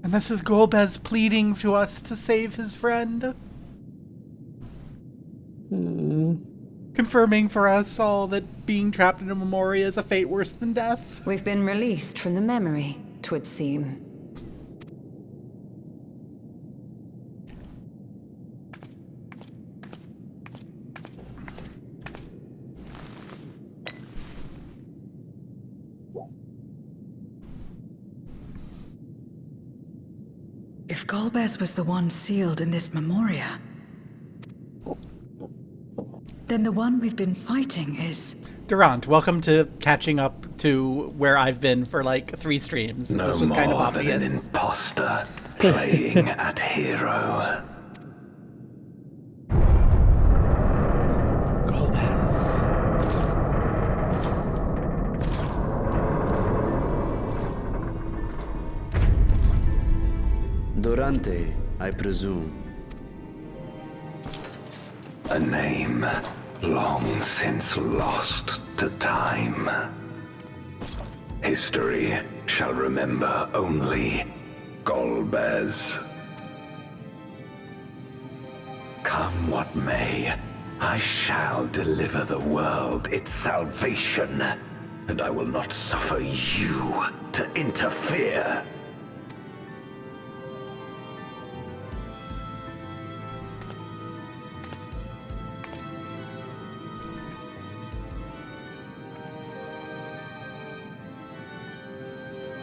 And this is Golbez pleading to us to save his friend. Confirming for us all that being trapped in a memoria is a fate worse than death. We've been released from the memory, 'twould seem. If Golbez was the one sealed in this memoria, then the one we've been fighting is... Durant, welcome to catching up to where I've been for like 3 streams. No this was kind of more than obvious. an imposter playing at hero. Golbez. Dante, I presume. A name long since lost to time. History shall remember only Golbez. Come what may, I shall deliver the world its salvation, and I will not suffer you to interfere.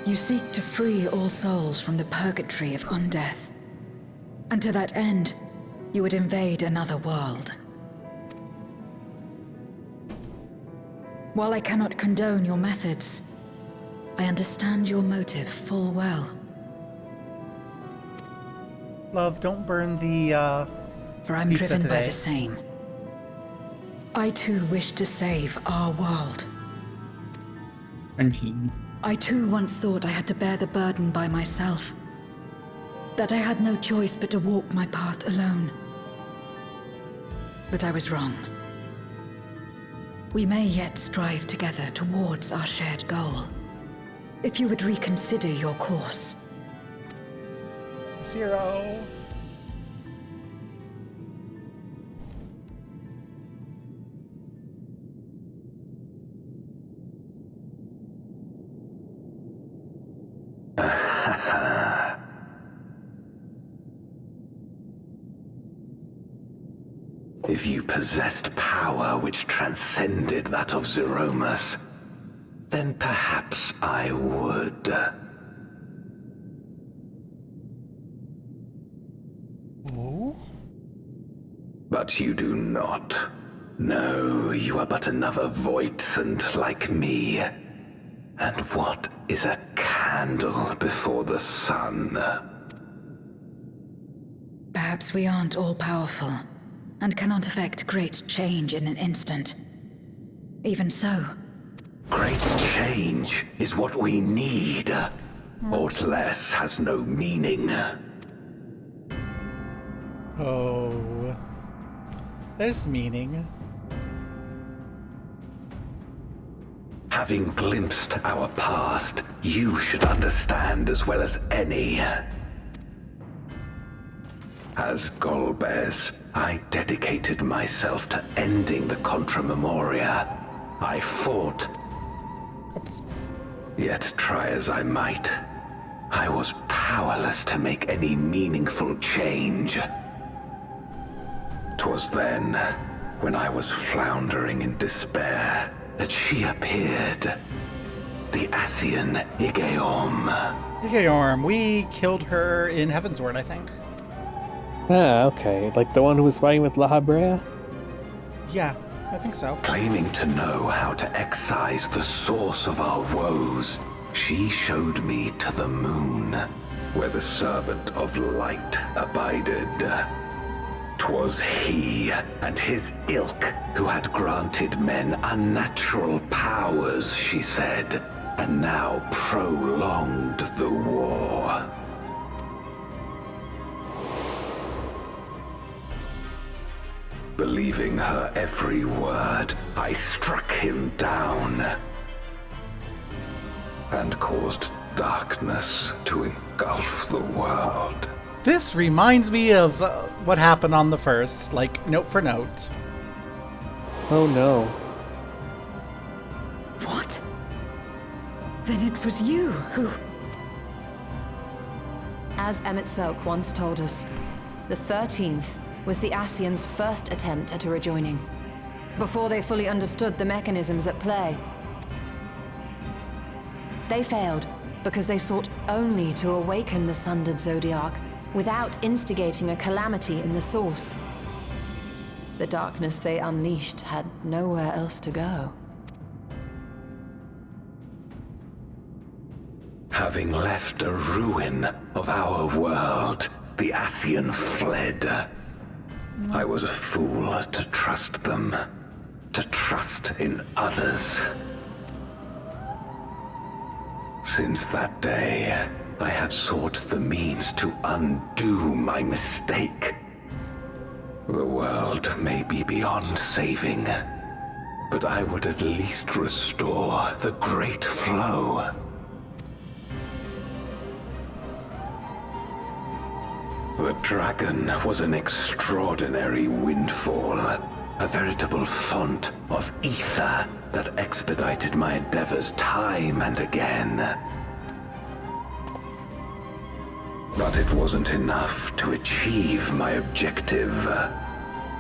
You seek to free all souls from the purgatory of undeath. And to that end, you would invade another world. While I cannot condone your methods, I understand your motive full well. Love, don't burn the, For I'm pizza driven by today. the same. I too wish to save our world. I too once thought I had to bear the burden by myself. That I had no choice but to walk my path alone. But I was wrong. We may yet strive together towards our shared goal. If you would reconsider your course. Zero. If you possessed power which transcended that of Zeromus, then perhaps I would. Oh? But you do not. No, you are but another Voidsent like me. And what is a candle before the sun? Perhaps we aren't all-powerful, and cannot effect great change in an instant. Even so. Great change is what we need. Aught less has no meaning. Oh. There's meaning. Having glimpsed our past, you should understand as well as any. As Golbez, I dedicated myself to ending the Contra Memoria. I fought. Oops. Yet try as I might, I was powerless to make any meaningful change. 'Twas then, when I was floundering in despair, that she appeared. The Ascian Igeom. Igeorm, we killed her in Heavensward, I think. Ah, okay. Like the one who was fighting with La Habrea? Yeah, I think so. Claiming to know how to excise the source of our woes, she showed me to the moon, where the servant of light abided. 'Twas he and his ilk who had granted men unnatural powers, she said, and now prolonged the war. Believing her every word, I struck him down and caused darkness to engulf the world. This reminds me of what happened on the first, like, note for note. Oh no. What? Then it was you who... As Emmett Selk once told us, the 13th was the Ascians' first attempt at a rejoining, before they fully understood the mechanisms at play. They failed because they sought only to awaken the sundered Zodiac without instigating a calamity in the source. The darkness they unleashed had nowhere else to go. Having left a ruin of our world, the Ascian fled. I was a fool to trust them, to trust in others. Since that day, I have sought the means to undo my mistake. The world may be beyond saving, but I would at least restore the great flow. The dragon was an extraordinary windfall, a veritable font of ether that expedited my endeavors time and again. But it wasn't enough to achieve my objective.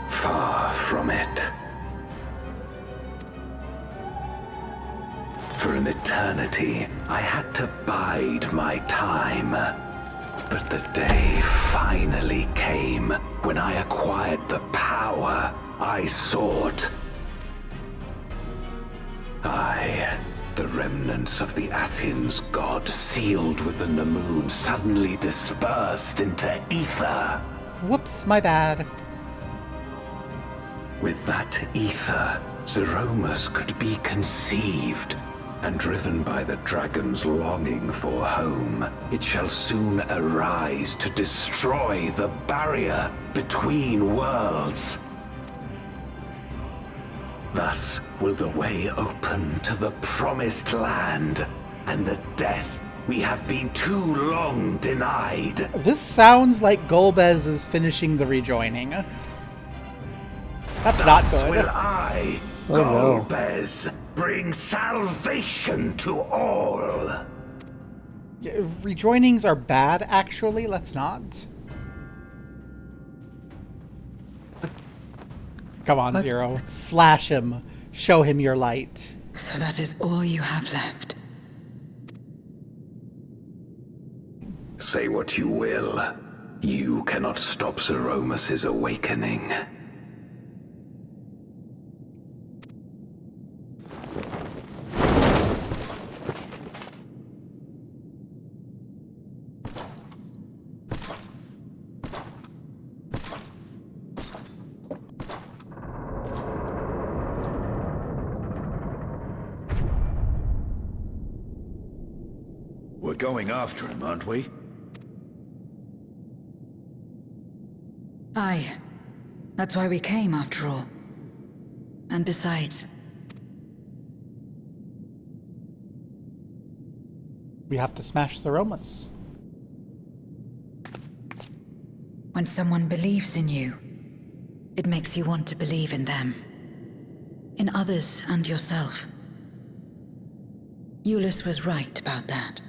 Far from it. For an eternity, I had to bide my time. But the day finally came when I acquired the power I sought. The remnants of the Asian's god sealed within the moon suddenly dispersed into ether. Whoops, my bad. With that ether, Zeromus could be conceived, and driven by the dragon's longing for home, it shall soon arise to destroy the barrier between worlds. Thus will the way open to the promised land, and the death we have been too long denied. This sounds like Golbez is finishing the rejoining. That's not good. Will I, Golbez, bring salvation to all. Yeah, rejoinings are bad, actually. Let's not. Come on, Zero. Flash him. Show him your light. So that is all you have left. Say what you will. You cannot stop Zeromus's awakening. We're going after him, aren't we? Aye. That's why we came, after all. And besides... we have to smash Zeromus. When someone believes in you, it makes you want to believe in them. In others and yourself. Euless was right about that.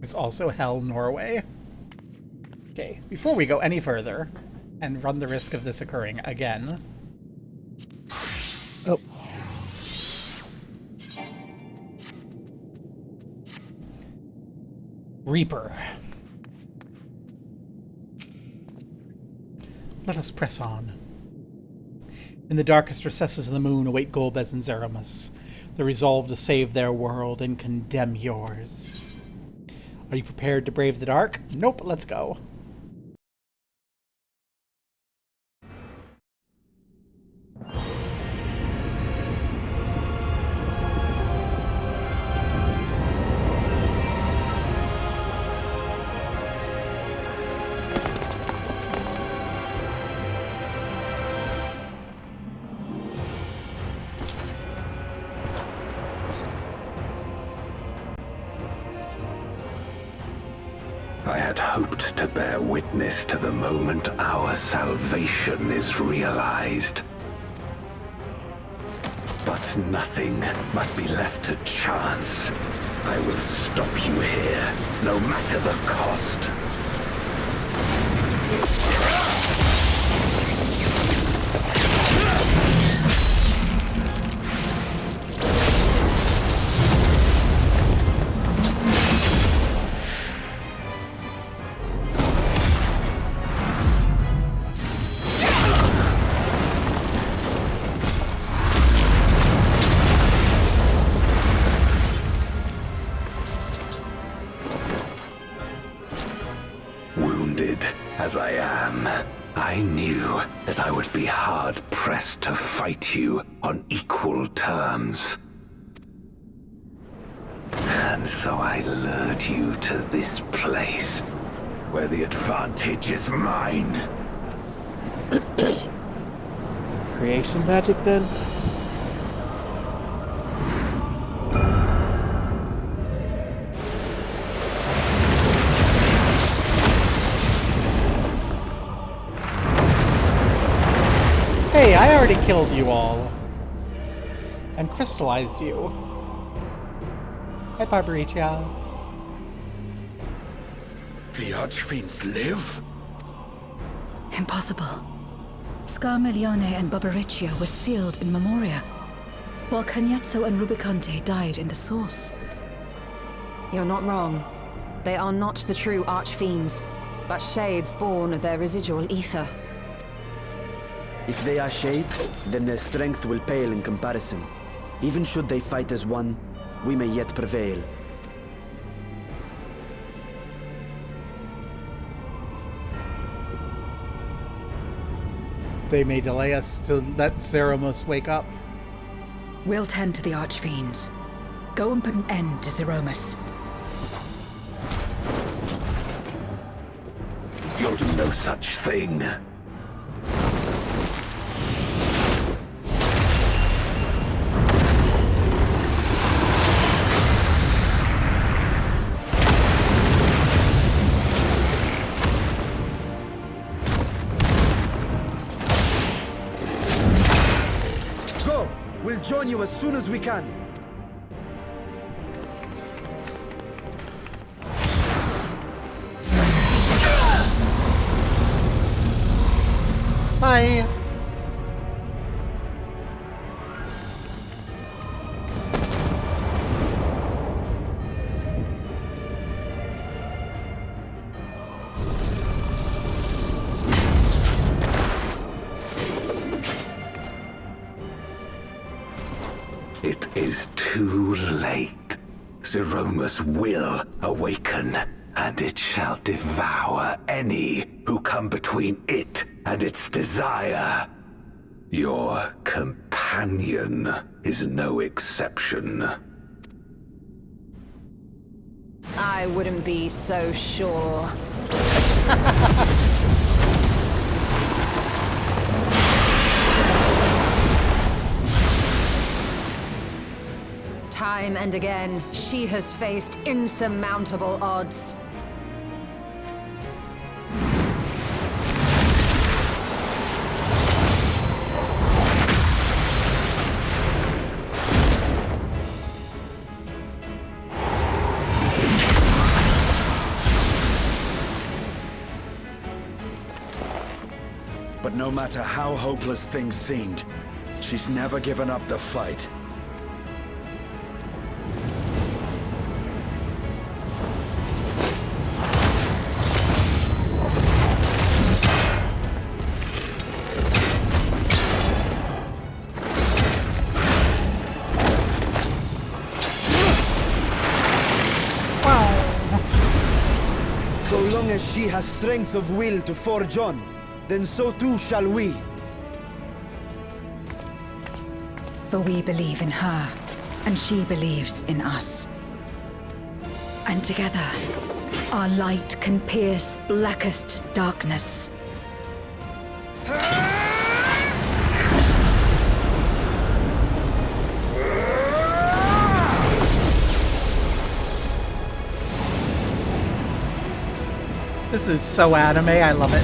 It's also Hell Norway. Okay, before we go any further and run the risk of this occurring again. Oh. Reaper. Let us press on. In the darkest recesses of the moon await Golbez and Zeromus, the resolve to save their world and condemn yours. Are you prepared to brave the dark? Nope, let's go. I had hoped to bear witness to the moment our salvation is realized. But nothing must be left to chance. I will stop you here, no matter the cost. I knew that I would be hard-pressed to fight you on equal terms. And so I lured you to this place, where the advantage is mine. Creation magic, then? Hey, I already killed you all. And crystallized you. Hi, Barbaricia. The Archfiends live? Impossible. Scarmiglione and Barbaricia were sealed in Memoria, while Cagnazzo and Rubicante died in the Source. You're not wrong. They are not the true Archfiends, but shades born of their residual ether. If they are shades, then their strength will pale in comparison. Even should they fight as one, we may yet prevail. They may delay us to let Zeromos wake up. We'll tend to the Archfiends. Go and put an end to Zeromus. You'll do no such thing. We'll join you as soon as we can. Bye. It is too late. Zeromus will awaken, and it shall devour any who come between it and its desire. Your companion is no exception. I wouldn't be so sure. Time and again, she has faced insurmountable odds. But no matter how hopeless things seemed, she's never given up the fight. So long as she has strength of will to forge on, then so too shall we. For we believe in her, and she believes in us. And together, our light can pierce blackest darkness. This is so anime, I love it.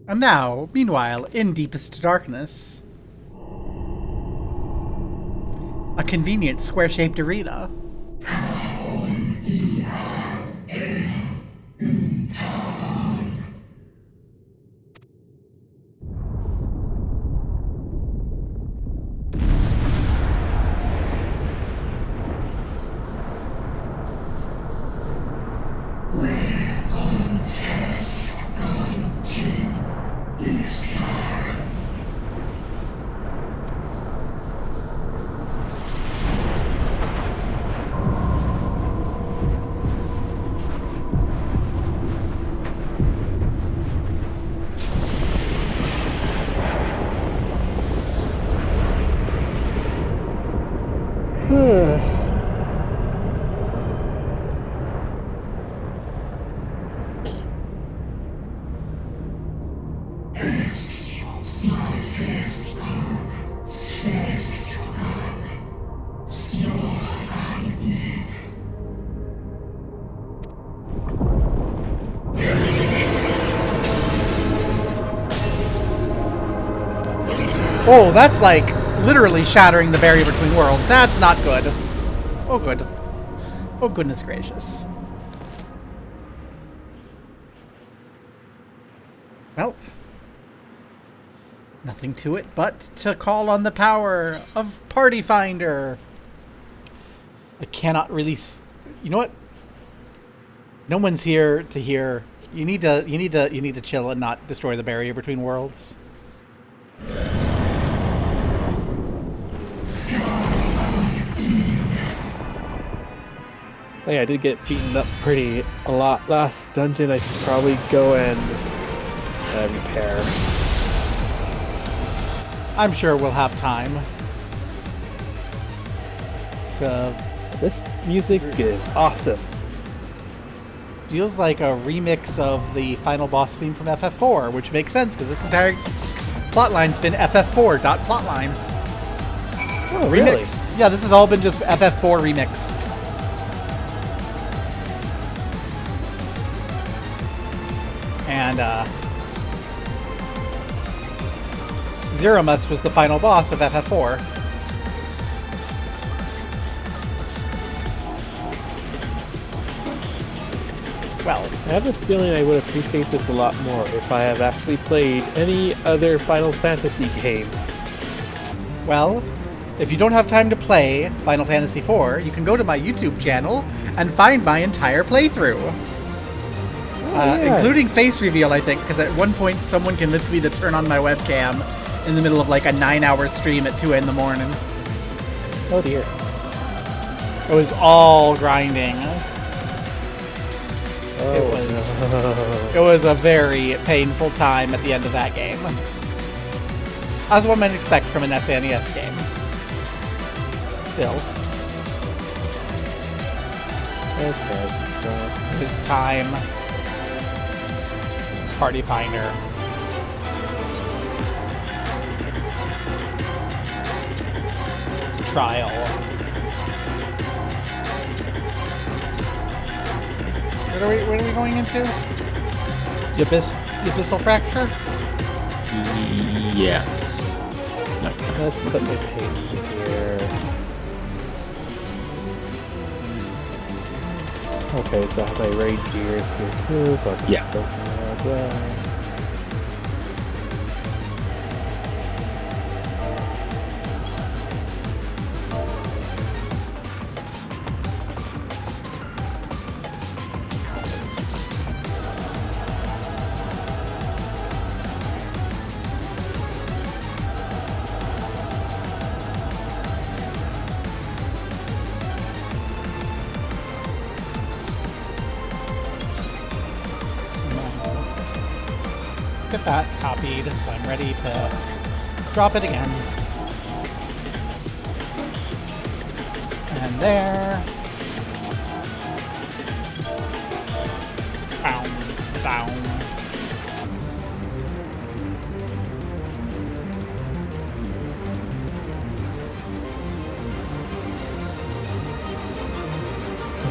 And now, meanwhile, in deepest darkness, a convenient square-shaped arena. Oh, that's like literally shattering the barrier between worlds. That's not good. Oh, good. Oh, goodness gracious. Well, nothing to it but to call on the power of Party Finder. I cannot release. You know what? No one's here to hear. You need to chill and not destroy the barrier between worlds. Oh yeah, I did get beaten up a lot last dungeon. I should probably go and repair. I'm sure we'll have time to... This music is awesome. Feels like a remix of the final boss theme from FF4, which makes sense because this entire plotline's been FF4.plotline. Oh, really? Remixed. Yeah, this has all been just FF4 remixed. And, Zeromus was the final boss of FF4. Well, I have a feeling I would appreciate this a lot more if I have actually played any other Final Fantasy game. Well, if you don't have time to play Final Fantasy IV, you can go to my YouTube channel and find my entire playthrough. Including face reveal, I think, because at one point someone convinced me to turn on my webcam in the middle of like a 9-hour stream at 2 in the morning. Oh dear. It was all grinding. Oh, It was a very painful time at the end of that game. As one might expect from an SNES game. Still. Okay. This time... Party Finder. Trial. What are we going into? The Abyssal Fracture? Yes. No. Let's put my paint here. Okay, so I have my raid gears here too, so I'll Yeah. those in there as well. Get that copied, so I'm ready to drop it again. And there. Boom, boom.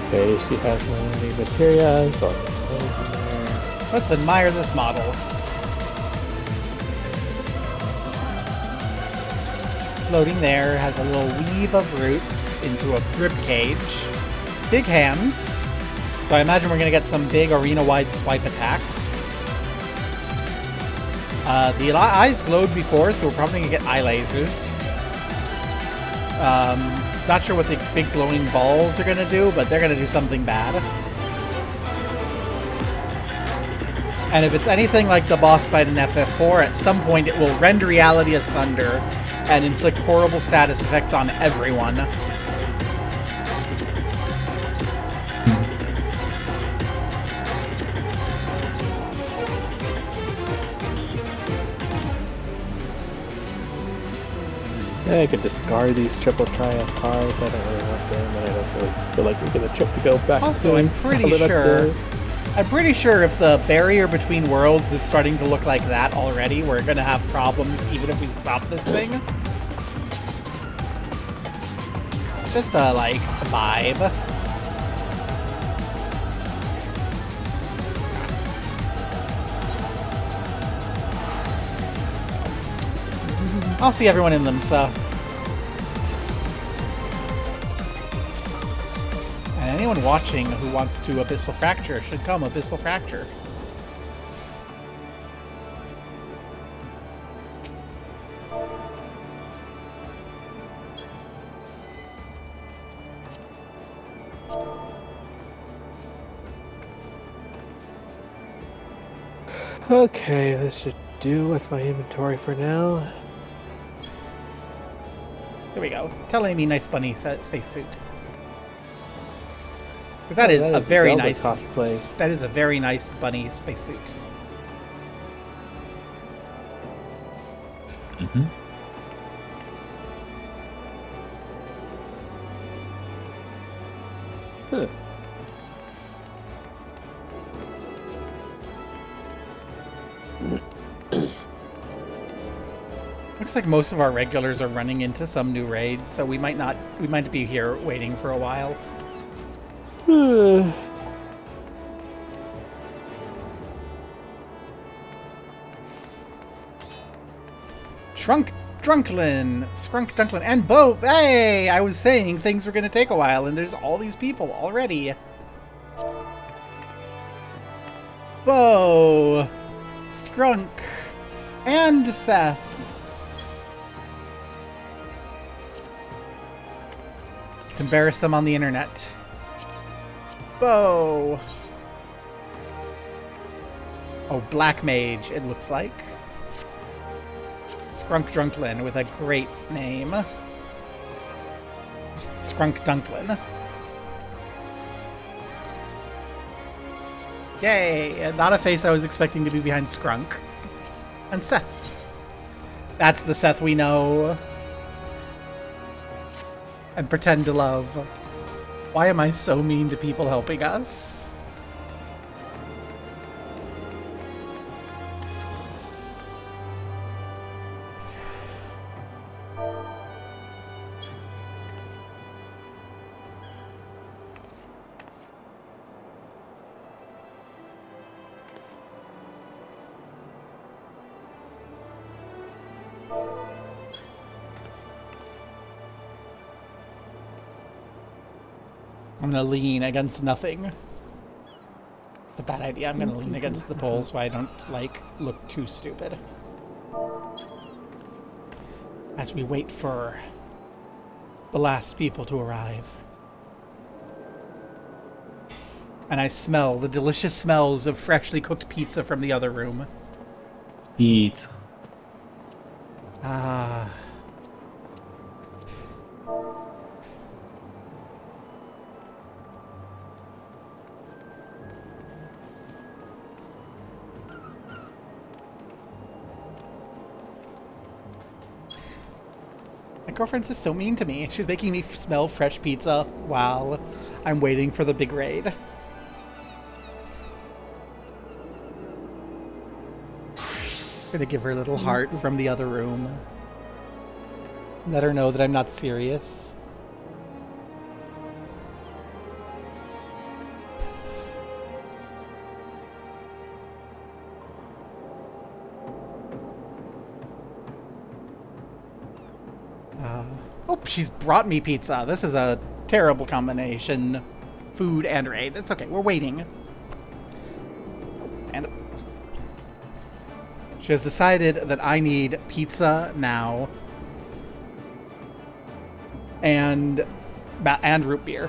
Okay, she has many materials, so I'll put those in there. Let's admire this model. Floating there has a little weave of roots into a rib cage. Big hands. So I imagine we're going to get some big arena-wide swipe attacks. The eyes glowed before, so we're probably going to get eye lasers. Not sure what the big glowing balls are going to do, but they're going to do something bad. And if it's anything like the boss fight in FF4, at some point it will rend reality asunder and inflict horrible status effects on everyone. I could discard these triple triumph cards. I don't really want them, and I don't really feel like we get a trip to go back. Also, I'm pretty sure if the barrier between worlds is starting to look like that already, we're gonna have problems even if we stop this thing. Just a, like, vibe. I'll see everyone in them, so. And anyone watching who wants to Abyssal Fracture should come Abyssal Fracture. Okay, this should do with my inventory for now. There we go. Tell Amy nice bunny spacesuit. Because that is a very nice cosplay. That is a very nice bunny spacesuit. Mm-hmm. Huh. Looks like most of our regulars are running into some new raids, so we might be here waiting for a while. Shrunk Dunklin, and Bo. Hey, I was saying things were gonna take a while, and there's all these people already. Bo, Strunk, and Seth. Let's embarrass them on the internet. Bo. Oh, Black Mage, it looks like. Skrunk Drunklin with a great name. Skrunk Dunklin. Yay! Not a face I was expecting to be behind Skrunk. And Seth. That's the Seth we know. And pretend to love. Why am I so mean to people helping us? I'm gonna lean against nothing. It's a bad idea. I'm gonna lean against the pole so I don't, like, look too stupid. As we wait for the last people to arrive. And I smell the delicious smells of freshly cooked pizza from the other room. Eat. Ah. My girlfriend's just so mean to me. She's making me smell fresh pizza while I'm waiting for the big raid. Gonna give her a little heart from the other room. Let her know that I'm not serious. Oh, she's brought me pizza. This is a terrible combination. Food and raid. It's okay. We're waiting. And she has decided that I need pizza now. And root beer.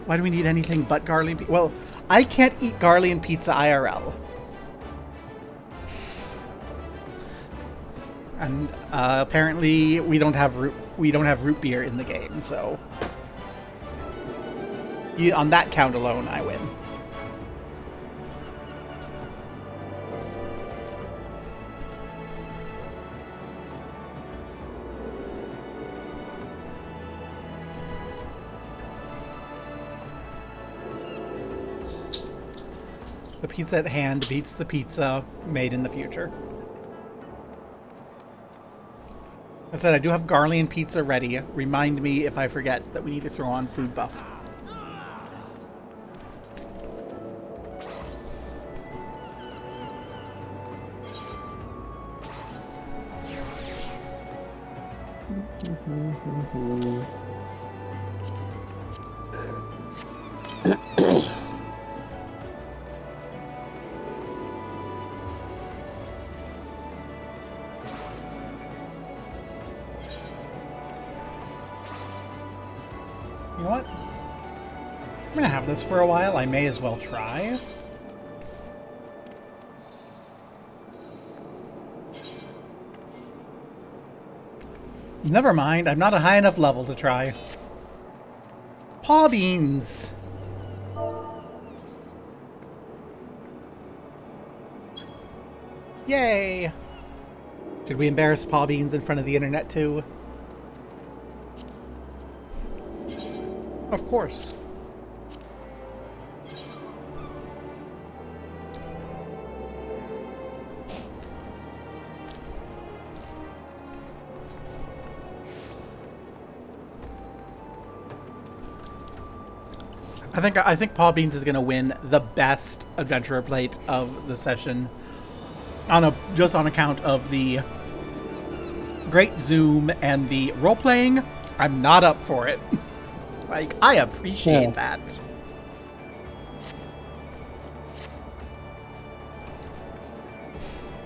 Why do we need anything but Garlian pizza? Well, I can't eat Garlian pizza IRL. And apparently we don't have root beer in the game, so on that count alone, I win. The pizza at hand beats the pizza made in the future. I said I do have Garlian pizza ready. Remind me if I forget that we need to throw on food buff. You know what? I'm gonna have this for a while. I may as well try. Never mind, I'm not a high enough level to try. Paw beans! Yay! Should we embarrass paw beans in front of the internet too? Of course. I think Paw Beans is gonna win the best adventurer plate of the session, just on account of the great zoom and the role playing. I'm not up for it. Like, I appreciate that.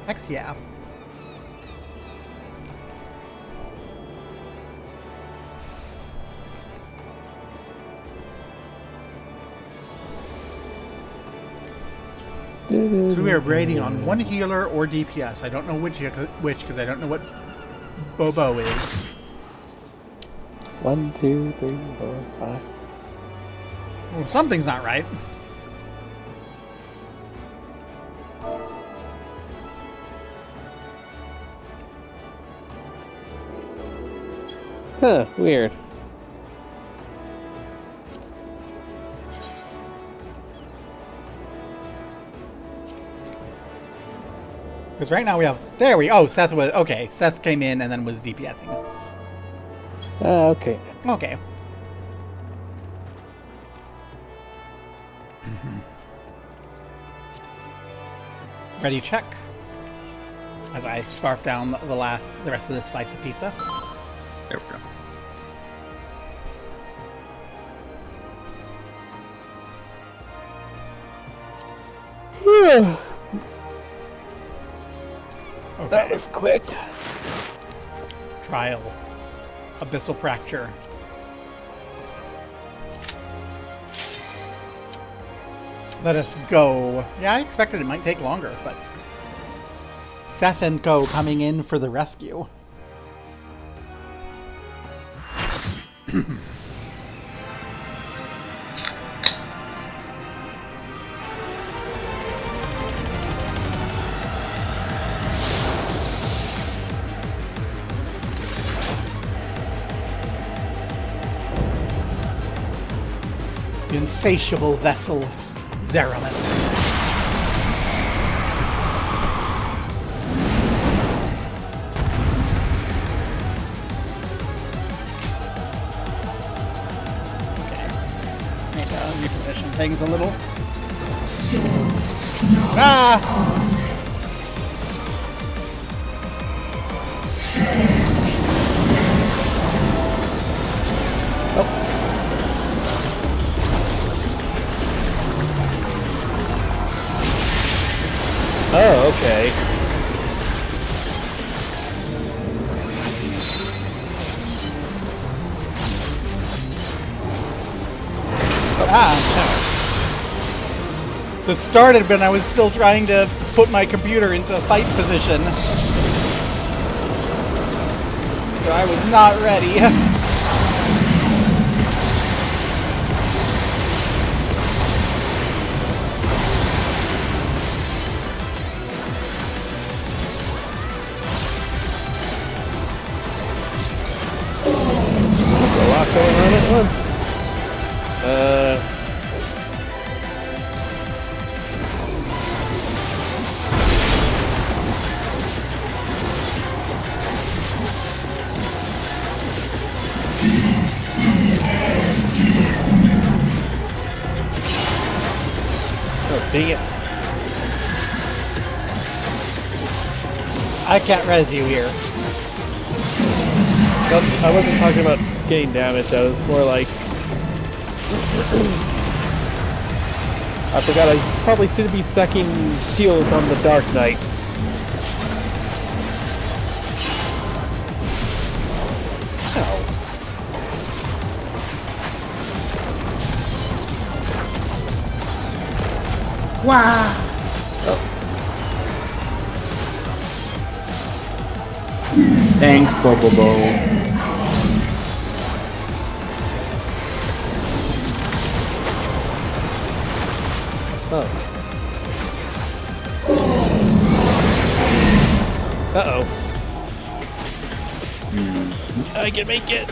Heck yeah. So we are rating on one healer or DPS. I don't know which because I don't know what Bobo is. 1, 2, 3, 4, 5. Well, something's not right. Huh, weird. Because right now we have... There we... Oh, Seth was... Okay, Seth came in and then was DPSing. Okay. Okay. Ready, check. As I scarf down the rest of this slice of pizza. There we go. Okay. That was quick. Trial. Abyssal Fracture. Let us go. Yeah, I expected it might take longer, but... Seth and Co. coming in for the rescue. The insatiable vessel, Zeramus. Okay. Need to reposition things a little. Ah! Oh, okay. This started when I was still trying to put my computer into fight position. So I was not ready. A lot going on at once. Dang it. I can't res you here. Nope, I wasn't talking about getting damage. I was more like... I forgot I probably should be stacking shields on the Dark Knight. Ow. Wow. Thanks, Bobo. Oh. Uh-oh. I can make it.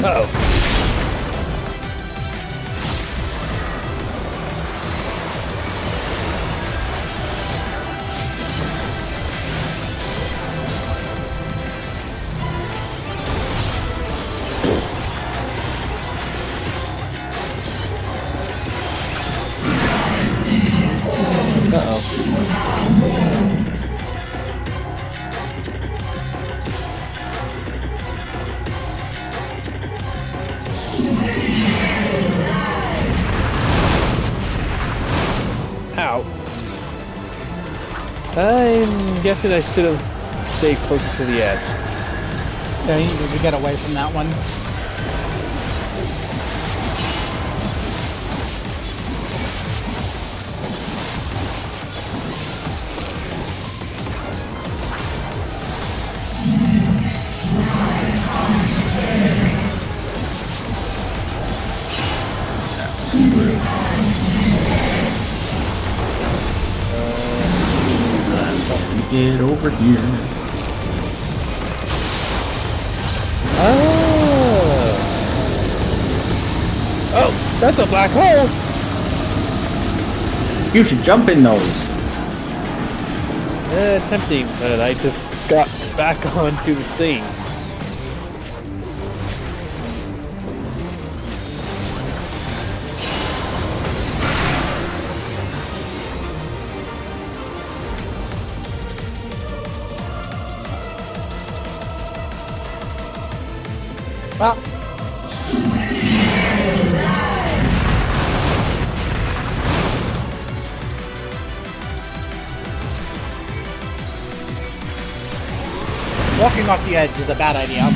Uh-oh. Ow. I'm guessing I should have stayed closer to the edge. Yeah, you need to get away from that one. Get over here. Oh, that's a black hole. You should jump in those. Tempting, but I just got back onto the thing. Well, walking off the edge is a bad idea.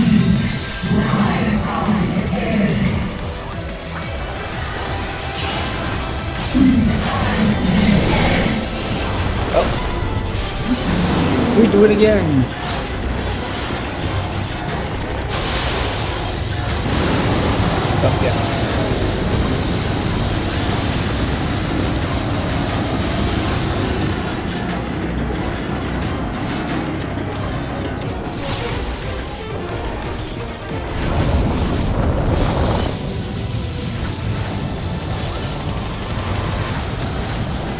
Oh. We do it again. Oh, yeah.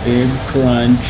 Big crunch.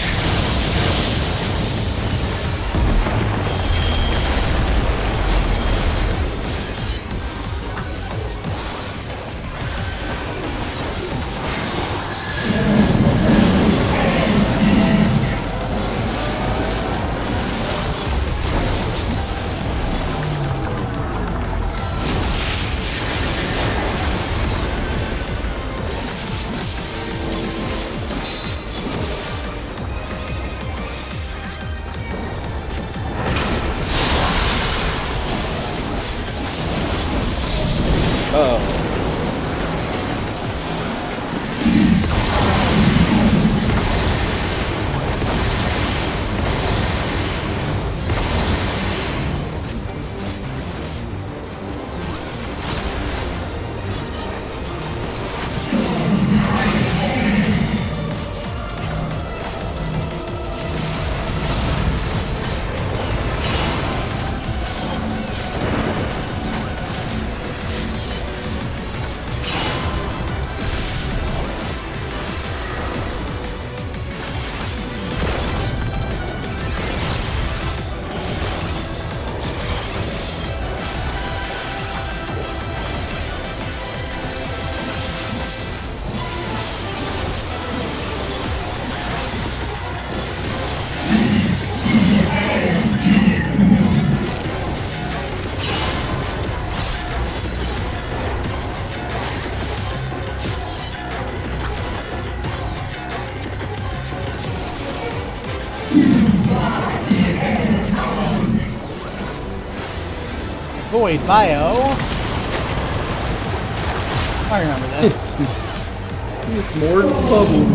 Void Bio. I remember this. More bubble.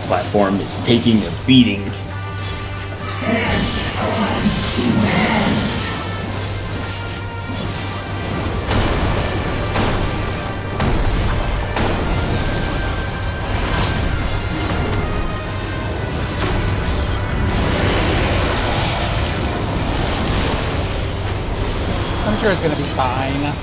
Platform is taking a beating. I'm sure it's gonna be fine.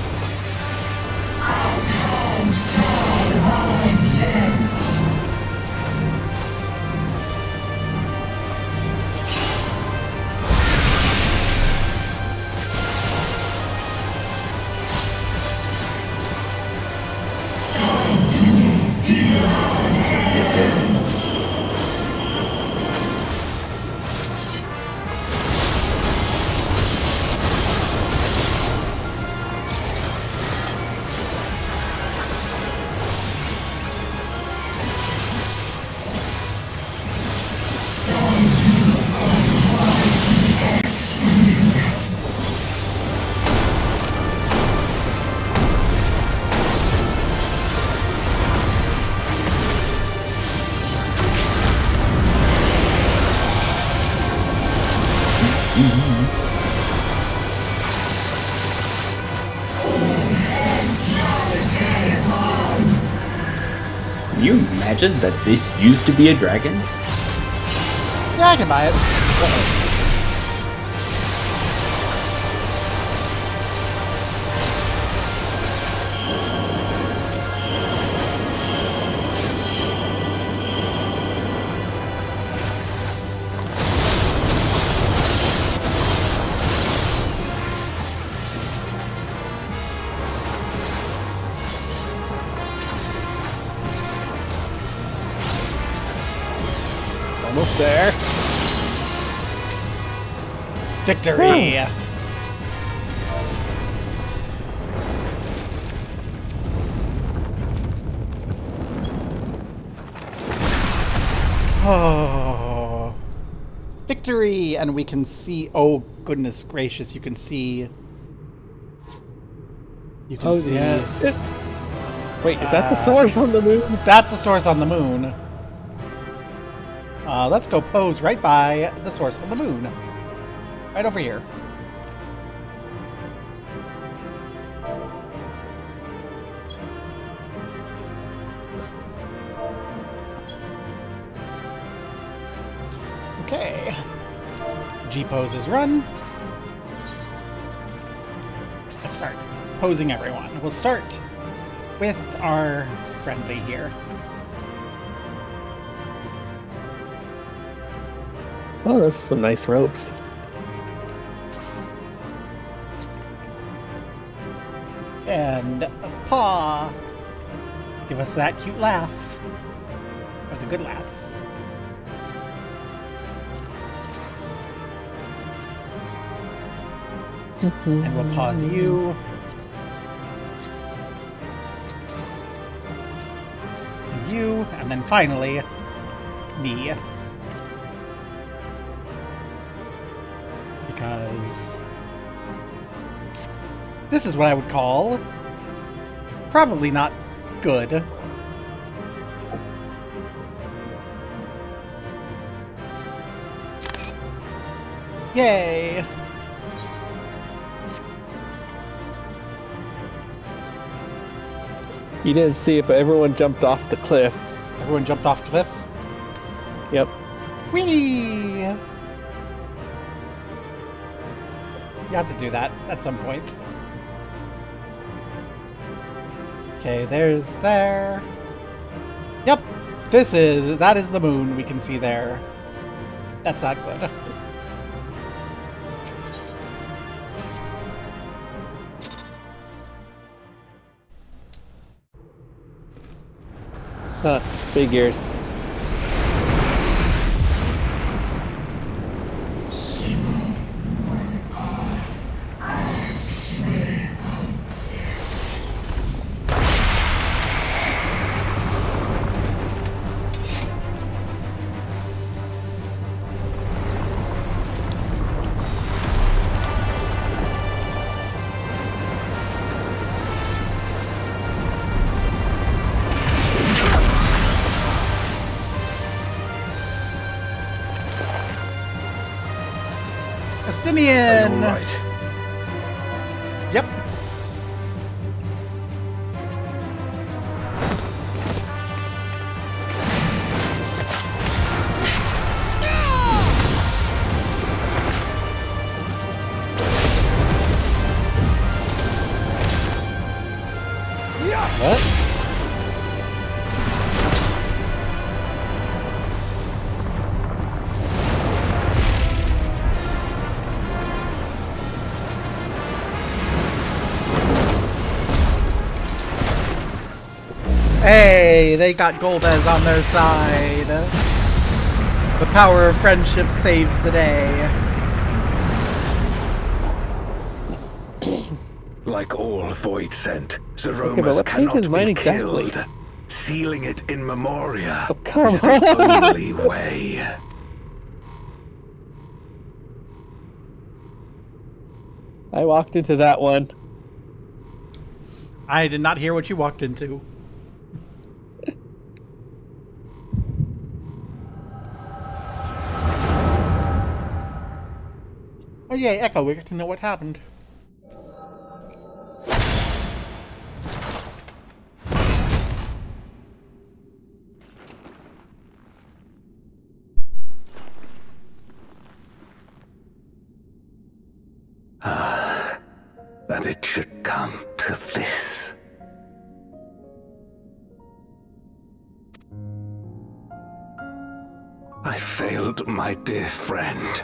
Can you imagine that this used to be a dragon? Yeah, I can buy it. Almost there. Victory! Oh. Victory! And we can see... Oh, goodness gracious, you can see... You can see... Yeah. Wait, is that the source on the moon? That's the source on the moon. Let's go pose right by the source of the moon. Right over here. Okay. G-pose is run. Let's start posing everyone. We'll start with our friendly here. Oh, there's some nice ropes. And a paw. Give us that cute laugh. That was a good laugh. And we'll pause you. And you. And then finally, me. Because this is what I would call probably not good. Yay! You didn't see it, but everyone jumped off the cliff. Everyone jumped off cliff? Yep. Whee! You have to do that at some point. Okay, there's there. Yep, that is the moon we can see there. That's not good. Huh, figures. Estinian! Are you all right? Yep. What? Hey, they got Golbez on their side. The power of friendship saves the day. Like all Void Sent, Okay, but Zeromas what page cannot is mine be exactly? killed. Sealing it in memoria Oh, come is the on. only way. I walked into that one. I did not hear what you walked into. Oh yay, Echo, we get to know what happened. That it should come to this. I failed my dear friend.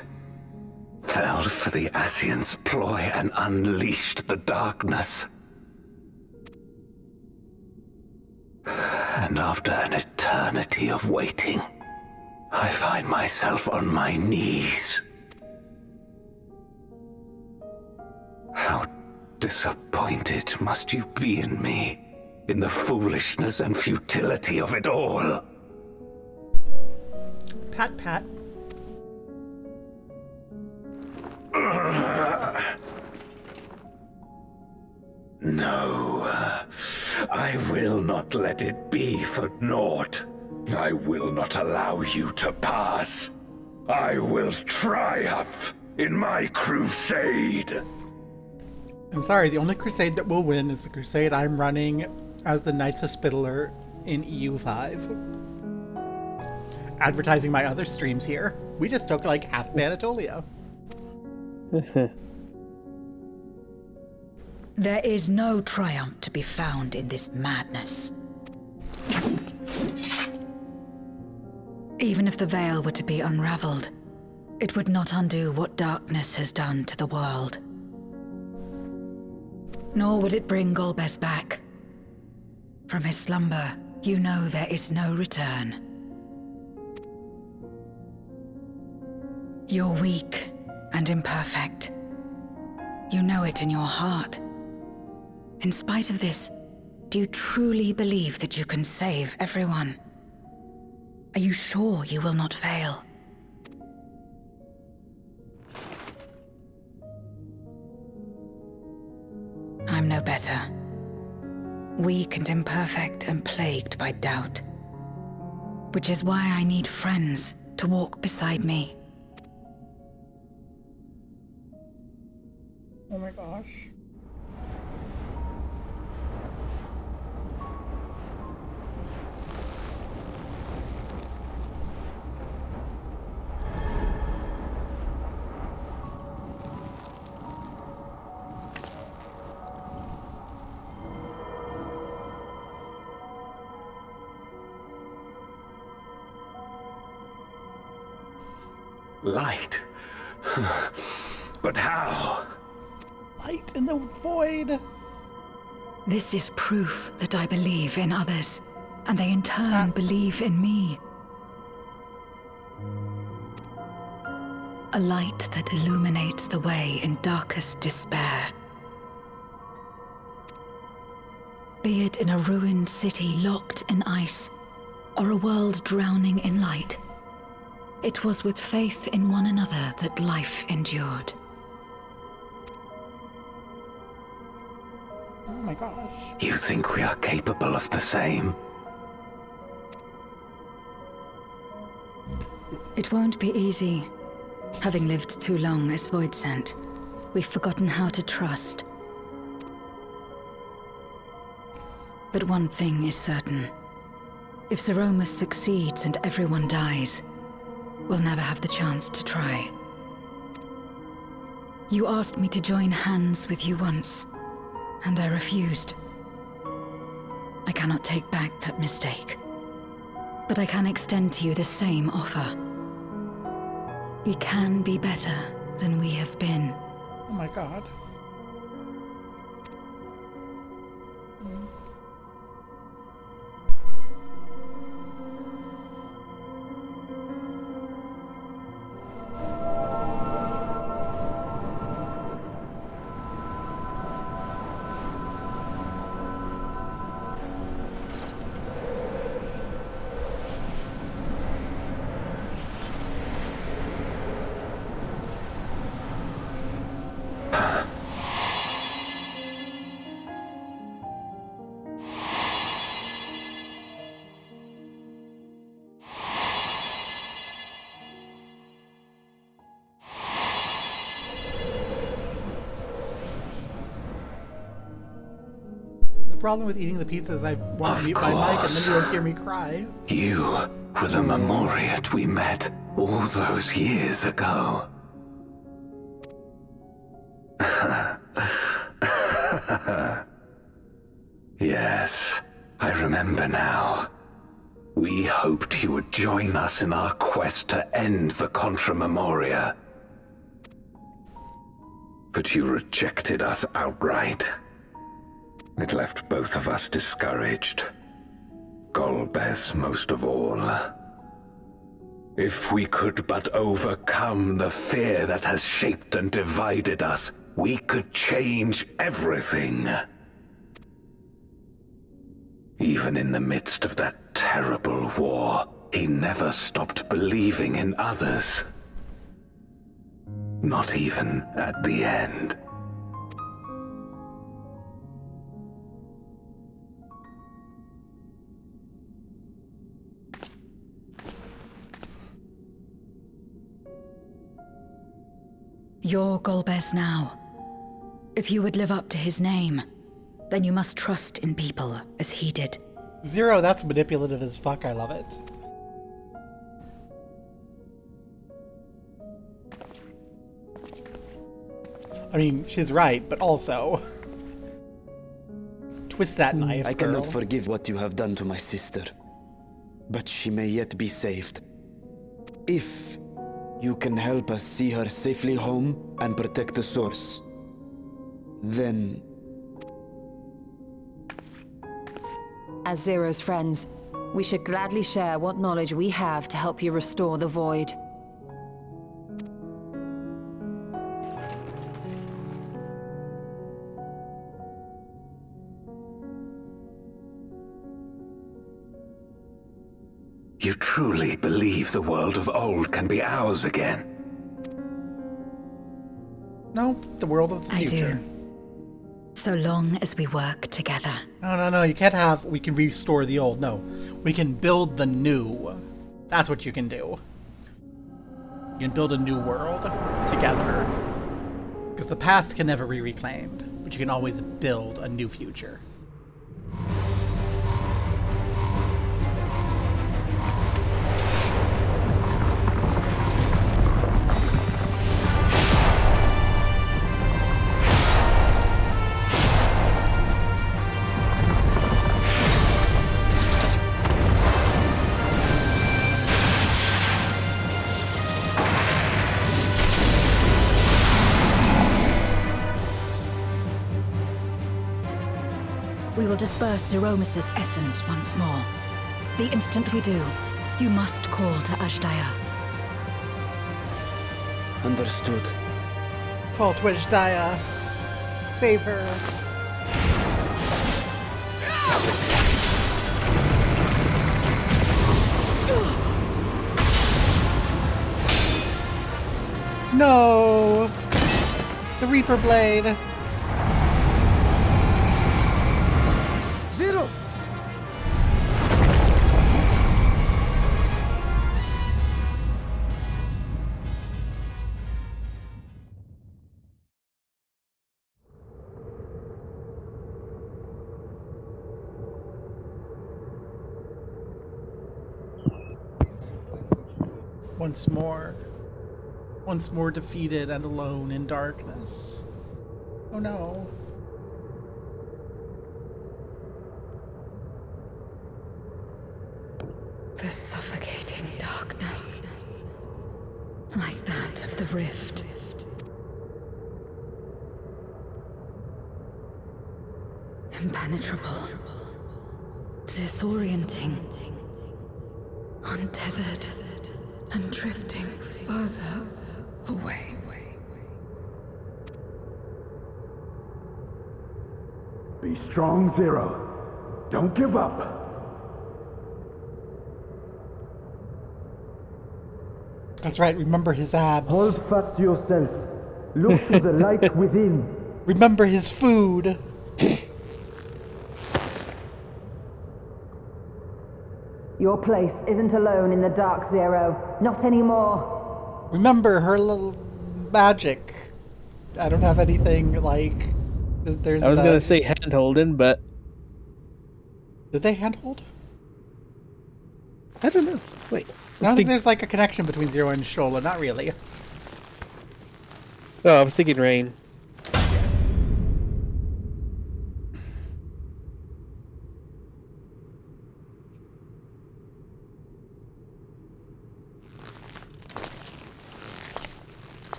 Fell for the Asian's ploy and unleashed the darkness. And after an eternity of waiting, I find myself on my knees. How disappointed must you be in me, in the foolishness and futility of it all? Pat, pat. No, I will not let it be for naught. I will not allow you to pass. I will triumph in my crusade. I'm sorry, the only crusade that will win is the crusade I'm running as the Knights Hospitaller in EU5. Advertising my other streams here. We just took like half of Anatolia. There is no triumph to be found in this madness. Even if the veil were to be unraveled, it would not undo what darkness has done to the world. Nor would it bring Golbez back. From his slumber, you know there is no return. You're weak and imperfect. You know it in your heart. In spite of this, do you truly believe that you can save everyone? Are you sure you will not fail? I'm no better. Weak and imperfect and plagued by doubt. Which is why I need friends to walk beside me. Oh my gosh. light. But how? Light in the void. This is proof that I believe in others, and they in turn believe in me. A light that illuminates the way in darkest despair. Be it in a ruined city locked in ice, or a world drowning in light, it was with faith in one another that life endured. Oh my gosh. You think we are capable of the same? It won't be easy. Having lived too long as Void Sent, we've forgotten how to trust. But one thing is certain. If Zeromus succeeds and everyone dies, we'll never have the chance to try. You asked me to join hands with you once, and I refused. I cannot take back that mistake, but I can extend to you the same offer. We can be better than we have been. Oh my god. The problem with eating the pizza is I want to mute my mic and then you don't hear me cry. You were the Memoriat we met all those years ago. Yes, I remember now. We hoped you would join us in our quest to end the Contra Memoria. But you rejected us outright. It left both of us discouraged. Golbez most of all. If we could but overcome the fear that has shaped and divided us, we could change everything. Even in the midst of that terrible war, he never stopped believing in others. Not even at the end. You're Golbez now. If you would live up to his name, then you must trust in people as he did. Zero, that's manipulative as fuck. I love it. I mean, she's right, but also... twist that knife, I girl. cannot forgive what you have done to my sister. But she may yet be saved. If you can help us see her safely home and protect the source, then... As Zero's friends, we should gladly share what knowledge we have to help you restore the Void. You truly believe the world of old can be ours again? No, the world of the future. I do. So long as we work together. No, you can't have, we can restore the old. No, we can build the new. That's what you can do. You can build a new world together. Because the past can never be reclaimed, but you can always build a new future. we will disperse Zeromus's essence once more. The instant we do, you must call to Ashdaya. Understood. Call to Ashdaya. Save her. No! The Reaper Blade. Zero! Once more defeated and alone in darkness. Oh no. The suffocating darkness, like that of the rift. Impenetrable, disorienting, untethered, and drifting further away. Be strong, Zero. Don't give up. That's right, remember his abs. Hold fast to yourself. Look to the light within. Remember his food. Your place isn't alone in the dark, Zero. Not anymore. Remember her little magic. I don't have anything like... There's I was gonna say hand-holding, but... Did they handhold? I don't know. Wait. I don't think there's like a connection between Zero and Shola. Not really. Oh, I was thinking rain.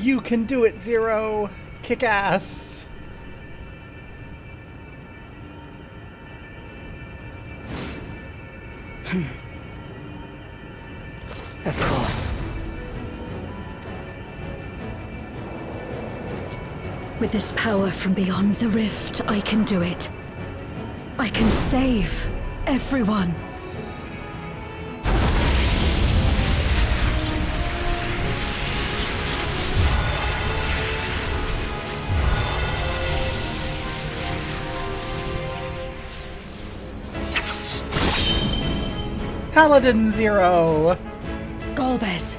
You can do it, Zero! Kick ass! Of course. With this power from beyond the rift, I can do it. I can save everyone. Paladin Zero! Golbez,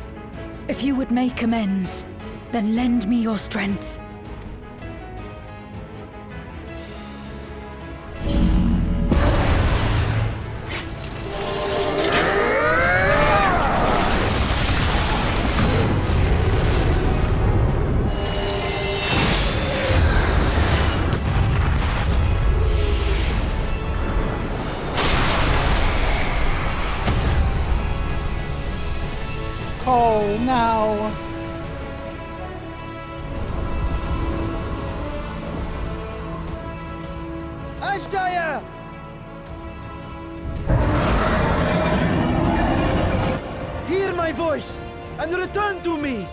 if you would make amends, then lend me your strength. Call now! Ashdaya! Hear my voice and return to me!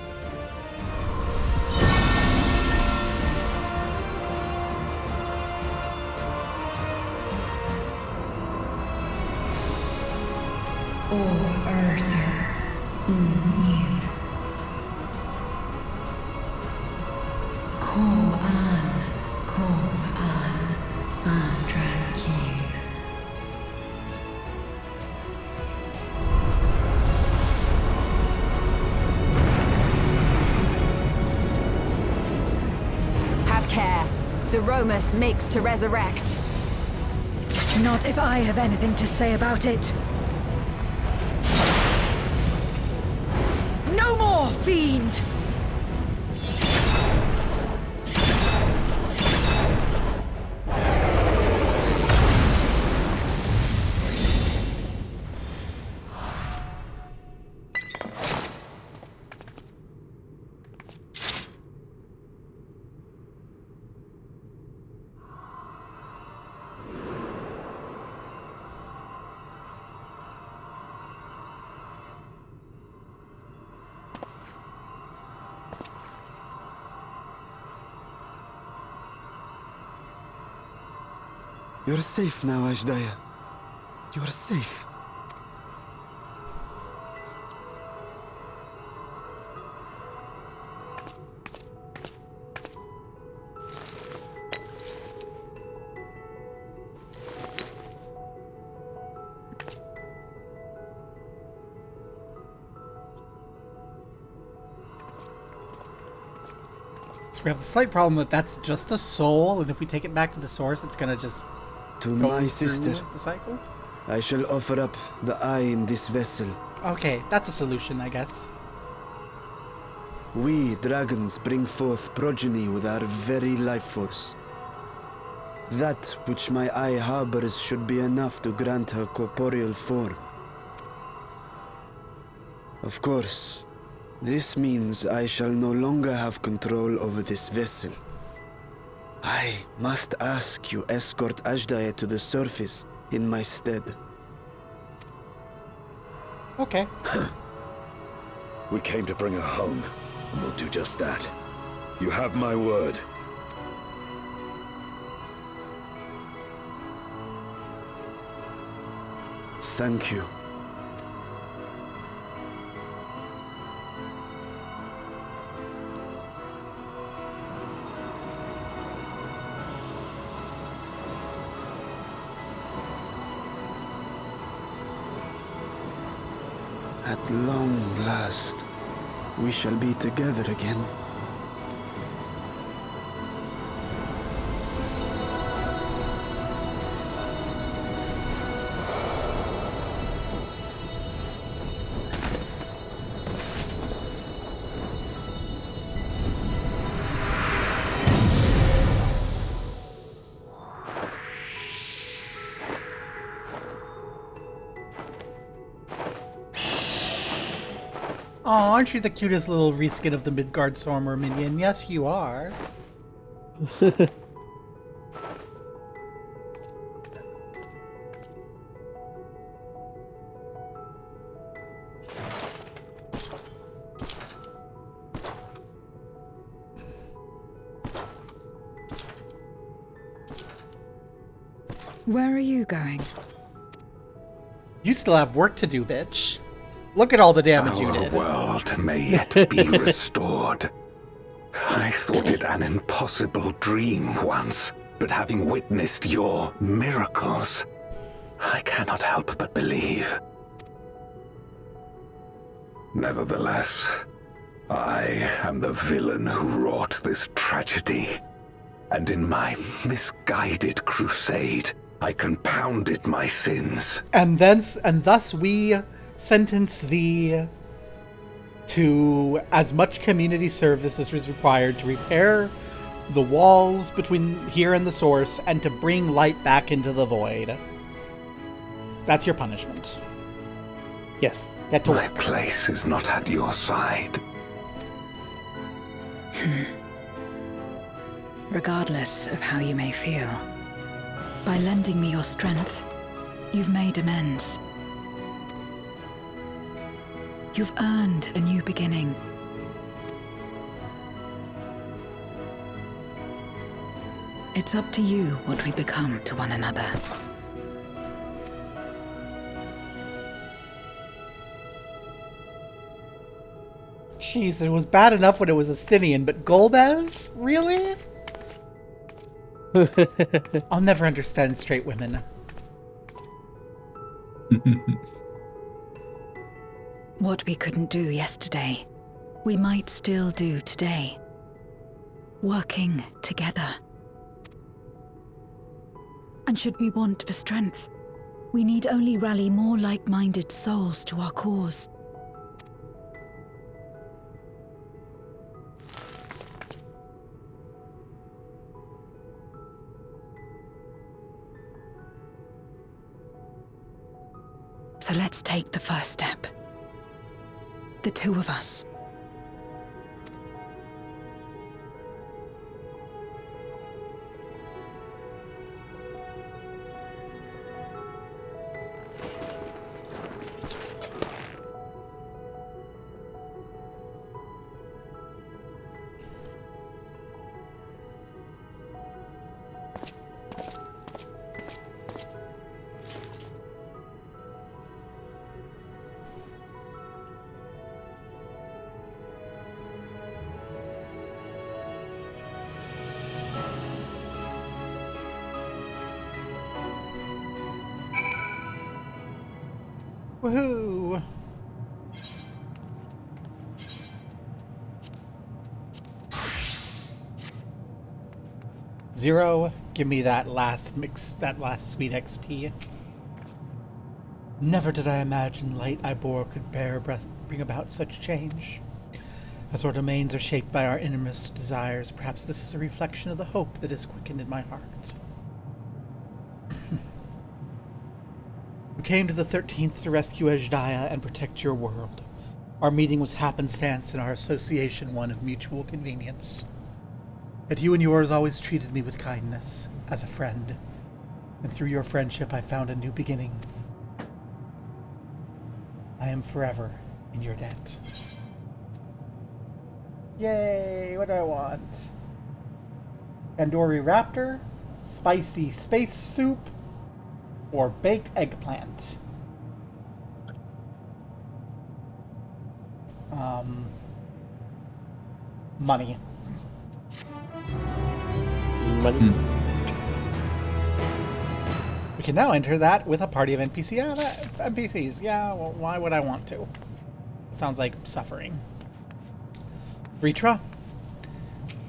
Have care. Zeromus makes to resurrect. Not if I have anything to say about it. No more, fiend! You're safe now, Ashdaya. You're safe. So we have the slight problem that that's just a soul, and if we take it back to the source, it's gonna just To go my through sister, the cycle. I shall offer up the eye in this vessel. Okay, that's a solution, I guess. We, dragons, bring forth progeny with our very life force. That which my eye harbors should be enough to grant her corporeal form. Of course, this means I shall no longer have control over this vessel. I must ask you escort Ashdaya to the surface in my stead. Okay. We came to bring her home, and we'll do just that. You have my word. Thank you. At long last, we shall be together again. Aw, aren't you the cutest little reskin of the Midgard Stormer minion? Yes, you are. Where are you going? You still have work to do, bitch. Look at all the damage you Our did. world may yet be restored. I thought it an impossible dream once, but having witnessed your miracles, I cannot help but believe. Nevertheless, I am the villain who wrought this tragedy, and in my misguided crusade, I compounded my sins. And thus we sentence thee to as much community service as is required to repair the walls between here and the source and to bring light back into the void. That's your punishment. Yes. Get to My work. place is not at your side. Regardless of how you may feel, by lending me your strength, you've made amends. You've earned a new beginning. It's up to you what we become to one another. Jeez, it was bad enough when it was Estinian, but Golbez? Really? I'll never understand straight women. What we couldn't do yesterday, we might still do today. Working together. And should we want for strength, we need only rally more like-minded souls to our cause. So let's take the first step. The two of us. Woohoo! Zero, give me that last sweet XP. Never did I imagine light I bore could bring about such change. As our domains are shaped by our innermost desires, perhaps this is a reflection of the hope that is quickened in my heart. We came to the 13th to rescue Azhdaya and protect your world. Our meeting was happenstance and our association one of mutual convenience. Yet you and yours always treated me with kindness, as a friend. And through your friendship I found a new beginning. I am forever in your debt. Yay! What do I want? Tandoori Raptor, Spicy Space Soup, or Baked Eggplant? Money. Money. We can now enter that with a party of NPC. Yeah, NPCs. Yeah, well, why would I want to? Sounds like suffering. Ritra,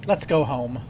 let's go home.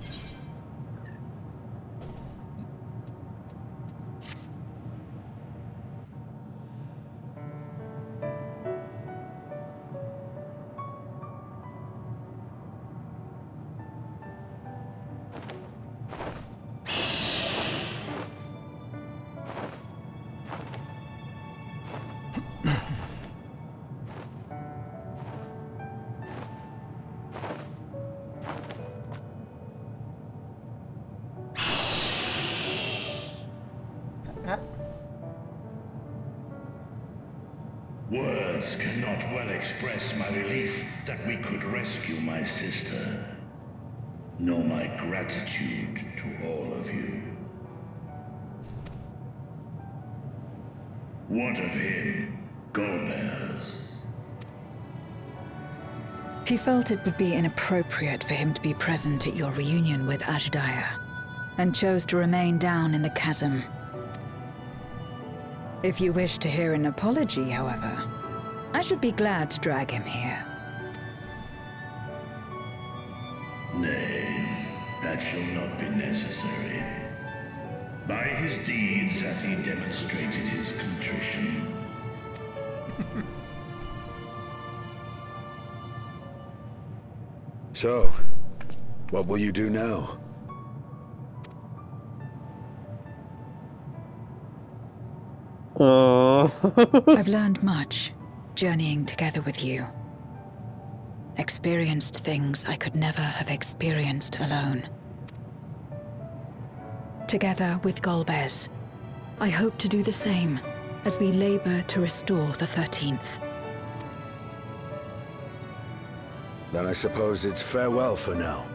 Words cannot well express my relief that we could rescue my sister, nor my gratitude to all of you. What of him, Golbez? He felt it would be inappropriate for him to be present at your reunion with Azhdaya, and chose to remain down in the chasm. If you wish to hear an apology, however, I should be glad to drag him here. Nay, that shall not be necessary. By his deeds hath he demonstrated his contrition. So, what will you do now? I've learned much, journeying together with you. Experienced things I could never have experienced alone. Together with Golbez, I hope to do the same as we labor to restore the 13th. Then I suppose it's farewell for now.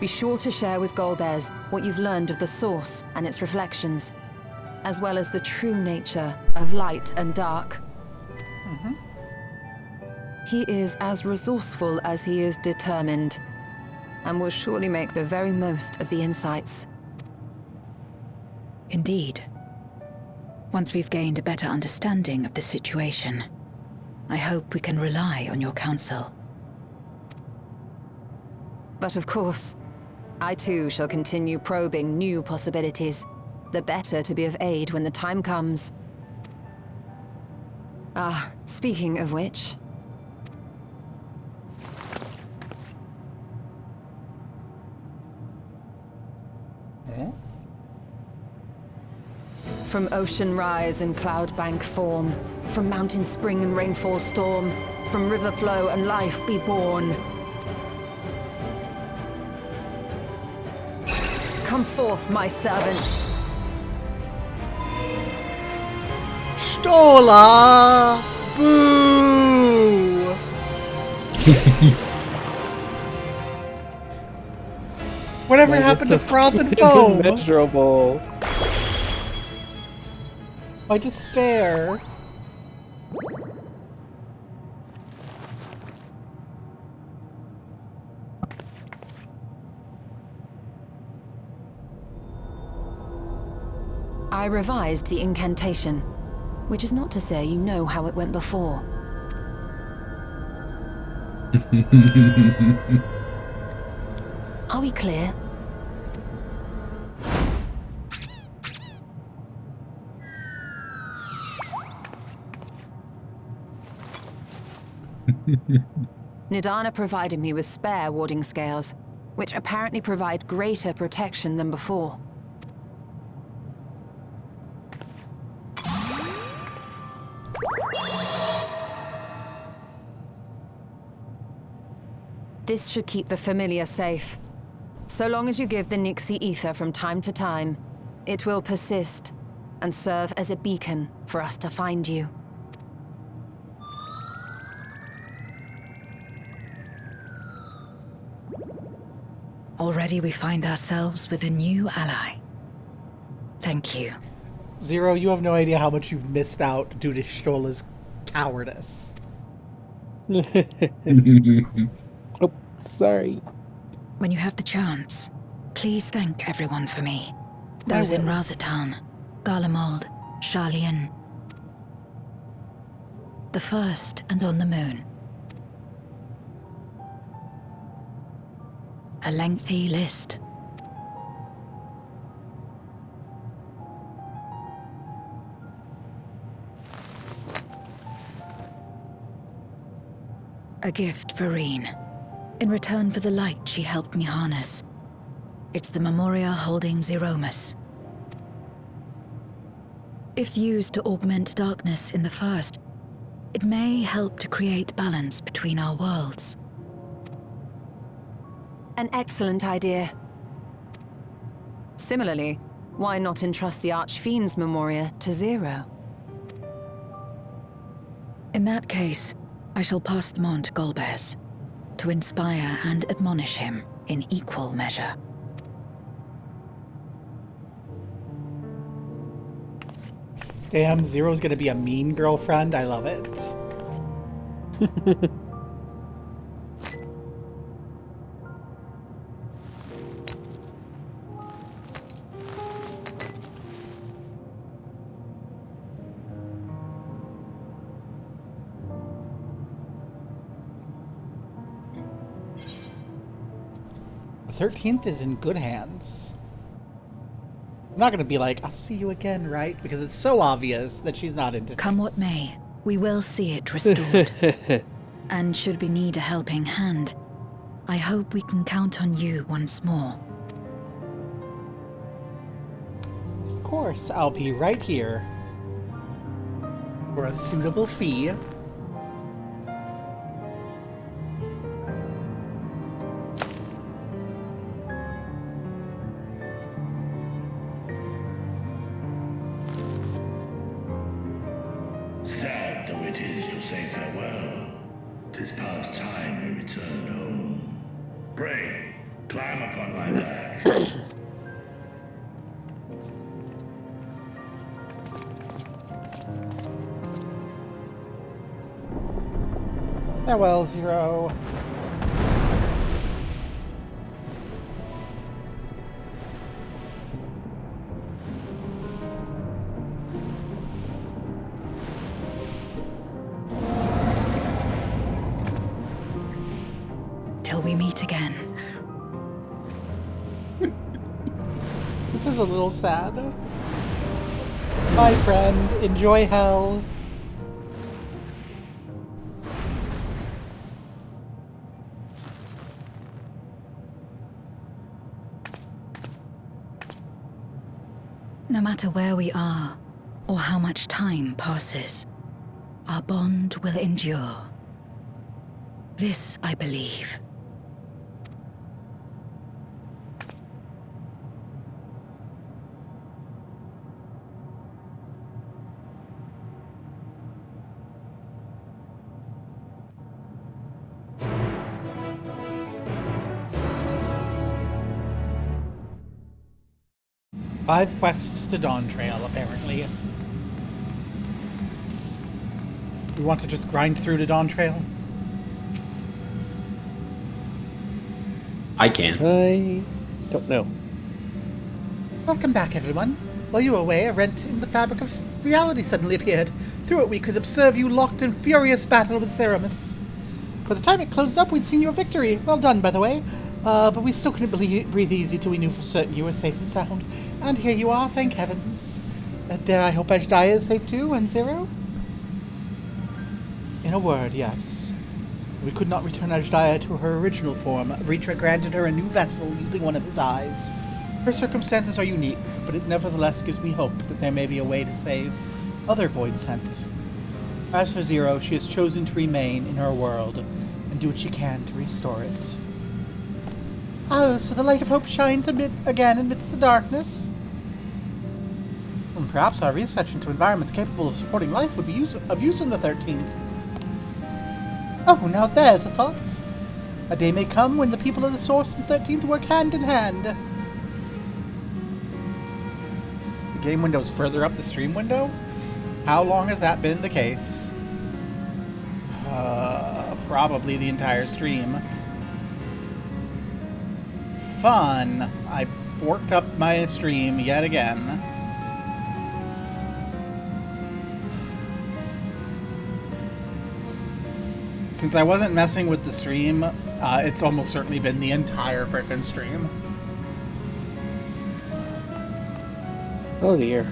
Be sure to share with Golbez what you've learned of the Source and its reflections, as well as the true nature of light and dark. He is as resourceful as he is determined, and will surely make the very most of the insights. Indeed. Once we've gained a better understanding of the situation, I hope we can rely on your counsel. But of course, I too shall continue probing new possibilities, the better to be of aid when the time comes. Ah, speaking of which... From ocean rise and cloud bank form, from mountain spring and rainfall storm, from river flow and life be born. Come forth, my servant. Stola! Boo! Whatever happened to froth and foam? Immeasurable. My despair. I revised the incantation, which is not to say you know how it went before. Are we clear? Nidana provided me with spare warding scales, which apparently provide greater protection than before. This should keep the familiar safe. So long as you give the Nixie ether from time to time, it will persist and serve as a beacon for us to find you. Already we find ourselves with a new ally. Thank you. Zero, you have no idea how much you've missed out due to Stola's cowardice. Oh, sorry. When you have the chance, please thank everyone for me. Those in Razatan, Garlemald, Sharlayan. The first and on the moon. A lengthy list. A gift for Reen. In return for the light she helped me harness. It's the Memoria holding Zeromus. If used to augment darkness in the first, it may help to create balance between our worlds. An excellent idea. Similarly, why not entrust the Archfiend's Memoria to Zero? In that case, I shall pass them on to Golbez, to inspire and admonish him in equal measure. Damn, Zero's gonna be a mean girlfriend. I love it. The 13th is in good hands. I'm not gonna be like, I'll see you again, right? Because it's so obvious that she's not into Come what may, we will see it restored. And should we need a helping hand, I hope we can count on you once more. Of course, I'll be right here. For a suitable fee. Sad though it is to say farewell, 'tis past time we returned home. Pray, climb upon my back. Farewell, Zero. Till we meet again. This is a little sad. Bye, friend. Enjoy hell. No matter where we are, or how much time passes, our bond will endure. This I believe. Five quests to Dawn Trail, apparently. We want to just grind through to Dawn Trail? I can. I don't know. Welcome back, everyone. While you were away, a rent in the fabric of reality suddenly appeared. Through it, we could observe you locked in furious battle with Ceramus. By the time it closed up, we'd seen your victory. Well done, by the way. But we still couldn't breathe easy till we knew for certain you were safe and sound. And here you are, thank heavens. Dare I hope Ashdaya is safe too, and Zero? In a word, yes. We could not return Ashdaya to her original form. Vritra granted her a new vessel using one of his eyes. Her circumstances are unique, but it nevertheless gives me hope that there may be a way to save other Void Sent. As for Zero, she has chosen to remain in her world and do what she can to restore it. Oh, so the light of hope shines again amidst the darkness? And perhaps our research into environments capable of supporting life would be of use on the 13th. Oh, now there's a thought. A day may come when the people of the Source and 13th work hand in hand. The game window's further up the stream window? How long has that been the case? Probably the entire stream. Fun. I worked up my stream yet again. Since I wasn't messing with the stream, it's almost certainly been the entire frickin' stream. Oh dear.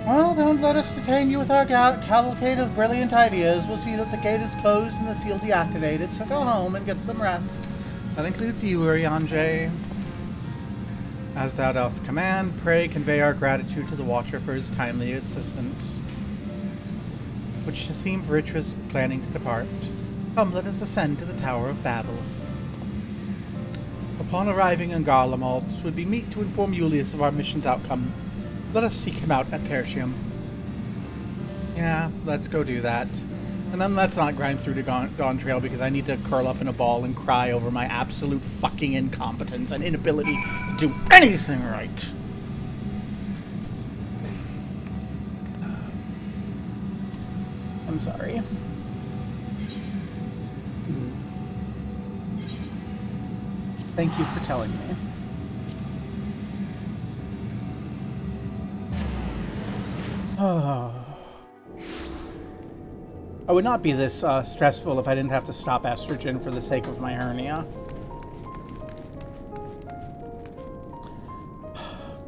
Well, don't let us detain you with our cavalcade of brilliant ideas. We'll see that the gate is closed and the seal deactivated, so go home and get some rest. That includes you, Urianger. As thou dost command, pray convey our gratitude to the Watcher for his timely assistance. Which seems Vritra's planning to depart. Come, let us ascend to the Tower of Babel. Upon arriving in Garlemald, it would be meet to inform Julius of our mission's outcome. Let us seek him out at Tertium. Yeah, let's go do that. And then let's not grind through to Dawn Trail because I need to curl up in a ball and cry over my absolute fucking incompetence and inability to do anything right. I'm sorry. Thank you for telling me. I would not be this stressful if I didn't have to stop estrogen for the sake of my hernia.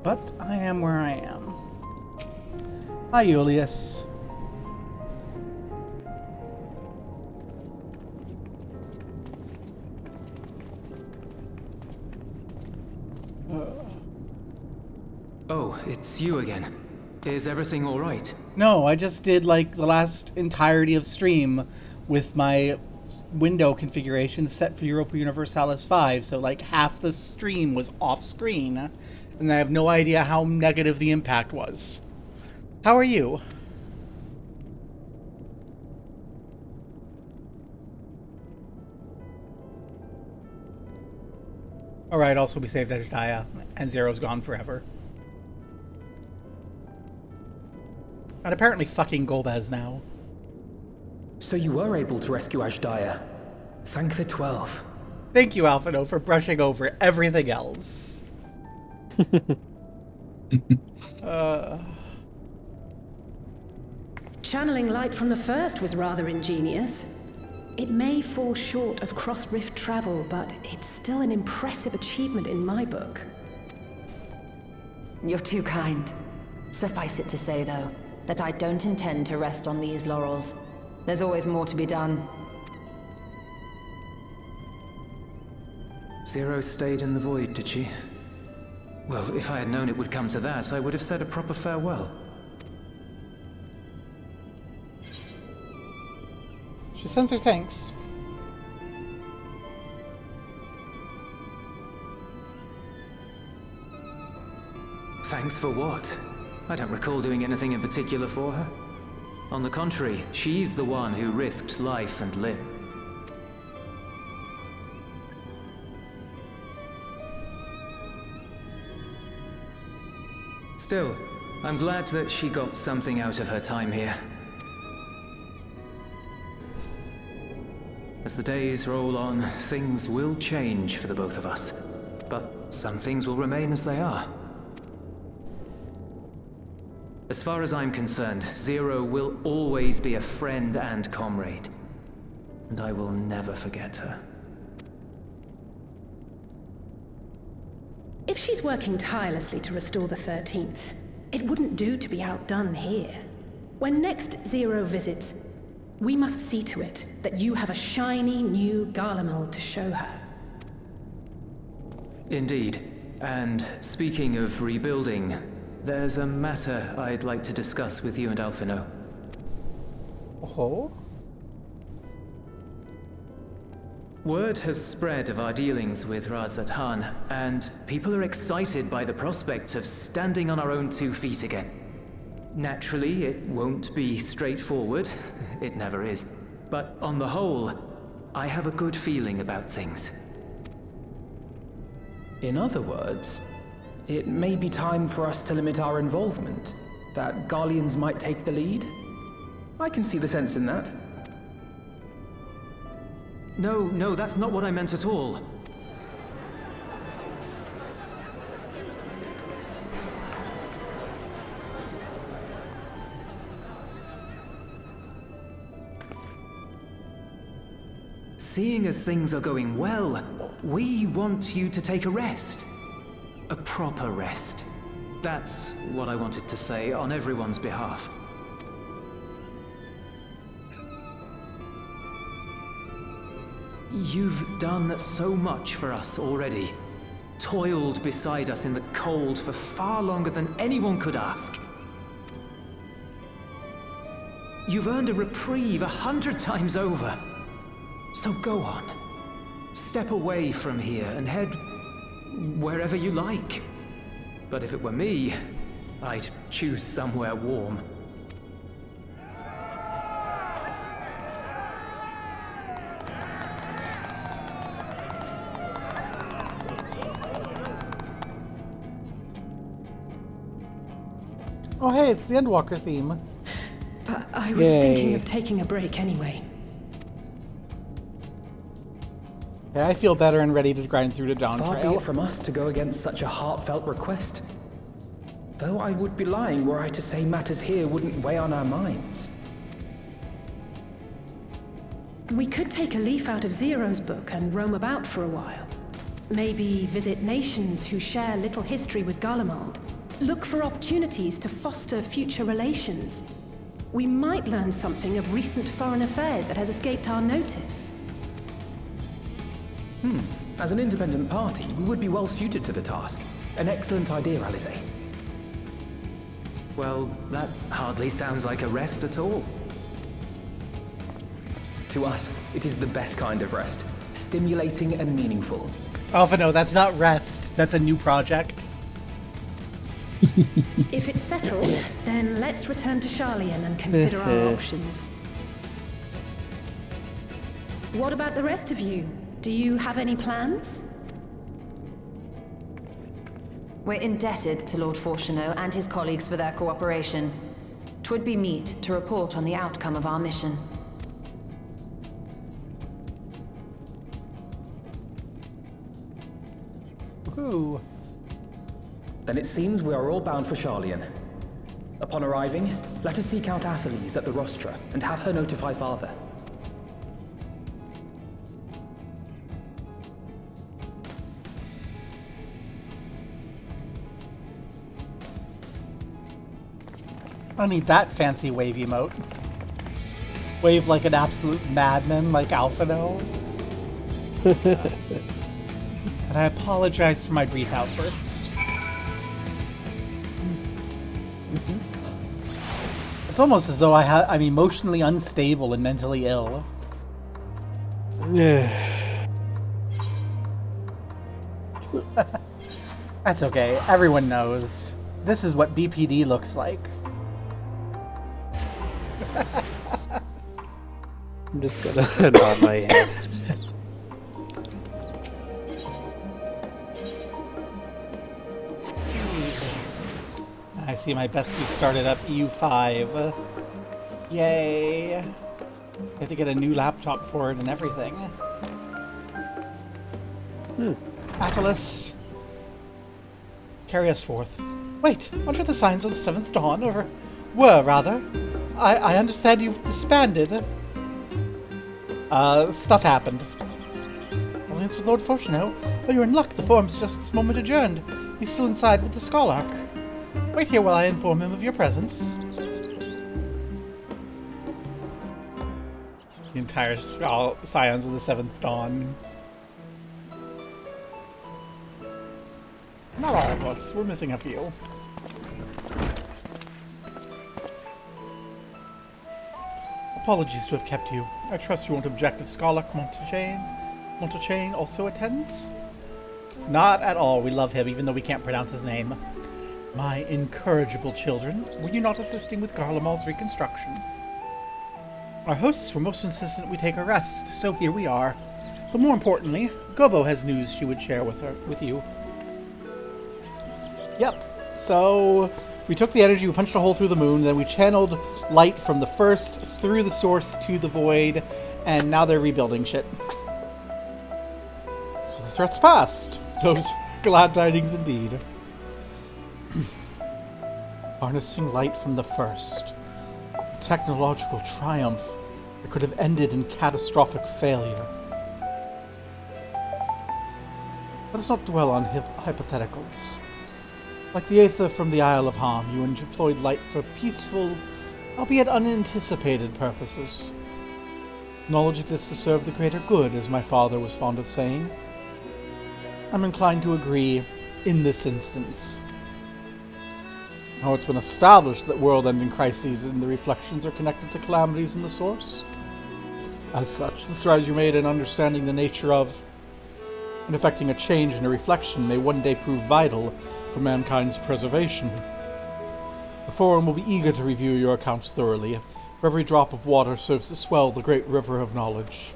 But I am where I am. Hi, Julius. Oh, it's you again. Is everything all right? No, I just did like the last entirety of stream with my window configuration set for Europa Universalis 5, so like half the stream was off screen, and I have no idea how negative the impact was. How are you? Alright, also we saved Ashdaya, and Zero's gone forever. And apparently fucking Golbez now. So you were able to rescue Ashdaya. Thank the 12. Thank you, Alphino, for brushing over everything else. Channeling light from the first was rather ingenious. It may fall short of cross-rift travel, but it's still an impressive achievement in my book. You're too kind. Suffice it to say, though, that I don't intend to rest on these laurels. There's always more to be done. Zero stayed in the void, did she? Well, if I had known it would come to that, I would have said a proper farewell. She sends her thanks. Thanks for what? I don't recall doing anything in particular for her. On the contrary, she's the one who risked life and limb. Still, I'm glad that she got something out of her time here. As the days roll on, things will change for the both of us. But some things will remain as they are. As far as I'm concerned, Zero will always be a friend and comrade. And I will never forget her. If she's working tirelessly to restore the 13th, it wouldn't do to be outdone here. When next Zero visits, we must see to it that you have a shiny new Garlemald to show her. Indeed. And speaking of rebuilding, there's a matter I'd like to discuss with you and Alphino. Oh? Word has spread of our dealings with Razat-Han, and people are excited by the prospect of standing on our own 2 feet again. Naturally, it won't be straightforward. It never is. But on the whole, I have a good feeling about things. In other words, it may be time for us to limit our involvement, that Garleans might take the lead. I can see the sense in that. No, that's not what I meant at all. Seeing as things are going well, we want you to take a rest. A proper rest. That's what I wanted to say on everyone's behalf. You've done so much for us already. Toiled beside us in the cold for far longer than anyone could ask. You've earned a reprieve 100 times over. So go on. Step away from here and head wherever you like. But if it were me, I'd choose somewhere warm. Oh hey, it's the Endwalker theme. But I was thinking of taking a break anyway. Yeah, I feel better and ready to grind through the Dawn Far Trail. be it from us to go against such a heartfelt request. Though I would be lying were I to say matters here wouldn't weigh on our minds. We could take a leaf out of Zero's book and roam about for a while. Maybe visit nations who share little history with Garlemald. Look for opportunities to foster future relations. We might learn something of recent foreign affairs that has escaped our notice. As an independent party, we would be well suited to the task. An excellent idea, Alize. Well, that hardly sounds like a rest at all. To us, it is the best kind of rest. Stimulating and meaningful. Alpha, no, that's not rest. That's a new project. If it's settled, then let's return to Charlian and consider our options. What about the rest of you? Do you have any plans? We're indebted to Lord Fortuneau and his colleagues for their cooperation. 'Twould be meet to report on the outcome of our mission. Ooh. Then it seems we are all bound for Charlian. Upon arriving, let us seek out Atheles at the rostra and have her notify Father. I need that fancy wave emote. Wave like an absolute madman like Alphino. And I apologize for my brief outburst. It's almost as though I'm emotionally unstable and mentally ill. That's okay. Everyone knows. This is what BPD looks like. I'm just gonna nod my head. I see my bestie started up EU5. Yay! Had to get a new laptop for it and everything. Atlas, carry us forth. Wait, aren't you the Scions of the Seventh Dawn? Or were, rather. I understand you've disbanded. Stuff happened. Audience with Lord Faucheneau. Oh, you're in luck. The forum's just this moment adjourned. He's still inside with the Scholark. Wait here while I inform him of your presence. The entire Scions of the Seventh Dawn. Not all of us. We're missing a few. Apologies to have kept you. I trust you won't object if Scholark Montechain also attends? Not at all. We love him, even though we can't pronounce his name. My incorrigible children, were you not assisting with Garlemald's reconstruction? Our hosts were most insistent we take a rest, so here we are. But more importantly, Gobo has news she would share with you. Yep, so we took the energy, we punched a hole through the moon, then we channeled light from the first through the source to the void, and now they're rebuilding shit. So the threat's passed. Those glad tidings indeed. Harnessing light from the first. A technological triumph that could have ended in catastrophic failure. Let us not dwell on hypotheticals. Like the Aether from the Isle of Harm, you employed light for peaceful, albeit unanticipated purposes. Knowledge exists to serve the greater good, as my father was fond of saying. I'm inclined to agree in this instance. Now it's been established that world-ending crises and the reflections are connected to calamities in the source. As such, the strides you made in understanding the nature of and effecting a change in a reflection may one day prove vital for mankind's preservation. The Forum will be eager to review your accounts thoroughly, for every drop of water serves to swell the great river of knowledge.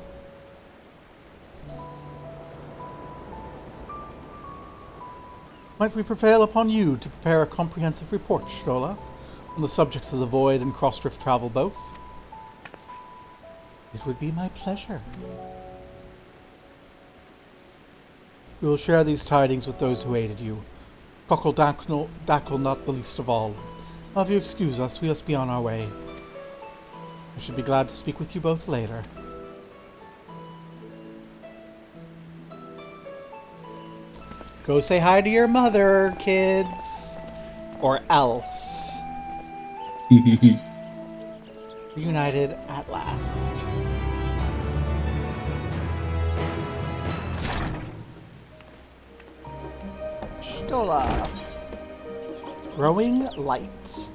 Might we prevail upon you to prepare a comprehensive report, Stola, on the subjects of the Void and Crossdrift travel both? It would be my pleasure. We will share these tidings with those who aided you. Cockle Dackle not the least of all. Now if you excuse us, we must be on our way. I should be glad to speak with you both later. Go say hi to your mother, kids. Or else. Reunited at last. Stola. Growing light.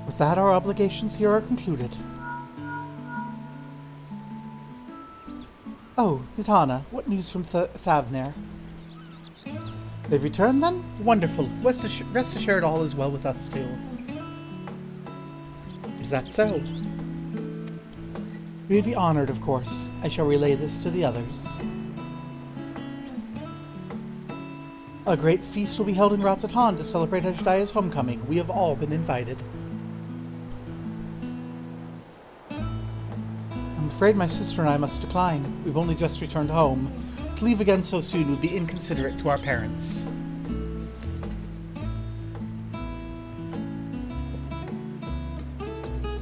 With that, our obligations here are concluded. Oh, Nitana, what news from Thavner? They've returned then? Wonderful. Rest assured all is well with us too. Is that so? We'd be honored, of course. I shall relay this to the others. A great feast will be held in Ratzatan to celebrate Ajdaya's homecoming. We have all been invited. I'm afraid my sister and I must decline. We've only just returned home. To leave again so soon would be inconsiderate to our parents.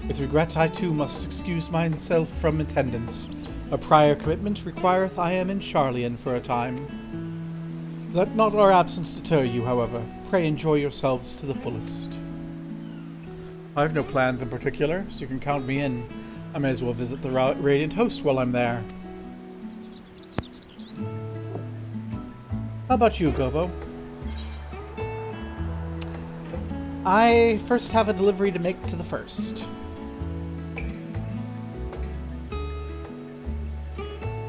With regret, I too must excuse myself from attendance. A prior commitment requireth I am in Charlian for a time. Let not our absence deter you, however. Pray enjoy yourselves to the fullest. I have no plans in particular, so you can count me in. I may as well visit the Radiant Host while I'm there. How about you, Gobo? I first have a delivery to make to the First.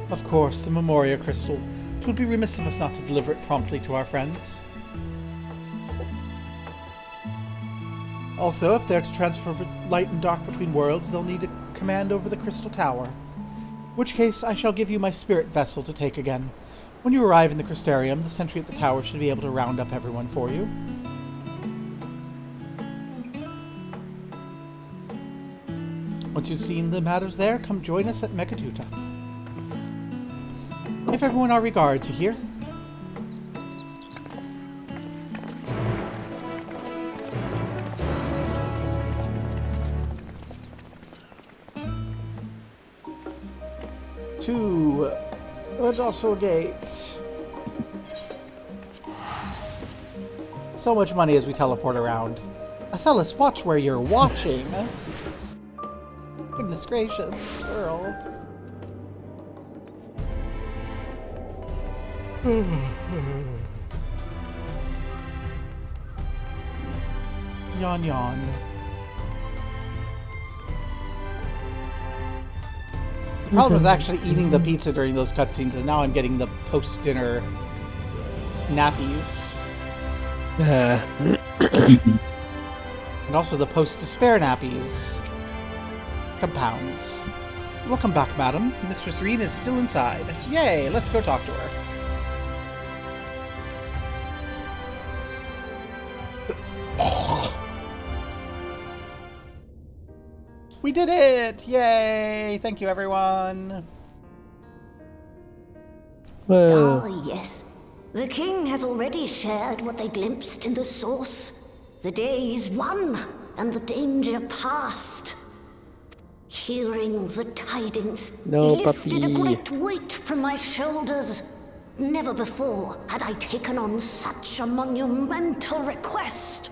Of course, the Memoria Crystal. It would be remiss of us not to deliver it promptly to our friends. Also, if they're to transfer light and dark between worlds, they'll need a command over the Crystal Tower. In which case, I shall give you my spirit vessel to take again. When you arrive in the Crystarium, the sentry at the tower should be able to round up everyone for you. Once you've seen the matters there, come join us at Megaduta. Give everyone our regards, you hear? To the Dossel Gate. So much money as we teleport around. Athelis, watch where you're watching. Goodness gracious, girl. Yawn, yawn. The problem with actually eating the pizza during those cutscenes is now I'm getting the post-dinner nappies. And also the post-despair nappies. Compounds. Welcome back, madam. Mistress Reen is still inside. Yay, let's go talk to her. We did it! Yay! Thank you, everyone. Ah, yes. The king has already shared what they glimpsed in the source. The day is won, and the danger past. Hearing the tidings lifted a great weight from my shoulders. Never before had I taken on such a monumental request.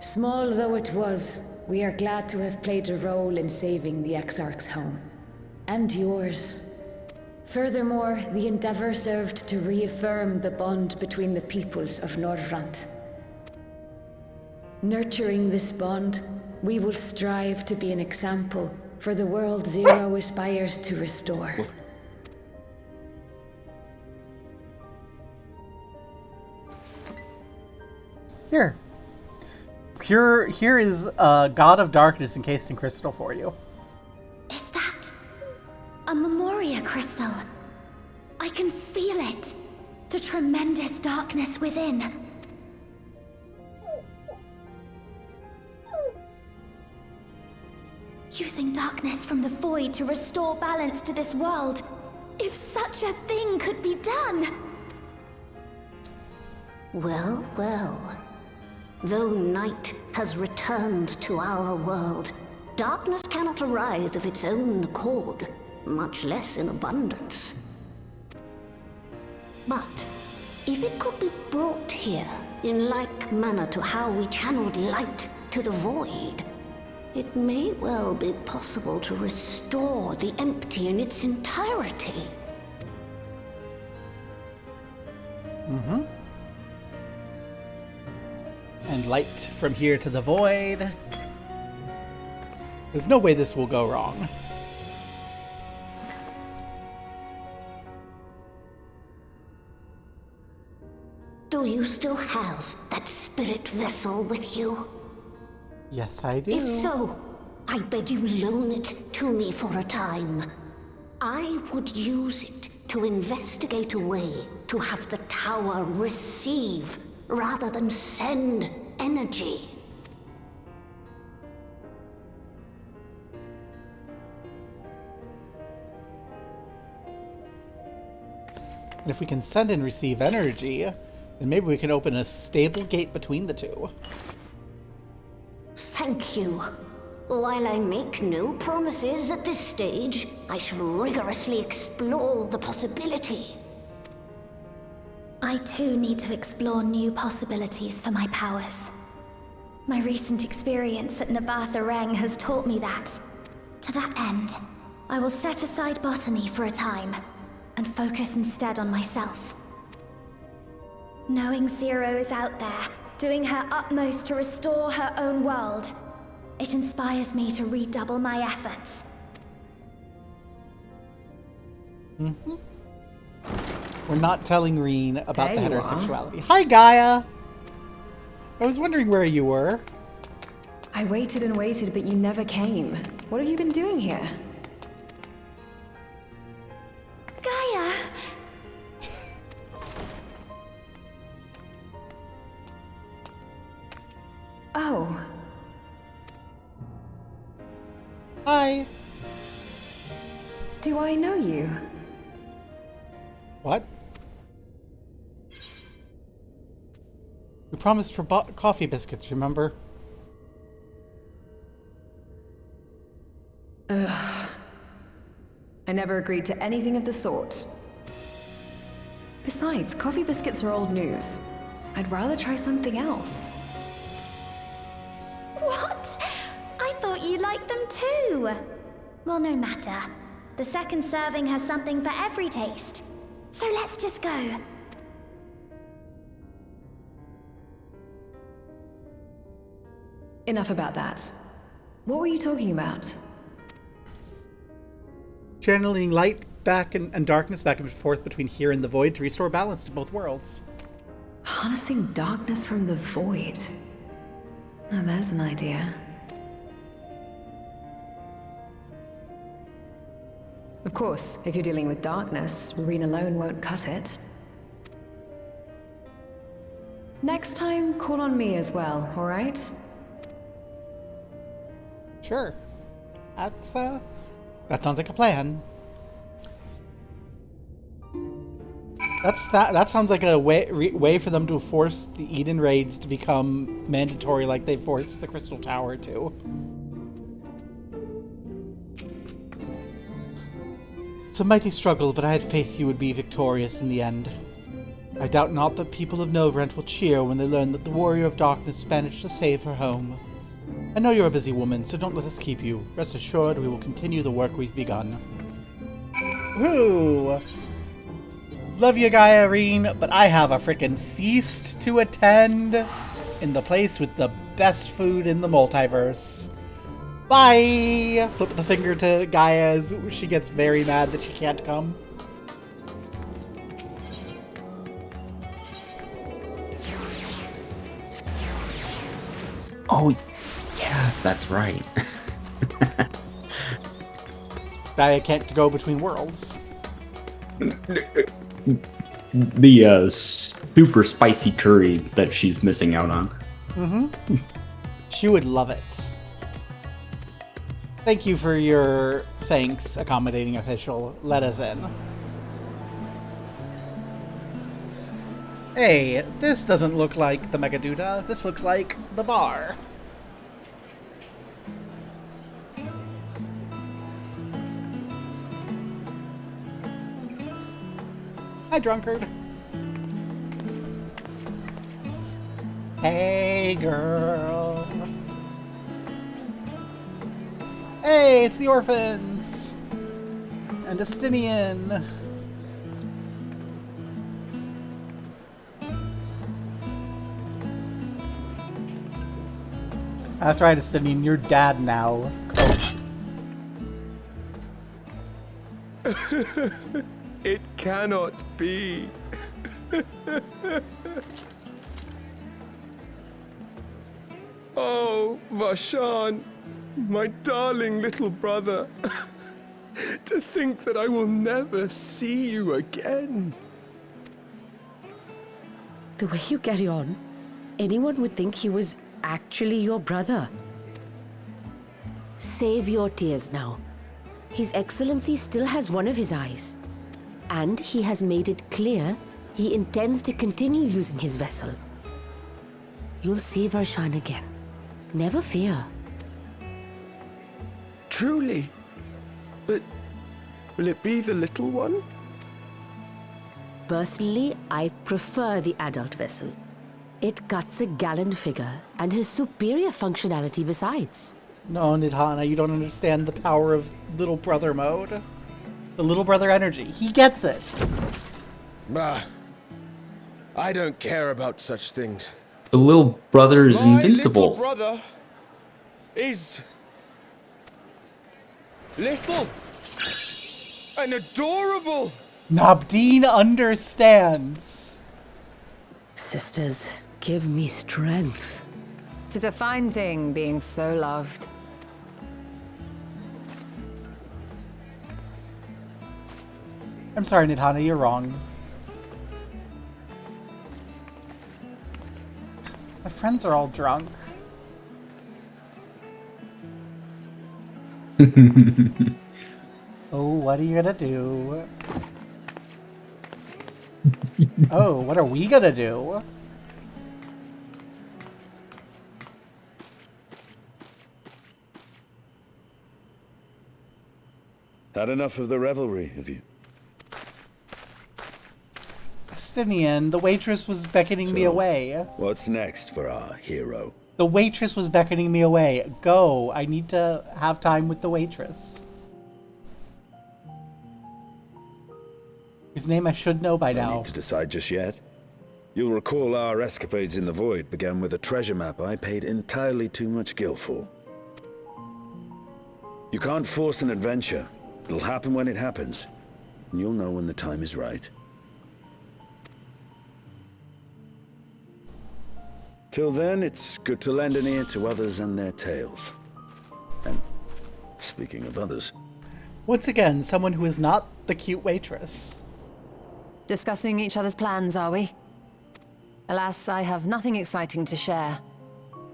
Small though it was, we are glad to have played a role in saving the Exarch's home. And yours. Furthermore, the endeavor served to reaffirm the bond between the peoples of Norvrant. Nurturing this bond, we will strive to be an example for the world Zero aspires to restore. Here is a God of Darkness encased in crystal for you. Is that a Memoria crystal? I can feel it. The tremendous darkness within. Using darkness from the void to restore balance to this world. If such a thing could be done. Well, well. Though night has returned to our world, darkness cannot arise of its own accord, much less in abundance. But if it could be brought here in like manner to how we channeled light to the void, it may well be possible to restore the empty in its entirety. Mm-hmm. And light from here to the void. There's no way this will go wrong. Do you still have that spirit vessel with you? Yes, I do. If so, I beg you loan it to me for a time. I would use it to investigate a way to have the tower receive rather than send energy. And if we can send and receive energy, then maybe we can open a stable gate between the two. Thank you. While I make no promises at this stage, I shall rigorously explore the possibility. I too need to explore new possibilities for my powers. My recent experience at Nabatha Reng has taught me that. To that end, I will set aside botany for a time, and focus instead on myself. Knowing Zero is out there, doing her utmost to restore her own world, it inspires me to redouble my efforts. Mm-hmm. We're not telling Reen about the There you heterosexuality. Hi, Gaia! I was wondering where you were. I waited and waited, but you never came. What have you been doing here? Gaia! Oh. Hi. Do I know you? What? We promised for coffee biscuits, remember? Ugh. I never agreed to anything of the sort. Besides, coffee biscuits are old news. I'd rather try something else. What? I thought you liked them too. Well, no matter. The second serving has something for every taste. So let's just go. Enough about that. What were you talking about? Channeling light back and darkness back and forth between here and the void to restore balance to both worlds. Harnessing darkness from the void. Now there's an idea. Of course, if you're dealing with darkness, Marine alone won't cut it. Next time, call on me as well, alright? Sure. That sounds like a plan. That sounds like a way for them to force the Eden raids to become mandatory, like they forced the Crystal Tower to. It's a mighty struggle, but I had faith you would be victorious in the end. I doubt not that people of Novrent will cheer when they learn that the Warrior of Darkness managed to save her home. I know you're a busy woman, so don't let us keep you. Rest assured, we will continue the work we've begun. Ooh! Love you, Irene, but I have a frickin' feast to attend in the place with the best food in the multiverse. Bye! Flip the finger to Gaia as she gets very mad that she can't come. Oh, yeah, that's right. Gaia can't go between worlds. The super spicy curry that she's missing out on. Mm-hmm. She would love it. Thank you for your thanks, accommodating official. Let us in. Hey, this doesn't look like the Megaduda. This looks like the bar. Hi, drunkard. Hey, girl. Hey, it's the orphans! And Justinian. That's right, Justinian, you're dad now. It cannot be. Oh, Vashan, my darling little brother. To think that I will never see you again. The way you carry on, anyone would think he was actually your brother. Save your tears now. His Excellency still has one of his eyes. And he has made it clear he intends to continue using his vessel. You'll see Varshan again. Never fear. Truly? But will it be the little one? Personally, I prefer the adult vessel. It cuts a gallant figure and has superior functionality besides. No, Nidhana, you don't understand the power of little brother mode. The little brother energy. He gets it. Bah. I don't care about such things. The little brother is invincible. My little brother is little and adorable. Nabdeen understands. Sisters, give me strength. 'Tis a fine thing being so loved. I'm sorry, Nidhana, you're wrong. My friends are all drunk. Oh, what are you gonna do? Oh, what are we gonna do? Had enough of the revelry, have you? Justinian, the waitress was beckoning me away. What's next for our hero? The waitress was beckoning me away. Go. I need to have time with the waitress. Whose name I should know by now. No need to decide just yet. You'll recall our escapades in the void began with a treasure map I paid entirely too much gil for. You can't force an adventure. It'll happen when it happens, and you'll know when the time is right. Till then, it's good to lend an ear to others and their tales. And speaking of others... Once again, someone who is not the cute waitress. Discussing each other's plans, are we? Alas, I have nothing exciting to share.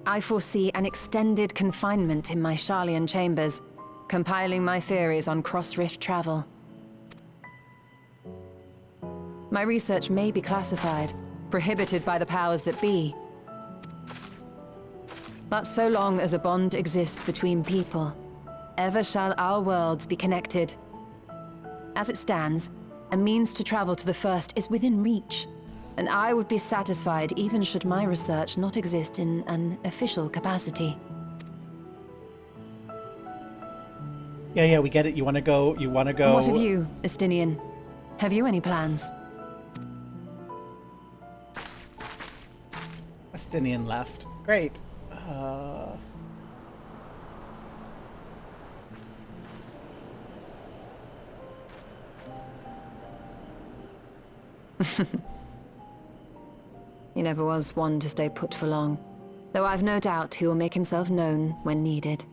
I foresee an extended confinement in my Sharlayan chambers, compiling my theories on cross-rift travel. My research may be classified, prohibited by the powers that be. But so long as a bond exists between people, ever shall our worlds be connected. As it stands, a means to travel to the first is within reach, and I would be satisfied even should my research not exist in an official capacity. Yeah, we get it. You want to go. What of you, Estinian? Have you any plans? Estinian left. Great. He never was one to stay put for long, though I've no doubt he will make himself known when needed.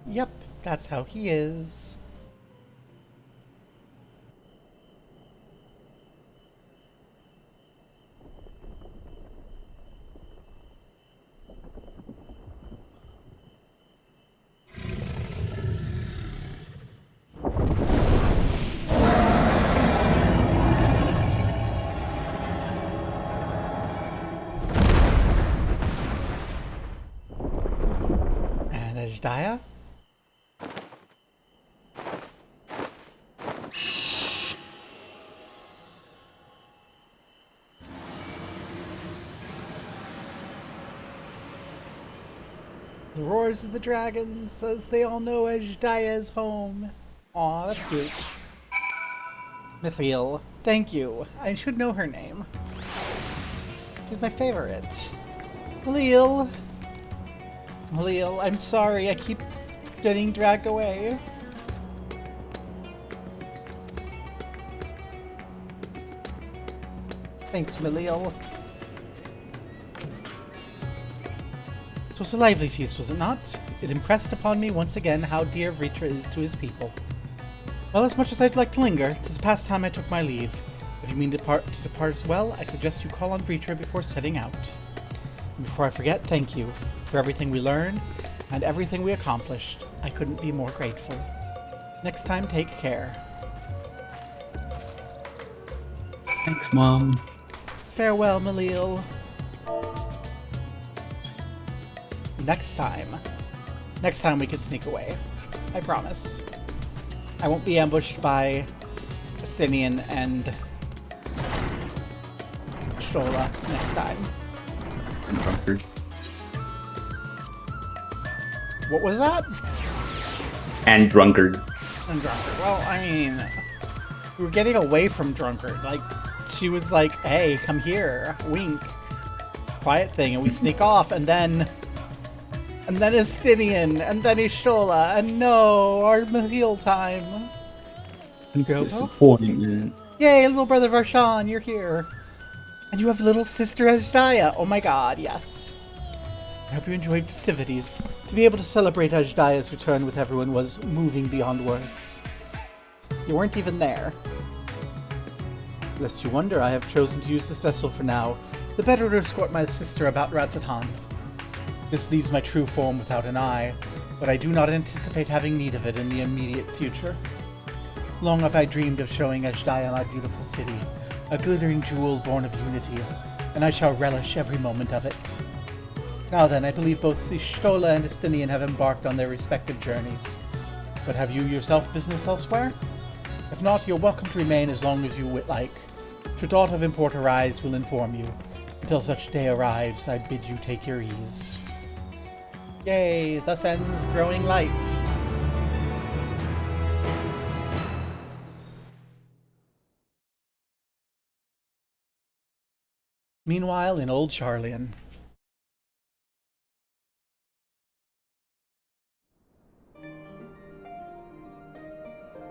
Yep, that's how he is. And Ajdaya? The roars of the dragons says they all know Ajdaya is home. Aw, that's cute. Mithiel, thank you. I should know her name. She's my favorite. Mithiel, I'm sorry. I keep getting dragged away. Thanks, Mithiel. It was a lively feast, was it not? It impressed upon me once again how dear Vritra is to his people. Well, as much as I'd like to linger, 'tis past time I took my leave. If you mean to depart as well, I suggest you call on Vritra before setting out. And before I forget, thank you for everything we learned and everything we accomplished. I couldn't be more grateful. Next time, take care. Thanks, Mom. Farewell, Malil. Next time we can sneak away. I promise. I won't be ambushed by Estinian and Stola next time. And Drunkard. What was that? And Drunkard. And Drunkard. Well, I mean, we were getting away from Drunkard. Like, she was like, hey, come here. Wink. Quiet thing. And we sneak off, and then Estinian, and then Ishtola, and no, our Mahil time. Disappointment. Yay, little brother Varshan, you're here. And you have little sister Ajdaya. Oh my god, yes. I hope you enjoyed festivities. To be able to celebrate Ajdaya's return with everyone was moving beyond words. You weren't even there. Lest you wonder, I have chosen to use this vessel for now, the better to escort my sister about Radzatan. This leaves my true form without an eye, but I do not anticipate having need of it in the immediate future. Long have I dreamed of showing Ajdaya my beautiful city, a glittering jewel born of unity, and I shall relish every moment of it. Now then, I believe both the Stola and Estinian have embarked on their respective journeys. But have you yourself business elsewhere? If not, you're welcome to remain as long as you would like. Should aught of import arise, we'll inform you. Until such day arrives, I bid you take your ease. Yay, thus ends Growing Light. Meanwhile, in Old Charlian.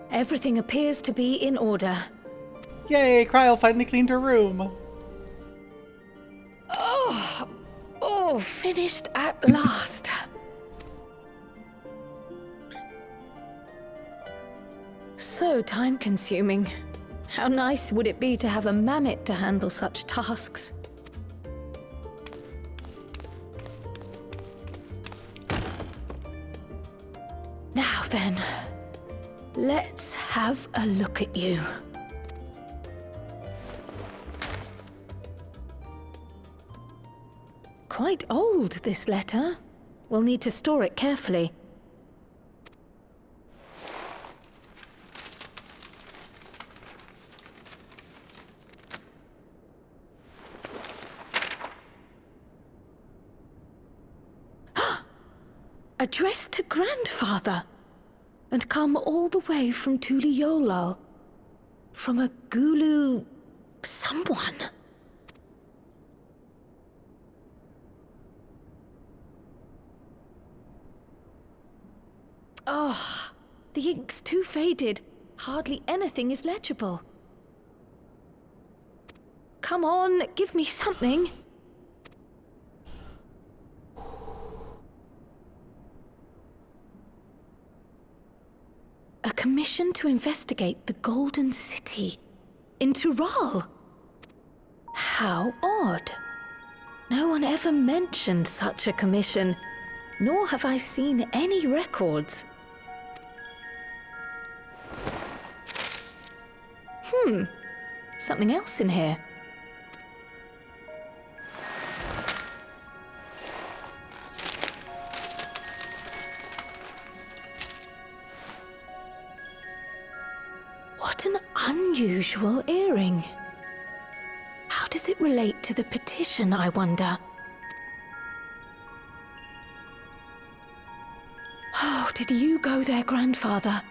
Everything appears to be in order. Yay, Kryl finally cleaned her room. Oh, finished at last. So time-consuming. How nice would it be to have a mammoth to handle such tasks? Now then, let's have a look at you. Quite old, this letter. We'll need to store it carefully. Addressed to Grandfather, and come all the way from Tuliolal, from a Gulu someone. Oh, the ink's too faded. Hardly anything is legible. Come on, give me something. A commission to investigate the Golden City in Tural. How odd. No one ever mentioned such a commission, nor have I seen any records. Something else in here. What an unusual earring. How does it relate to the petition, I wonder? Oh, did you go there, Grandfather?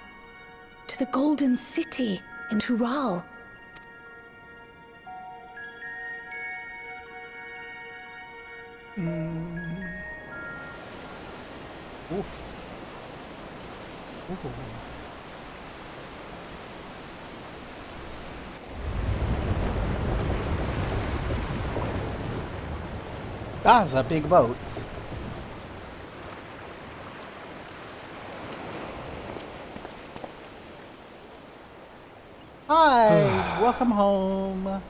To the Golden City in Tural? Oof. Ooh. That's a big boat. Hi, welcome home.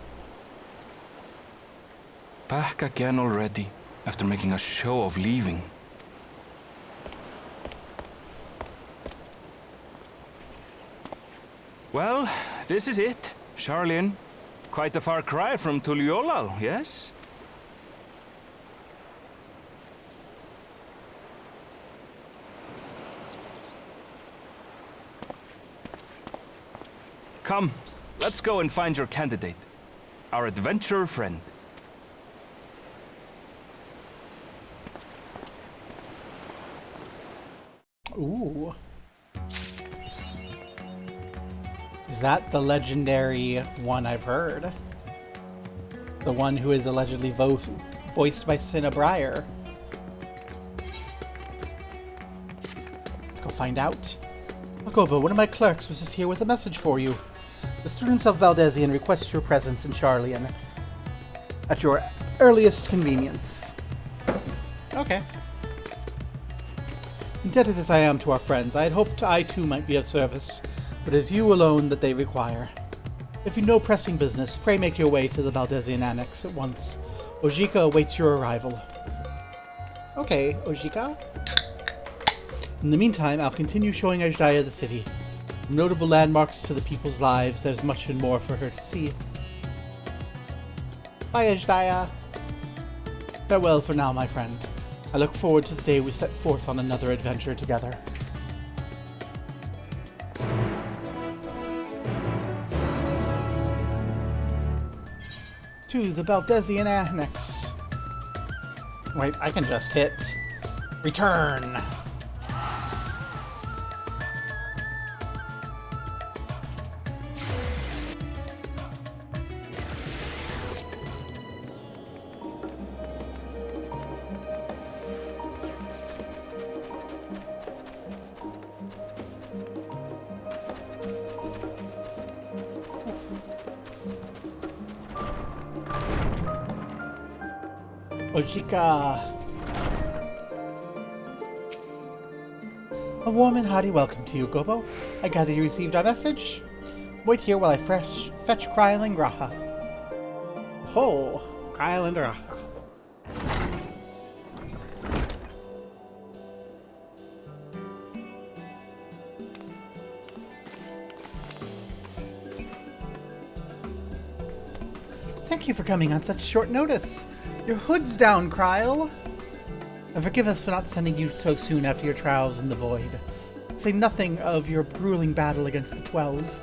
Back again already, after making a show of leaving. Well, this is it, Charlian. Quite a far cry from Tuliolal, yes? Come, let's go and find your candidate. Our adventurer friend. Ooh. Is that the legendary one I've heard? The one who is allegedly voiced by Cinna Briar. Let's go find out. Makoba, one of my clerks was just here with a message for you. The students of Valdesian request your presence in Charlian at your earliest convenience. Okay. Indebted as I am to our friends, I had hoped I too might be of service, but it is you alone that they require. If you know pressing business, pray make your way to the Valdesian Annex at once. Ojika awaits your arrival. Okay, Ojika. In the meantime, I'll continue showing Ajdaya the city. From notable landmarks to the people's lives, there's much and more for her to see. Bye, Ajdaya. Farewell for now, my friend. I look forward to the day we set forth on another adventure together. To the Baldesian Annex. Wait, I can just hit return. Ojika. A warm and hearty welcome to you, Gobo. I gather you received our message? Wait here while I fetch Kryl and Graha. Ho, Kryl and Graha. Thank you for coming on such short notice. Your hood's down, Kryl. And forgive us for not sending you so soon after your trials in the Void. Say nothing of your grueling battle against the 12.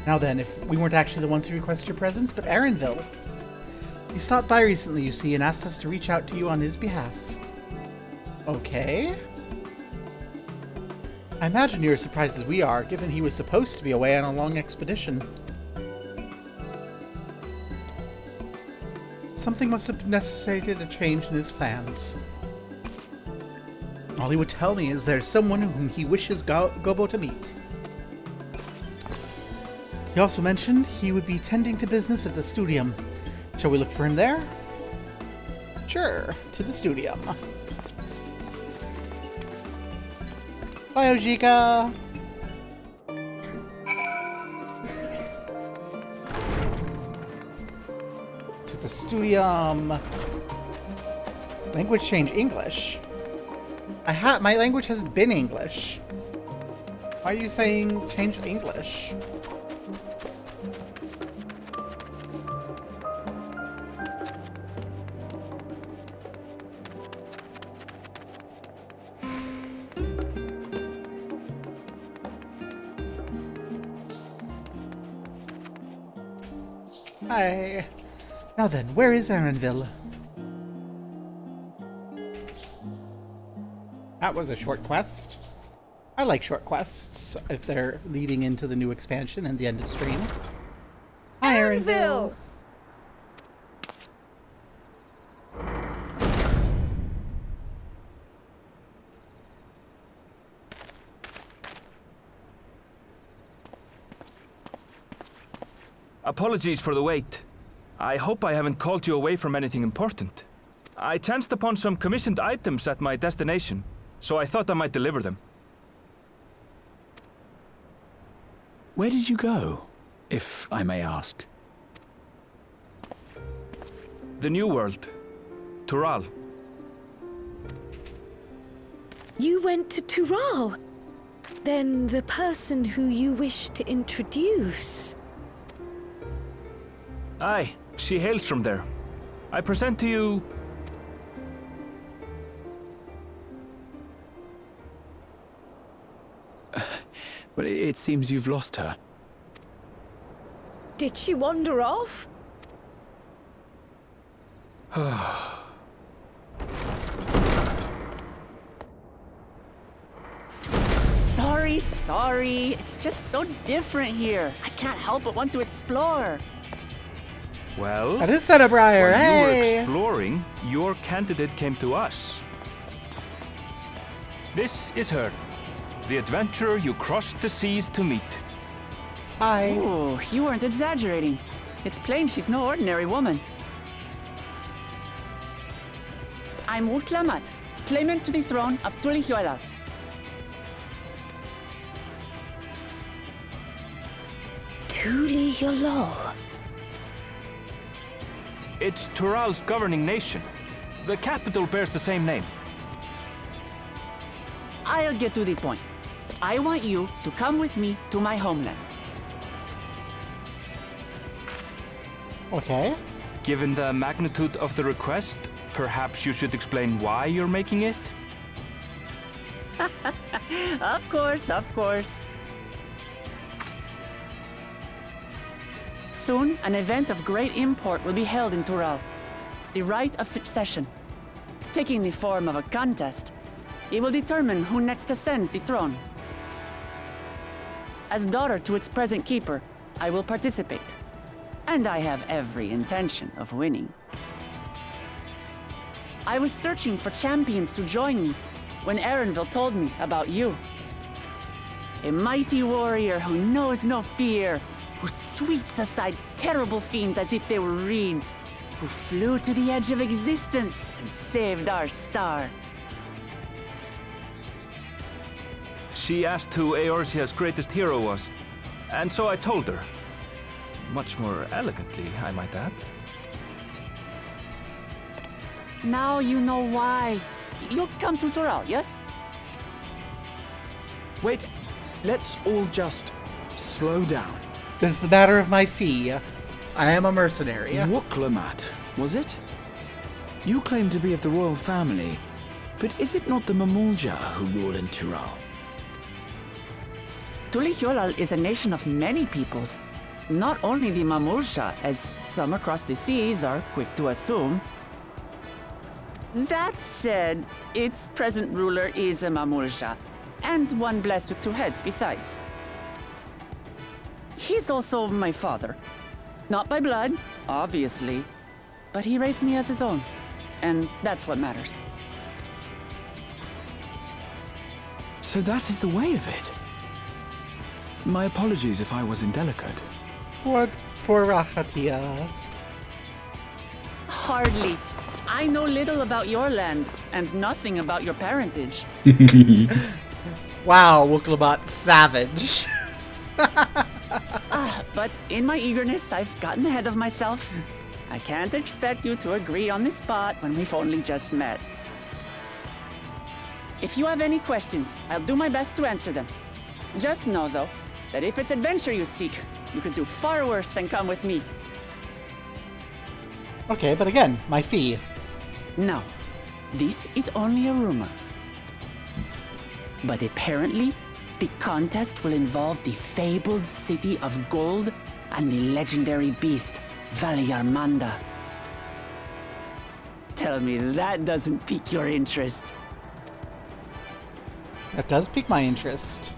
Now then, if we weren't actually the ones who requested your presence, but Erenville. He stopped by recently, you see, and asked us to reach out to you on his behalf. Okay. I imagine you're as surprised as we are, given he was supposed to be away on a long expedition. Something must have necessitated a change in his plans. All he would tell me is there's someone whom he wishes Gobo to meet. He also mentioned he would be tending to business at the Studium. Shall we look for him there? Sure, to the Studium. Bye, Ojika! The Studium. Language change English. My language has been English. Why are you saying change English? Hi. Now then, where is Erenville? That was a short quest. I like short quests if they're leading into the new expansion and the end of stream. Hi, Erenville! Apologies for the wait. I hope I haven't called you away from anything important. I chanced upon some commissioned items at my destination, so I thought I might deliver them. Where did you go, if I may ask? The New World. Tural. You went to Tural? Then the person who you wish to introduce... Aye, she hails from there. I present to you... But it seems you've lost her. Did she wander off? Sorry. It's just so different here. I can't help but want to explore. Well, that is Briar. While hey! you were exploring, your candidate came to us. This is her, the adventurer you crossed the seas to meet. Hi. Ooh, you weren't exaggerating. It's plain she's no ordinary woman. I'm Urklamat, claimant to the throne of Tulihuela. Tulihuela. It's Tural's governing nation. The capital bears the same name. I'll get to the point. I want you to come with me to my homeland. Okay. Given the magnitude of the request, perhaps you should explain why you're making it? Of course, of course. Soon, an event of great import will be held in Tural. The Right of Succession. Taking the form of a contest, it will determine who next ascends the throne. As daughter to its present keeper, I will participate. And I have every intention of winning. I was searching for champions to join me when Erenville told me about you. A mighty warrior who knows no fear, who sweeps aside terrible fiends as if they were reeds, who flew to the edge of existence and saved our star. She asked who Eorzea's greatest hero was, and so I told her. Much more elegantly, I might add. Now you know why. You'll come to Tural, yes? Wait, let's all just slow down. There's the matter of my fee. I am a mercenary. Wuklamat, was it? You claim to be of the royal family, but is it not the Mamulja who rule in Tural? Tulihyolal is a nation of many peoples. Not only the Mamulja, as some across the seas are quick to assume. That said, its present ruler is a Mamulja, and one blessed with two heads besides. He's also my father. Not by blood, obviously, but he raised me as his own, and that's what matters. So that is the way of it. My apologies if I was indelicate. What poor Rahatia. Hardly. I know little about your land, and nothing about your parentage. Wow, Wuklabat savage. But in my eagerness, I've gotten ahead of myself. I can't expect you to agree on the spot when we've only just met. If you have any questions, I'll do my best to answer them. Just know, though, that if it's adventure you seek, you could do far worse than come with me. Okay, but again, my fee. No, this is only a rumor. But apparently, the contest will involve the fabled city of gold and the legendary beast, Valyarmanda. Tell me that doesn't pique your interest. That does pique my interest.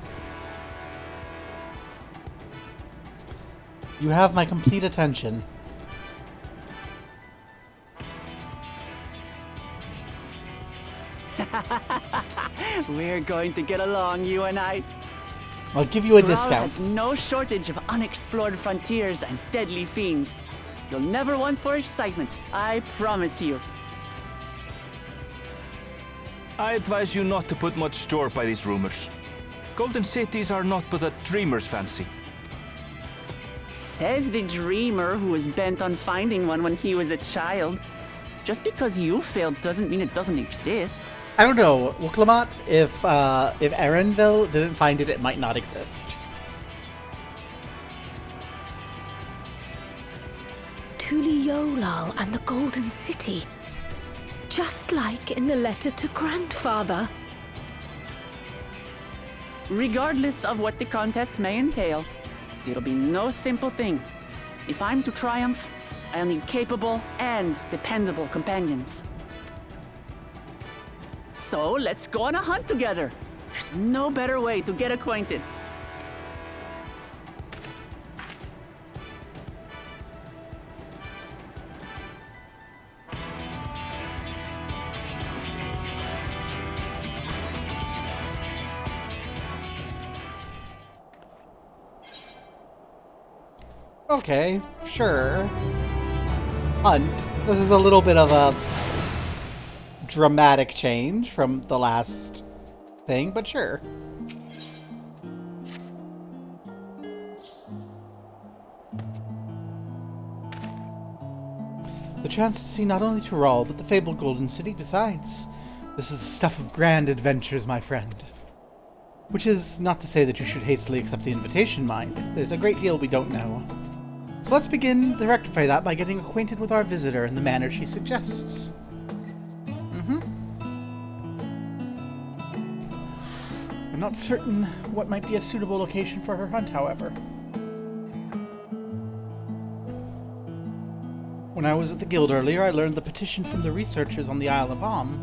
You have my complete attention. We're going to get along, you and I. I'll give you a Tural discount. has no shortage of unexplored frontiers and deadly fiends. You'll never want for excitement, I promise you. I advise you not to put much store by these rumors. Golden cities are not but a dreamer's fancy. Says the dreamer who was bent on finding one when he was a child. Just because you failed doesn't mean it doesn't exist. I don't know, Wuklamat, if Erenville didn't find it, it might not exist. Tulihyolal and the Golden City. Just like in the letter to Grandfather. Regardless of what the contest may entail, it'll be no simple thing. If I'm to triumph, I'll need capable and dependable companions. So let's go on a hunt together. There's no better way to get acquainted. Okay, sure. Hunt. This is a little bit of a dramatic change from the last thing, but sure. The chance to see not only Tural, but the fabled Golden City besides. This is the stuff of grand adventures, my friend. Which is not to say that you should hastily accept the invitation, mind. There's a great deal we don't know. So let's begin to rectify that by getting acquainted with our visitor in the manner she suggests. I'm not certain what might be a suitable location for her hunt, however. When I was at the guild earlier, I learned the petition from the researchers on the Isle of Ham.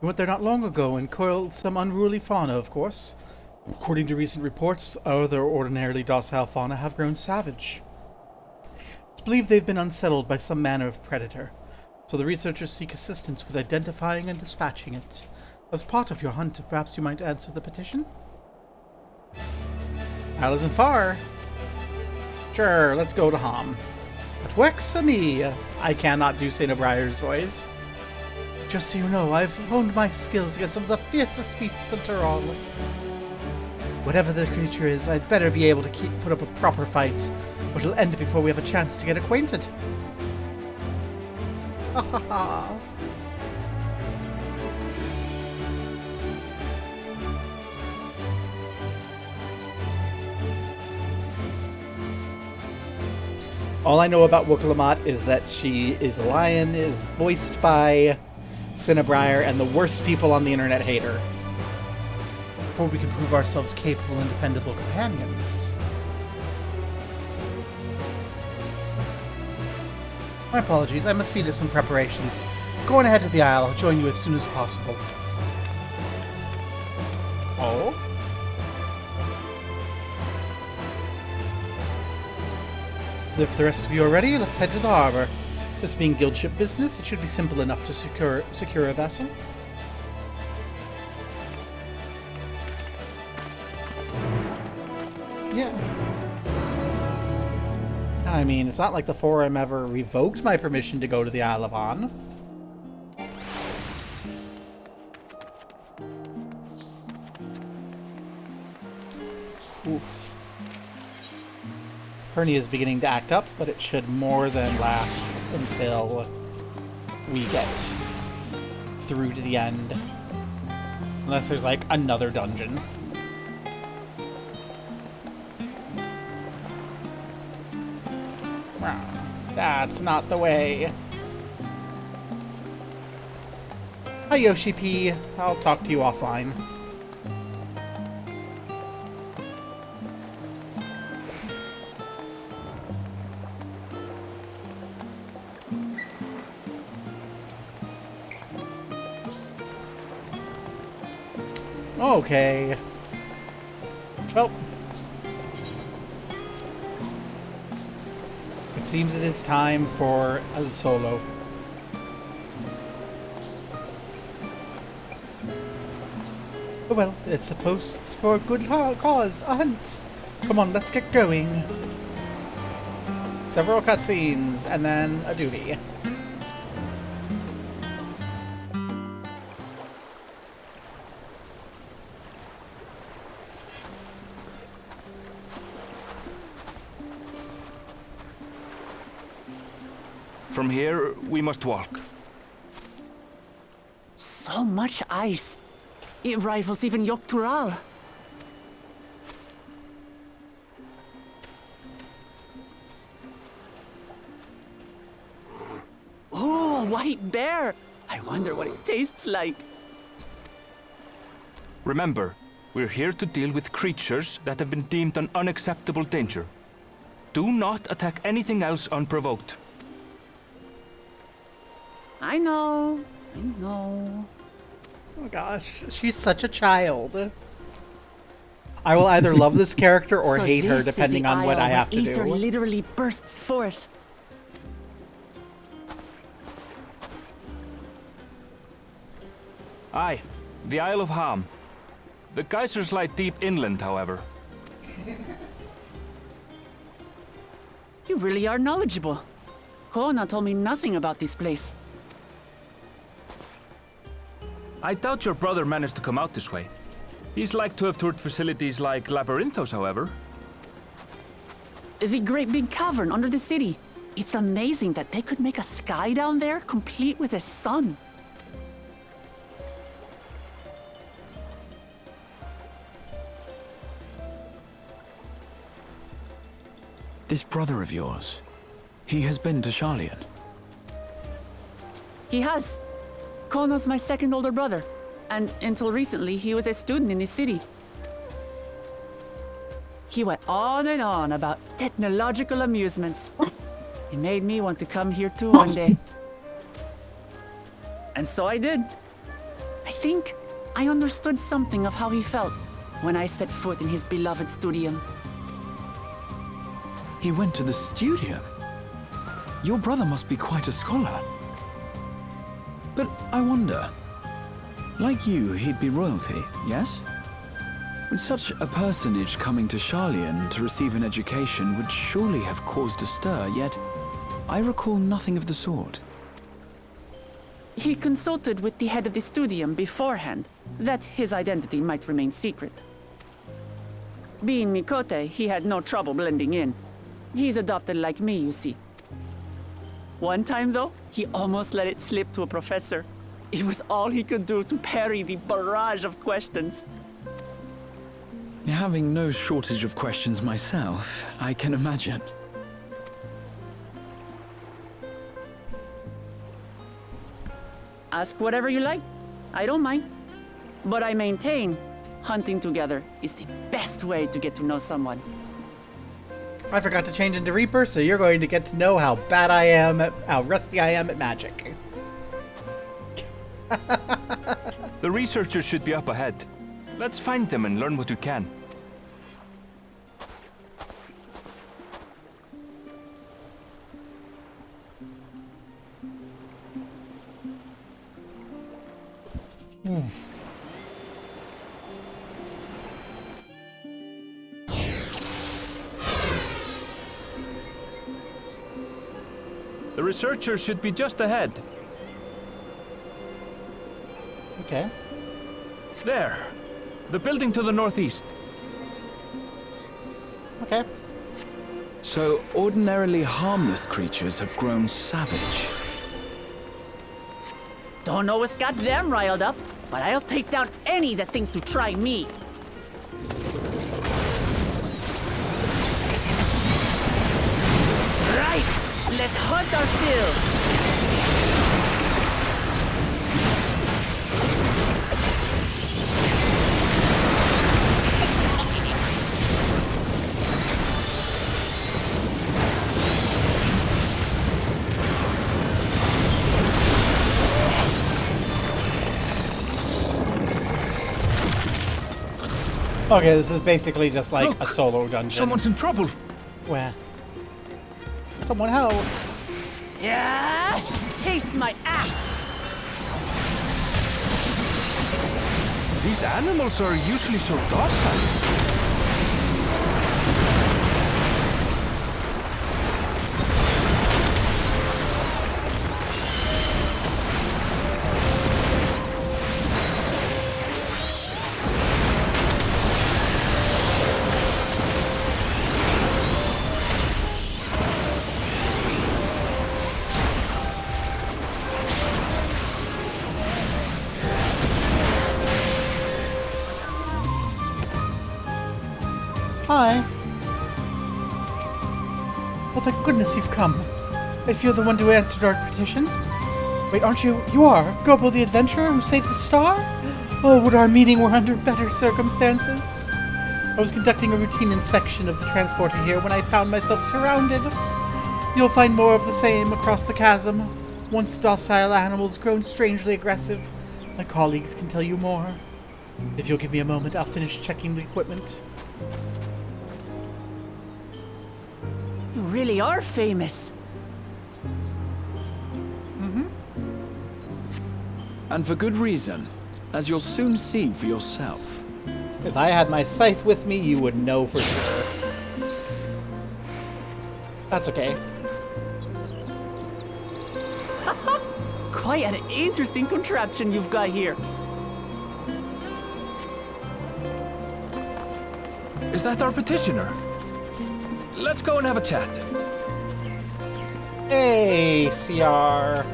We went there not long ago and killed some unruly fauna, of course. According to recent reports, other ordinarily docile fauna have grown savage. It's believed they've been unsettled by some manner of predator, so the researchers seek assistance with identifying and dispatching it. As part of your hunt, perhaps you might answer the petition? Isle isn't far. Sure, let's go to Ham. It works for me. I cannot do Cinnabrier's voice. Just so you know, I've honed my skills against some of the fiercest beasts in Tyrol. Whatever the creature is, I'd better be able to put up a proper fight, or it'll end before we have a chance to get acquainted. Ha ha ha. All I know about Wookalamat is that she is a lion, is voiced by Cinnabrier, and the worst people on the internet hate her. Before we can prove ourselves capable and dependable companions. My apologies, I must see to some preparations. Going ahead to the Isle, I'll join you as soon as possible. Oh? If the rest of you are ready, let's head to the harbor. This being guild ship business, it should be simple enough to secure a vessel. Yeah. I mean, it's not like the Forum ever revoked my permission to go to the Isle of An. Oof. Hernia is beginning to act up, but it should more than last until we get through to the end. Unless there's like another dungeon. That's not the way. Hi Yoshi P. I'll talk to you offline. Okay. Well. It seems it is time for a solo. Oh well, it's supposed for a good cause, a hunt. Come on, let's get going. Several cutscenes, and then a duty. From here, we must walk. So much ice. It rivals even Yogg-Tural. Oh, a white bear! I wonder what it tastes like. Remember, we're here to deal with creatures that have been deemed an unacceptable danger. Do not attack anything else unprovoked. I know. I know. Oh gosh, she's such a child. I will either love this character or So hate her this is depending the on what isle I have where to ether do. literally bursts forth. Aye, the Isle of Ham. The geysers lie deep inland, however. You really are knowledgeable. Kona told me nothing about this place. I doubt your brother managed to come out this way. He's like to have toured facilities like Labyrinthos, however. The great big cavern under the city. It's amazing that they could make a sky down there complete with a sun. This brother of yours, he has been to Sharlayan. He has. Kono's my second older brother, and until recently, he was a student in the city. He went on and on about technological amusements. He made me want to come here too one day. And so I did. I think I understood something of how he felt when I set foot in his beloved studium. He went to the studium? Your brother must be quite a scholar. But I wonder, like you, he'd be royalty, yes? With such a personage coming to Sharlayan to receive an education would surely have caused a stir, yet I recall nothing of the sort. He consulted with the head of the studium beforehand, that his identity might remain secret. Being Mikote, he had no trouble blending in. He's adopted like me, you see. One time, though, he almost let it slip to a professor. It was all he could do to parry the barrage of questions. Having no shortage of questions myself, I can imagine. Ask whatever you like. I don't mind. But I maintain, hunting together is the best way to get to know someone. I forgot to change into Reaper, so you're going to get to know how bad I am, how rusty I am at magic. The researchers should be up ahead. Let's find them and learn what we can. The researchers should be just ahead. Okay. There. The building to the northeast. Okay. So, ordinarily harmless creatures have grown savage. Don't know what's got them riled up, but I'll take down any that thinks to try me. Right! Let's hunt our fill! Okay, this is basically just like a solo dungeon. Someone's in trouble. Where? Someone help! Yeah! Taste my axe! These animals are usually so docile. Hi. Oh, thank goodness you've come. If you're the one who answered our petition. Wait, aren't you? You are? Gobo the adventurer who saved the star? Oh, would our meeting were under better circumstances. I was conducting a routine inspection of the transporter here when I found myself surrounded. You'll find more of the same across the chasm. Once docile animals grown strangely aggressive. My colleagues can tell you more. If you'll give me a moment, I'll finish checking the equipment. You really are famous. Mm-hmm. And for good reason, as you'll soon see for yourself. If I had my scythe with me, you would know for sure. That's okay. Quite an interesting contraption you've got here. Is that our petitioner? Let's go and have a chat. Hey, CR.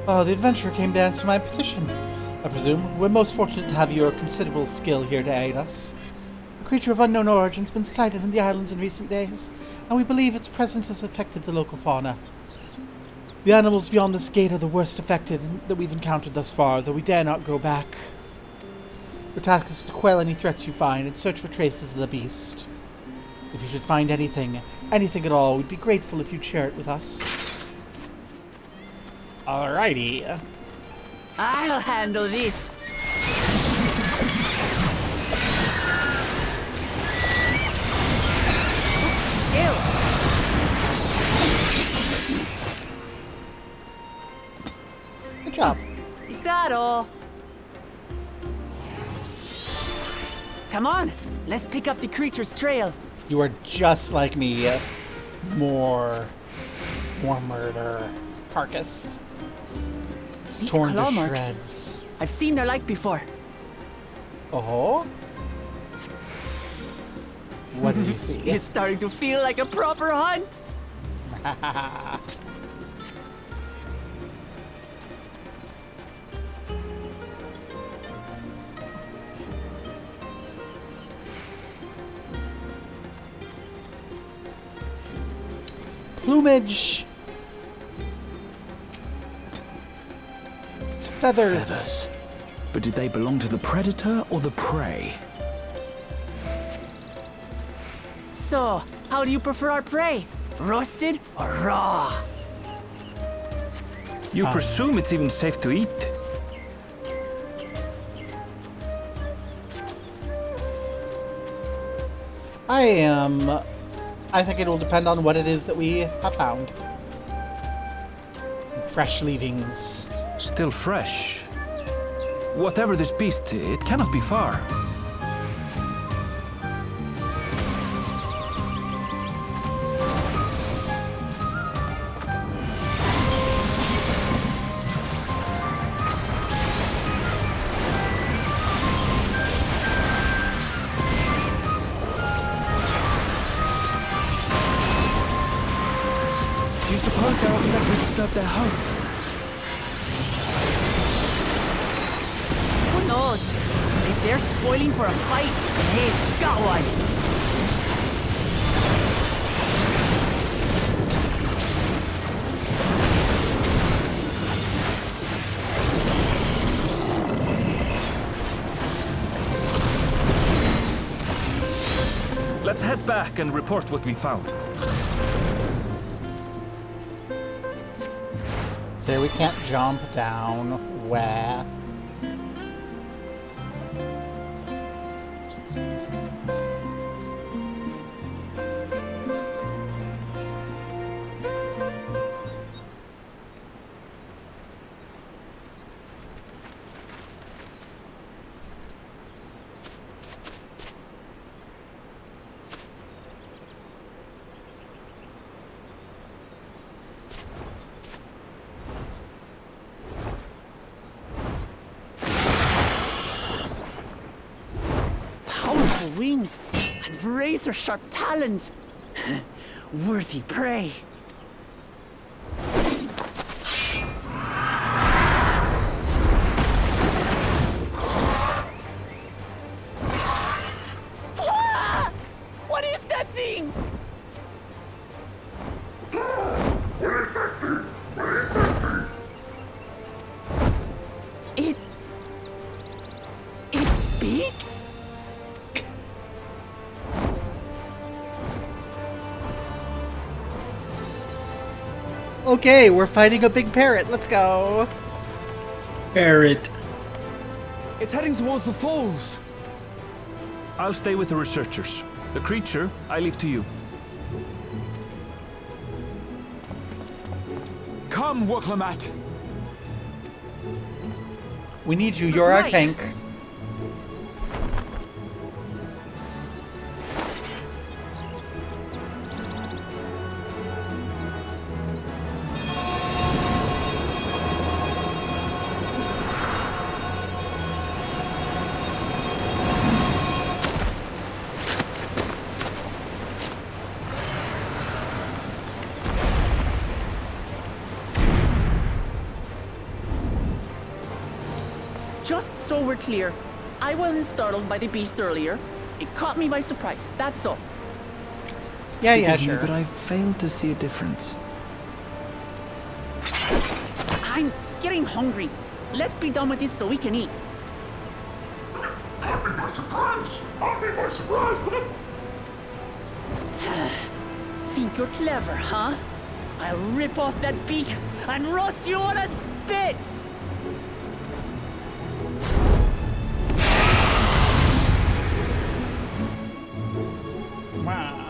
Oh, the adventurer came to answer my petition. I presume we're most fortunate to have your considerable skill here to aid us. A creature of unknown origin has been sighted in the islands in recent days, and we believe its presence has affected the local fauna. The animals beyond this gate are the worst affected that we've encountered thus far, though we dare not go back. Your task is to quell any threats you find and search for traces of the beast. If you should find anything at all, we'd be grateful if you'd share it with us. Alrighty. I'll handle this. Good job. Is that all? Come on, let's pick up the creature's trail. You are just like me. More murder. Carcass. It's These torn claw to marks. shreds. I've seen their like before. Oh? What did you see? It's starting to feel like a proper hunt. Plumage. It's feathers. Feathers. But did they belong to the predator or the prey? So, how do you prefer our prey? Roasted or raw? You presume it's even safe to eat? I think it will depend on what it is that we have found. Fresh leavings. Still fresh. Whatever this beast, it cannot be far. Do you suppose they're upset we disturbed their home? Who knows? If they're spoiling for a fight, they've got one. Let's head back and report what we found. There, we can't jump down. Where? Wings and razor-sharp talons. Worthy prey. Ah! What is that thing? What is that thing? What is that thing? It speaks? Okay, we're fighting a big parrot. Let's go. Parrot. It's heading towards the falls. I'll stay with the researchers. The creature, I leave to you. Come, Waklamat. We need you. You're our Right. tank. Just so we're clear, I wasn't startled by the beast earlier. It caught me by surprise, that's all. Forgive me, sure. but I failed to see a difference. I'm getting hungry. Let's be done with this so we can eat. Caught me by surprise! Caught me by surprise! Think you're clever, huh? I'll rip off that beak and roast you on a spit! Wow.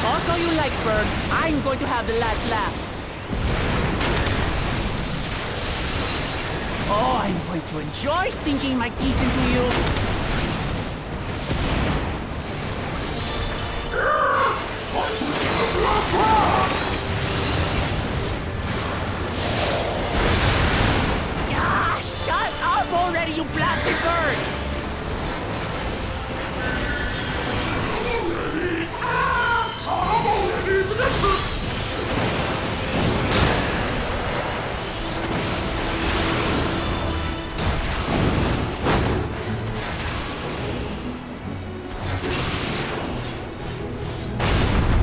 Talk all you like, Bird. I'm going to have the last laugh. Oh, I'm going to enjoy sinking my teeth into you. Ah, shut up already, you blasted bird!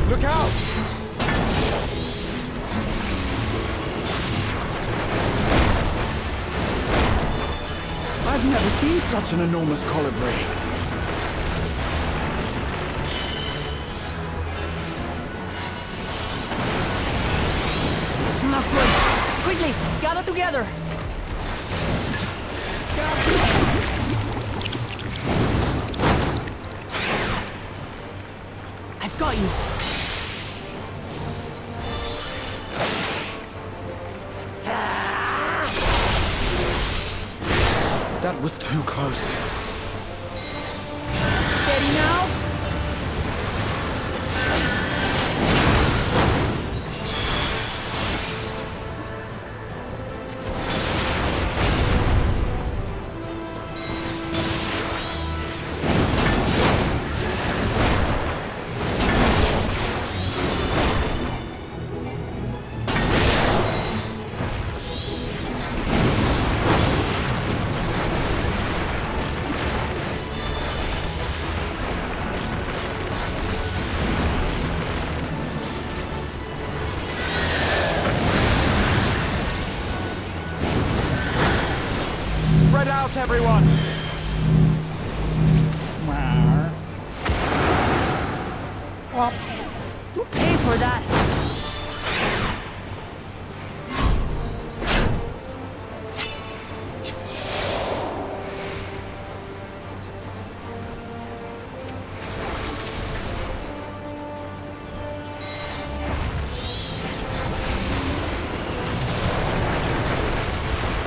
Look out! I've never seen such an enormous colibri. Not good. Quickly, gather together. I've got you. That was too close. Steady now. Spread out, everyone! Well, You pay for that.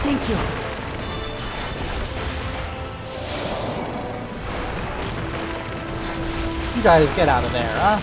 Thank you. you guys get out of there, huh?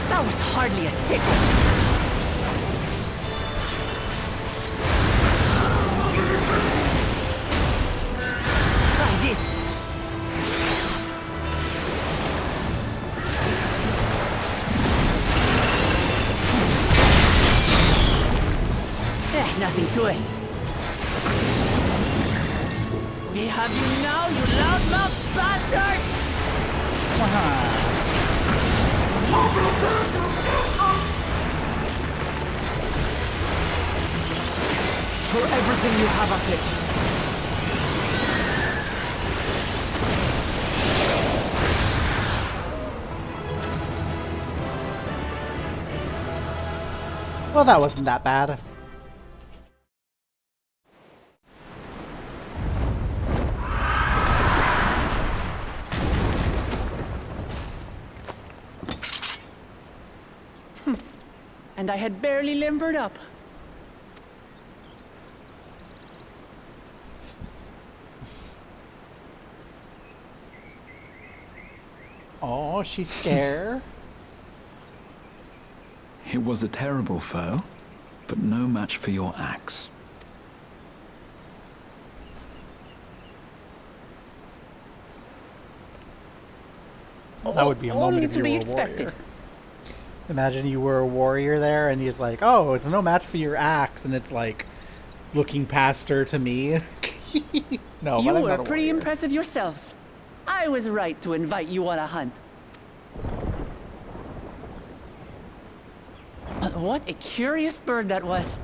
That was hardly a tickle. Try this. Nothing to it. We have you now, you loudmouth bastard! For everything you have at it. Well, that wasn't that bad. And I had barely limbered up. Oh, she's scared. It was a terrible foe, but no match for your axe. That would be a moment Only if to you be were a expected. warrior. Imagine you were a warrior there, and he's like, "Oh, it's no match for your axe," and it's like looking past her to me. No, You but I'm were not a pretty warrior. impressive yourselves. I was right to invite you on a hunt. But what a curious bird that was.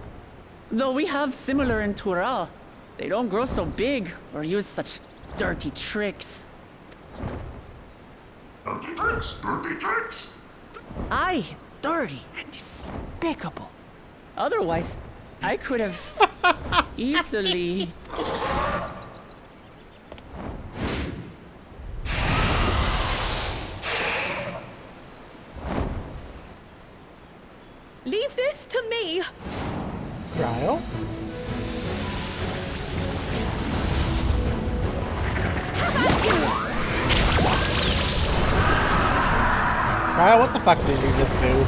Though we have similar in Tural, they don't grow so big or use such dirty tricks. Dirty tricks! Dirty tricks! Aye, dirty and despicable. Otherwise, I could have easily... Leave this to me! Ryle? Ryle, what the fuck did you just do?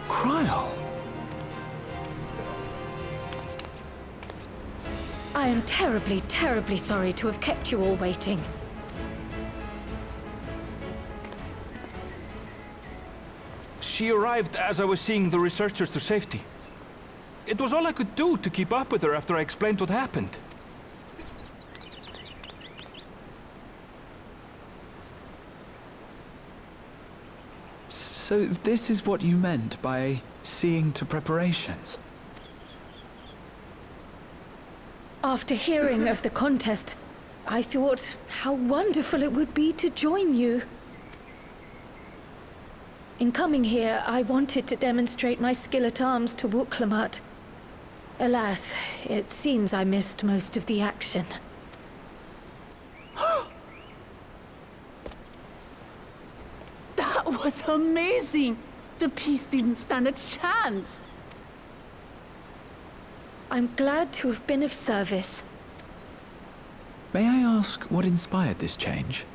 Cryle! I am terribly, terribly sorry to have kept you all waiting. She arrived as I was seeing the researchers to safety. It was all I could do to keep up with her after I explained what happened. So this is what you meant by seeing to preparations? After hearing of the contest, I thought how wonderful it would be to join you. In coming here, I wanted to demonstrate my skill at arms to Wuklamut. Alas, it seems I missed most of the action. That was amazing! The piece didn't stand a chance! I'm glad to have been of service. May I ask what inspired this change?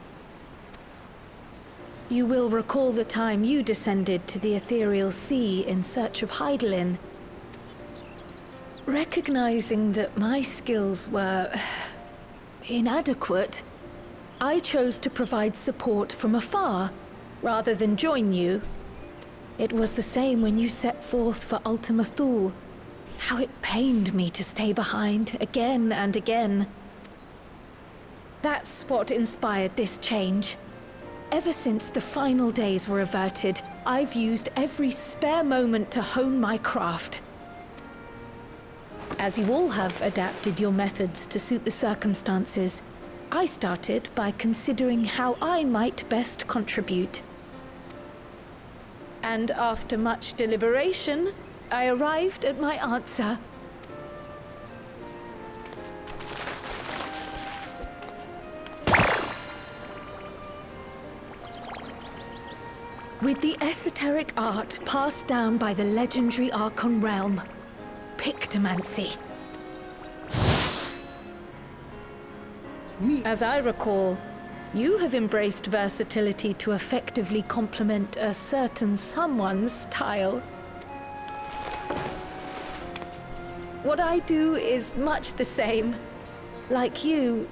You will recall the time you descended to the ethereal sea in search of Heidelin. Recognizing that my skills were inadequate, I chose to provide support from afar, rather than join you. It was the same when you set forth for Ultima Thule. How it pained me to stay behind, again and again. That's what inspired this change. Ever since the final days were averted, I've used every spare moment to hone my craft. As you all have adapted your methods to suit the circumstances, I started by considering how I might best contribute. And after much deliberation, I arrived at my answer. With the esoteric art passed down by the legendary Archon realm, Pictomancy. As I recall, you have embraced versatility to effectively complement a certain someone's style. What I do is much the same. Like you,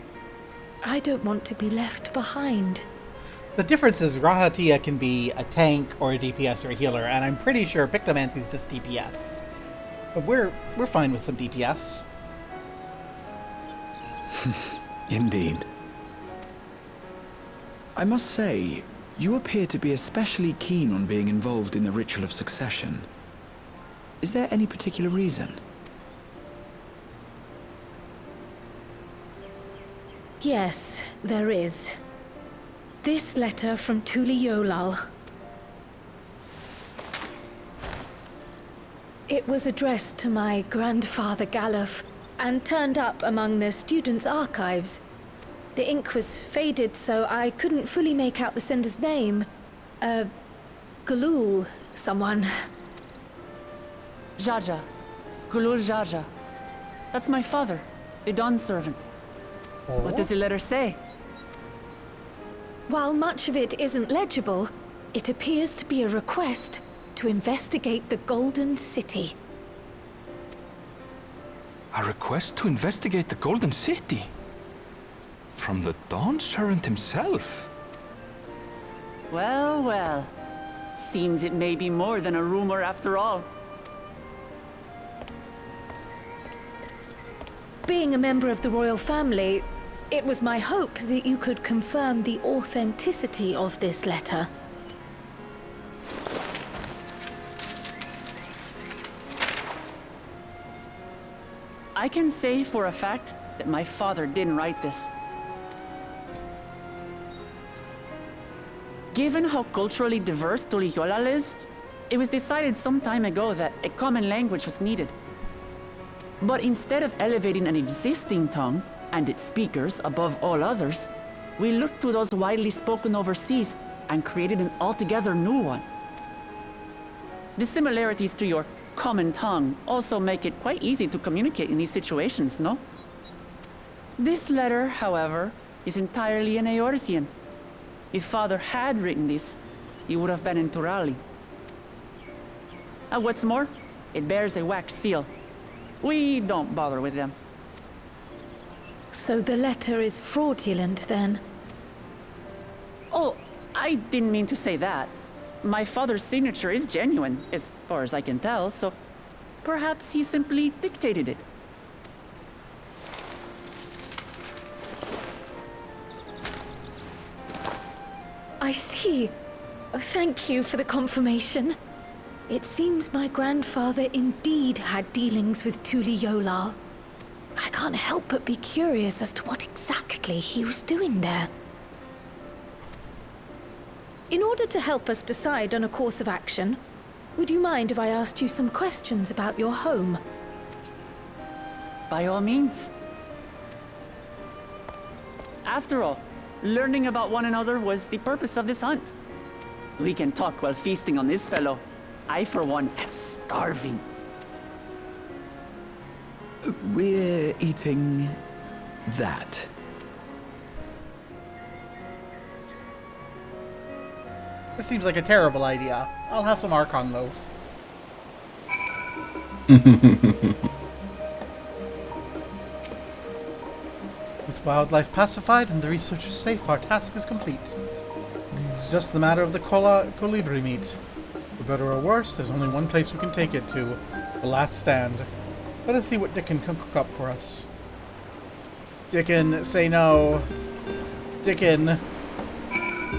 I don't want to be left behind. The difference is Rahatia can be a tank or a DPS or a healer, and I'm pretty sure Pictomancy's just DPS. But we're fine with some DPS. Indeed. I must say, you appear to be especially keen on being involved in the ritual of succession. Is there any particular reason? Yes, there is. This letter from Tuli Yolal. It was addressed to my grandfather Galuf and turned up among the students' archives. The ink was faded, so I couldn't fully make out the sender's name. Galul, someone. Jaja. Gulul Jaja. That's my father, the Dawn servant. Oh. What does the letter say? While much of it isn't legible, it appears to be a request to investigate the Golden City. A request to investigate the Golden City? From the Dawn servant himself? Well, well. Seems it may be more than a rumor after all. Being a member of the royal family, it was my hope that you could confirm the authenticity of this letter. I can say for a fact that my father didn't write this. Given how culturally diverse Tuli Yolal is, it was decided some time ago that a common language was needed. But instead of elevating an existing tongue and its speakers above all others, we looked to those widely spoken overseas and created an altogether new one. The similarities to your common tongue also make it quite easy to communicate in these situations, no? This letter, however, is entirely in Eorzean. If Father had written this, he would have been in Turali. And what's more, it bears a wax seal. We don't bother with them. So the letter is fraudulent, then? Oh, I didn't mean to say that. My father's signature is genuine, as far as I can tell, so perhaps he simply dictated it. I see. Oh, thank you for the confirmation. It seems my grandfather indeed had dealings with Tuli Yolal. I can't help but be curious as to what exactly he was doing there. In order to help us decide on a course of action, would you mind if I asked you some questions about your home? By all means. After all, learning about one another was the purpose of this hunt. We can talk while feasting on this fellow. I, for one, am starving. We're eating that. This seems like a terrible idea. I'll have some Archon loaf. With wildlife pacified and the researchers safe, our task is complete. It's just the matter of the colibri meat. For better or worse, there's only one place we can take it to. The last stand. Let us see what Dickon can cook up for us. Dickon, say no. Dickon.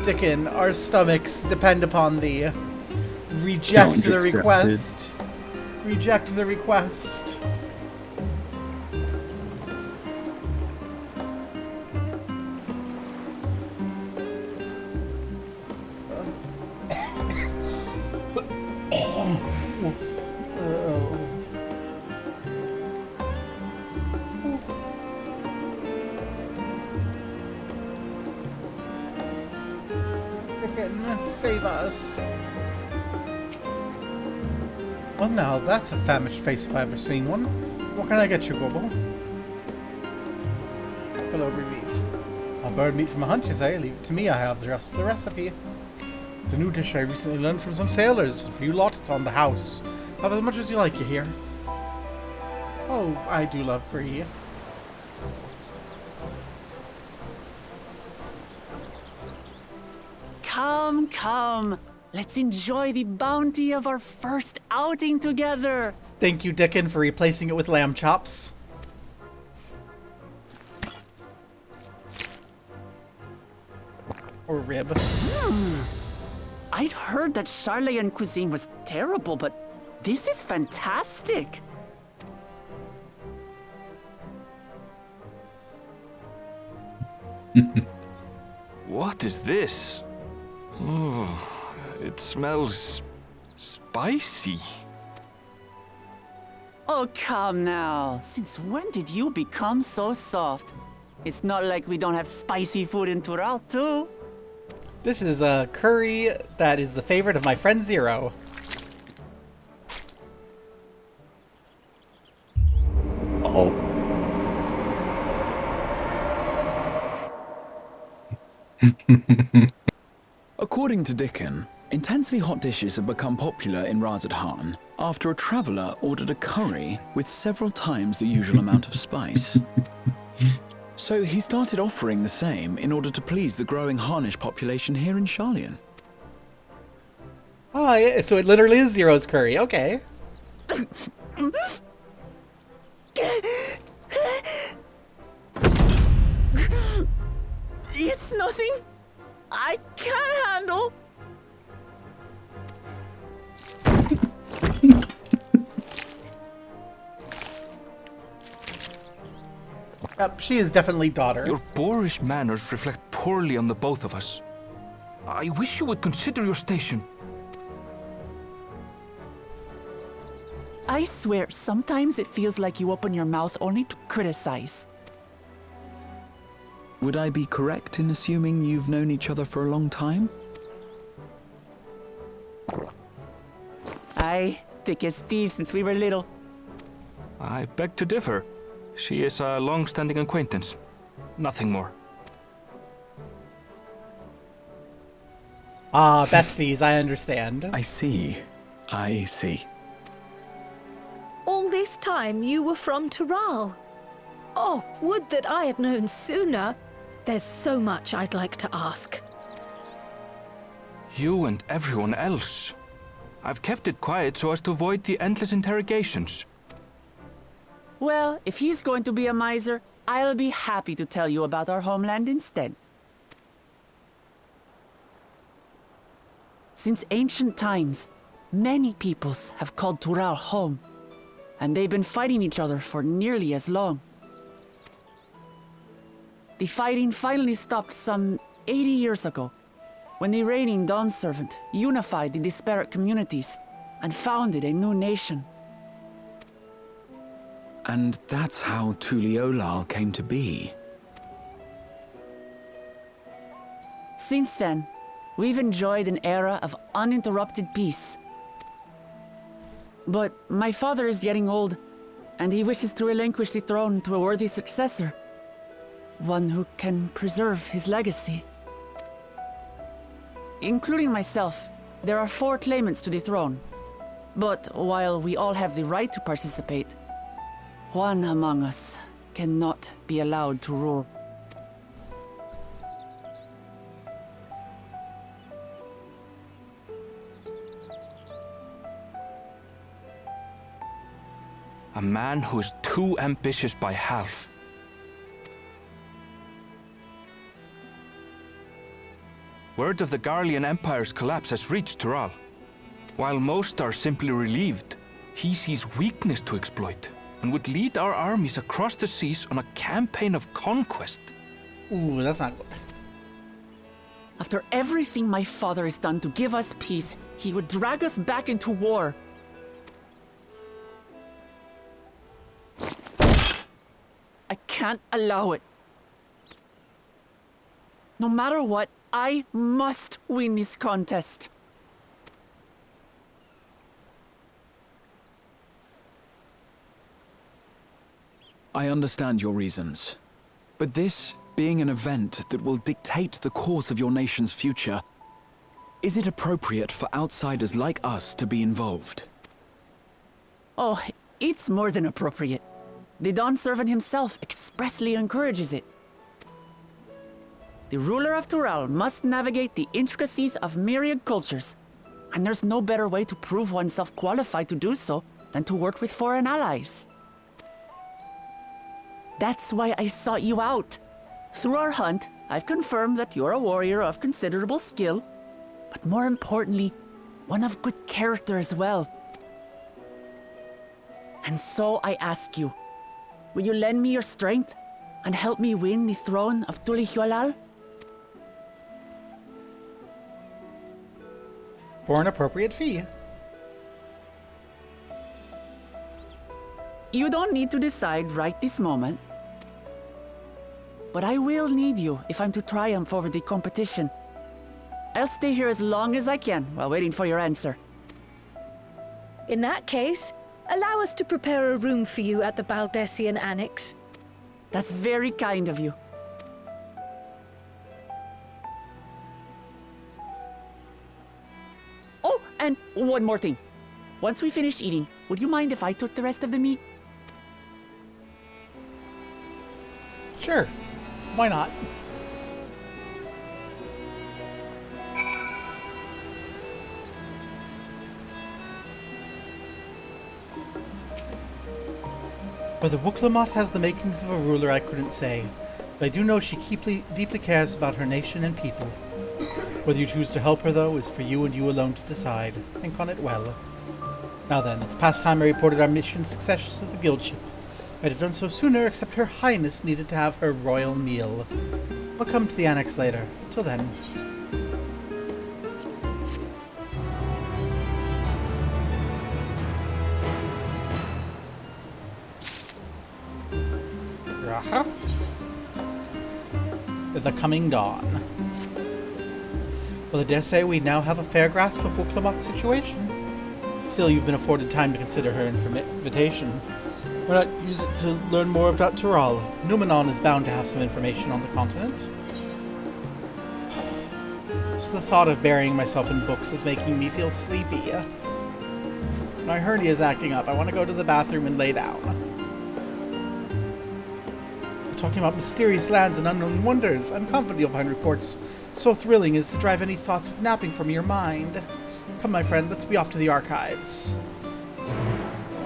Dickon, our stomachs depend upon thee. Reject the request. Reject the request. Save us. Well, now that's a famished face if I've ever seen one. What can I get you, Gobble? Colibri meat. A bird meat from a hunt, you say? Leave it to me, I have just the recipe. It's a new dish I recently learned from some sailors. For you lot, it's on the house. Have as much as you like, you hear? Oh, I do love free. Come, come. Let's enjoy the bounty of our first outing together. Thank you, Dickon, for replacing it with lamb chops. Or rib. I'd heard that Charlayan cuisine was terrible, but this is fantastic. What is this? Oh, it smells spicy. Oh, come now. Since when did you become so soft? It's not like we don't have spicy food in Tural, too. This is a curry that is the favorite of my friend Zero. Uh-oh. According to Dickon, intensely hot dishes have become popular in Razadhan after a traveller ordered a curry with several times the usual amount of spice. So he started offering the same in order to please the growing Harnish population here in Sharlayan. Oh, yeah, so it literally is Zero's curry. Okay. It's nothing I can't handle. Yep, she is definitely daughter. Your boorish manners reflect poorly on the both of us. I wish you would consider your station. I swear, sometimes it feels like you open your mouth only to criticize. Would I be correct in assuming you've known each other for a long time? Aye, thick as thieves since we were little. I beg to differ. She is a long-standing acquaintance. Nothing more. Ah, besties, I understand. I see. I see. All this time you were from Tural. Oh, would that I had known sooner. There's so much I'd like to ask. You and everyone else. I've kept it quiet so as to avoid the endless interrogations. Well, if he's going to be a miser, I'll be happy to tell you about our homeland instead. Since ancient times, many peoples have called Tural home, and they've been fighting each other for nearly as long. The fighting finally stopped some 80 years ago, when the reigning Dawn Servant unified the disparate communities and founded a new nation. And that's how Tuliolal came to be. Since then, we've enjoyed an era of uninterrupted peace. But my father is getting old, and he wishes to relinquish the throne to a worthy successor. One who can preserve his legacy. Including myself, there are 4 claimants to the throne. But while we all have the right to participate, one among us cannot be allowed to rule. A man who is too ambitious by half. Word of the Garlean Empire's collapse has reached Tural. While most are simply relieved, he sees weakness to exploit and would lead our armies across the seas on a campaign of conquest. Ooh, that's not good. After everything my father has done to give us peace, he would drag us back into war. I can't allow it. No matter what, I must win this contest. I understand your reasons. But this being an event that will dictate the course of your nation's future, is it appropriate for outsiders like us to be involved? Oh, it's more than appropriate. The Dawn Servant himself expressly encourages it. The ruler of Tural must navigate the intricacies of myriad cultures, and there's no better way to prove oneself qualified to do so than to work with foreign allies. That's why I sought you out. Through our hunt, I've confirmed that you're a warrior of considerable skill, but more importantly, one of good character as well. And so I ask you, will you lend me your strength and help me win the throne of Tulihualal? For an appropriate fee. You don't need to decide right this moment. But I will need you if I'm to triumph over the competition. I'll stay here as long as I can while waiting for your answer. In that case, allow us to prepare a room for you at the Baldessian Annex. That's very kind of you. Oh, and one more thing. Once we finish eating, would you mind if I took the rest of the meat? Sure. Why not? Whether Wuklamot has the makings of a ruler, I couldn't say, but I do know she deeply cares about her nation and people. Whether you choose to help her, though, is for you and you alone to decide. Think on it well. Now then, it's past time I reported our mission success to the guild ship. I'd have done so sooner, except Her Highness needed to have her royal meal. I'll come to the annex later. Till then. Raha. The coming dawn. Well, I dare say we now have a fair grasp of Wuklamot's situation. Still, you've been afforded time to consider her invitation. Why not use it to learn more about Tural? Numenon is bound to have some information on the continent. Just the thought of burying myself in books is making me feel sleepy. My hernia is acting up. I want to go to the bathroom and lay down. We're talking about mysterious lands and unknown wonders. I'm confident you'll find reports so thrilling as to drive any thoughts of napping from your mind. Come, my friend, let's be off to the archives.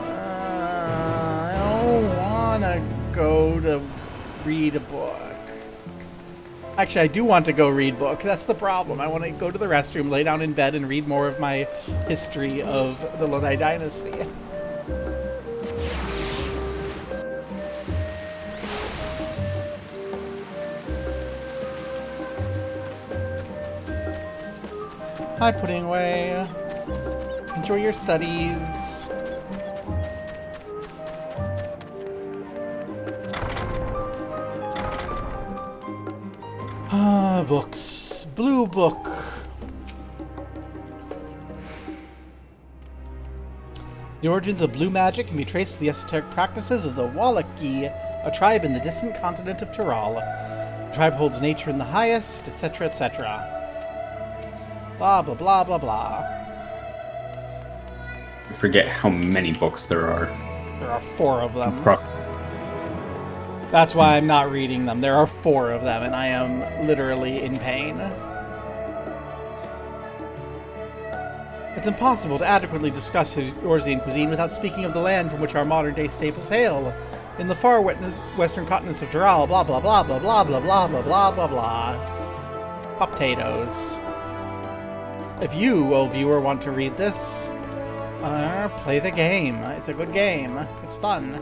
I don't want to go to read a book. Actually, I do want to go read book. That's the problem. I want to go to the restroom, lay down in bed, and read more of my history of the Lodi Dynasty. Hi, Puddingway. Enjoy your studies. Ah, books. Blue book. The origins of blue magic can be traced to the esoteric practices of the Wallaki, a tribe in the distant continent of Tural. The tribe holds nature in the highest, etc., etc. Blah, blah, blah, blah, blah. I forget how many books there are. There are 4 of them. That's why I'm not reading them. There are 4 of them, and I am literally in pain. It's impossible to adequately discuss Eorzean cuisine without speaking of the land from which our modern-day staples hail. In the far western continents of Tural, blah, blah, blah, blah, blah, blah, blah, blah, blah, blah, blah. Potatoes. If you, oh viewer, want to read this, play the game. It's a good game. It's fun.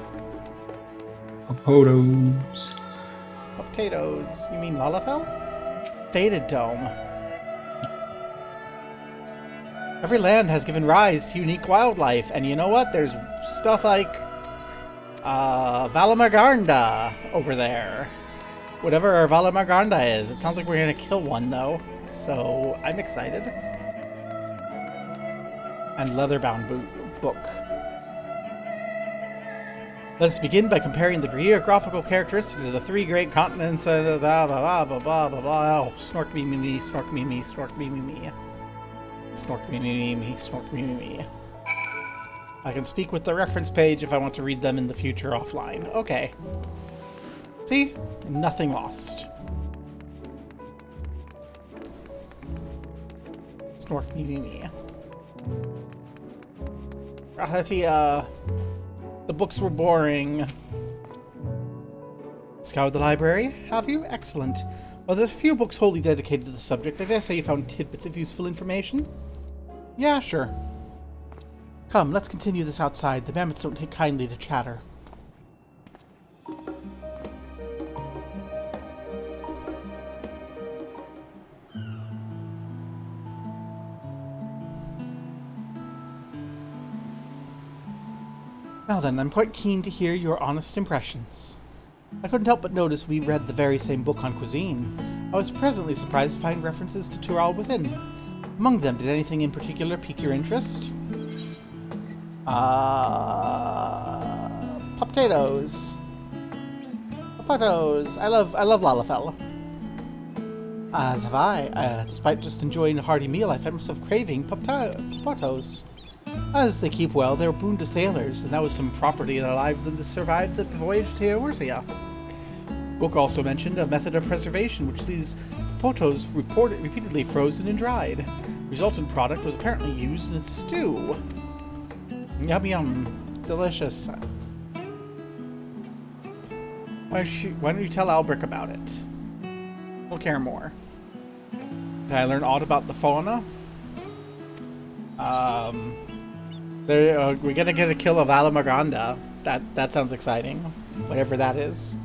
Potatoes. Potatoes. You mean Lalafell? Faded Dome. Every land has given rise to unique wildlife, and you know what? There's stuff like Valamargarda over there. Whatever our Valamargarda is. It sounds like we're gonna kill one, though. So, I'm excited. And leather-bound book. Let's begin by comparing the geographical characteristics of the 3 great continents and blah blah blah blah blah blah. Oh, snork me me me, snork me me, snork me me me. Snork me me me, snork me me me. I can speak with the reference page if I want to read them in the future offline. Okay. See? Nothing lost. Snork me me me. The books were boring. Scoured the library, have you? Excellent. Well, there's a few books wholly dedicated to the subject. I dare say you found tidbits of useful information? Yeah, sure. Come, let's continue this outside. The mammoths don't take kindly to chatter. Now then, I'm quite keen to hear your honest impressions. I couldn't help but notice we read the very same book on cuisine. I was pleasantly surprised to find references to Tyrol within. Among them, did anything in particular pique your interest? Potatoes. Potatoes. I love Lalafell. As have I. Despite just enjoying a hearty meal, I found myself craving potatoes. As they keep well, they're a boon to sailors, and that was some property that allowed them to survive the voyage to Eorzea. Book also mentioned a method of preservation which sees potatoes repeatedly frozen and dried. The resultant product was apparently used in a stew. Yum yum. Delicious. Why don't you tell Albrecht about it? We'll care more. Did I learn aught about the fauna? We're gonna get a kill of Alamaganda. That sounds exciting. Whatever that is.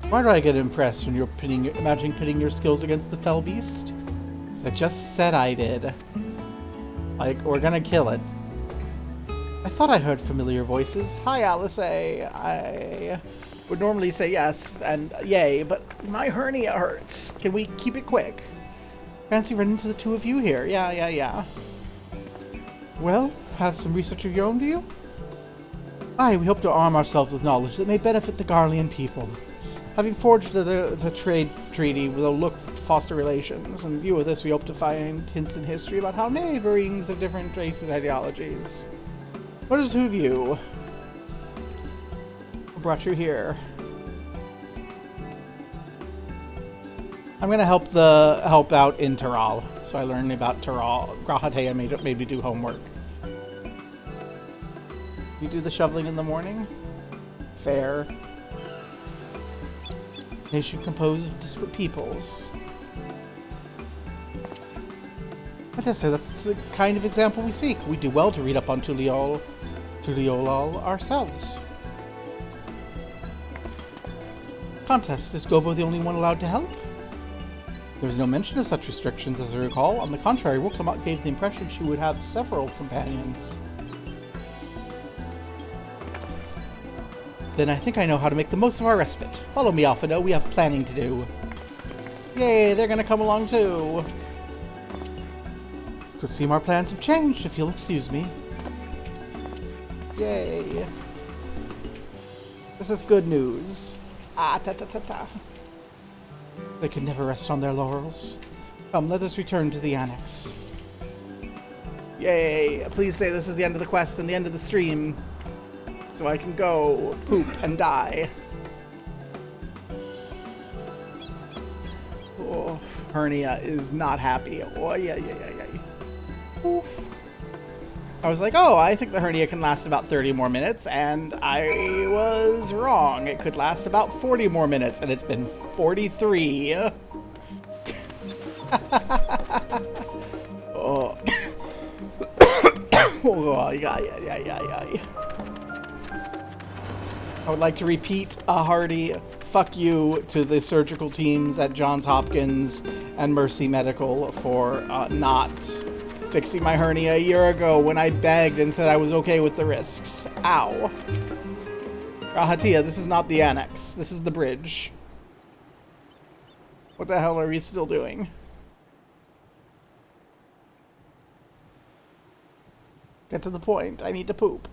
Why do I get impressed when you're imagining pitting your skills against the fell beast? Because I just said I did. Like, we're gonna kill it. I thought I heard familiar voices. Hi, Alice A. I would normally say yes and yay, but my hernia hurts. Can we keep it quick? Fancy running into the two of you here. Yeah. Well, have some research of your own, do you? Aye, we hope to arm ourselves with knowledge that may benefit the Garlean people. Having forged the trade treaty, we'll look to foster relations. In view of this, we hope to find hints in history about how neighborings of different races and ideologies. What is who of you? What brought you here? I'm gonna help out in Tyrol, so I learned about Tyrol. Grahatea made me do homework. You do the shoveling in the morning? Fair. Nation composed of disparate peoples. Like I said, that's the kind of example we seek. We do well to read up on Tuliol ourselves. Contest. Is Gobo the only one allowed to help? There was no mention of such restrictions, as I recall. On the contrary, Woklamat gave the impression she would have several companions. Then I think I know how to make the most of our respite. Follow me, Alphino. We have planning to do. Yay, they're gonna come along too. It would seem our plans have changed, if you'll excuse me. Yay. This is good news. Ta-ta-ta-ta. They could never rest on their laurels. Come, let us return to the annex. Yay! Please say this is the end of the quest and the end of the stream, so I can go poop and die. Oh, hernia is not happy. Oh, yeah. Oof. I was like, oh, I think the hernia can last about 30 more minutes, and I was wrong. It could last about 40 more minutes, and it's been 43. Oh. Oh, yeah. I would like to repeat a hearty fuck you to the surgical teams at Johns Hopkins and Mercy Medical for not fixing my hernia a year ago when I begged and said I was okay with the risks. Ow. Rahatia, this is not the annex. This is the bridge. What the hell are we still doing? Get to the point. I need to poop.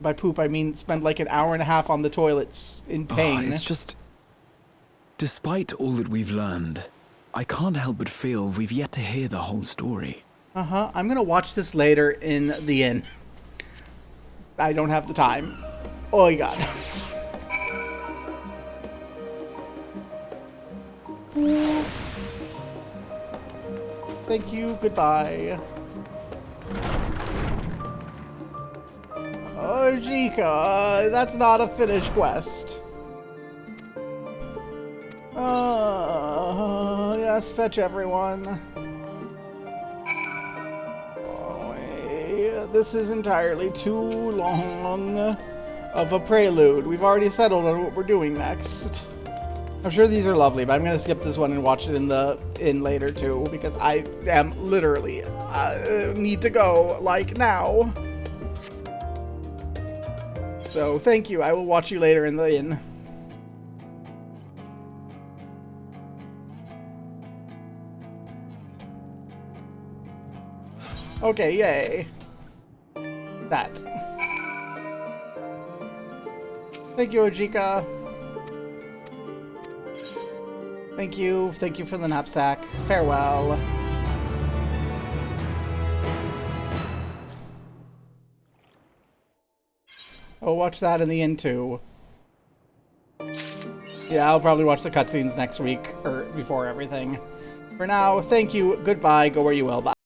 By poop, I mean spend like an hour and a half on the toilets in pain. It's just... Despite all that we've learned, I can't help but feel we've yet to hear the whole story. I'm gonna watch this later in the inn. I don't have the time. Oh my god. Thank you, goodbye. Oh, Jika, that's not a finished quest. Yes, fetch everyone. Oh, this is entirely too long of a prelude. We've already settled on what we're doing next. I'm sure these are lovely, but I'm gonna skip this one and watch it in later too, because I am literally need to go like now. So thank you. I will watch you later in the inn. Okay, yay. That. Thank you, Ojika. Thank you for the knapsack. Farewell. I'll watch that in the inn too. Yeah, I'll probably watch the cutscenes next week, or before everything. For now, thank you, goodbye, go where you will, bye.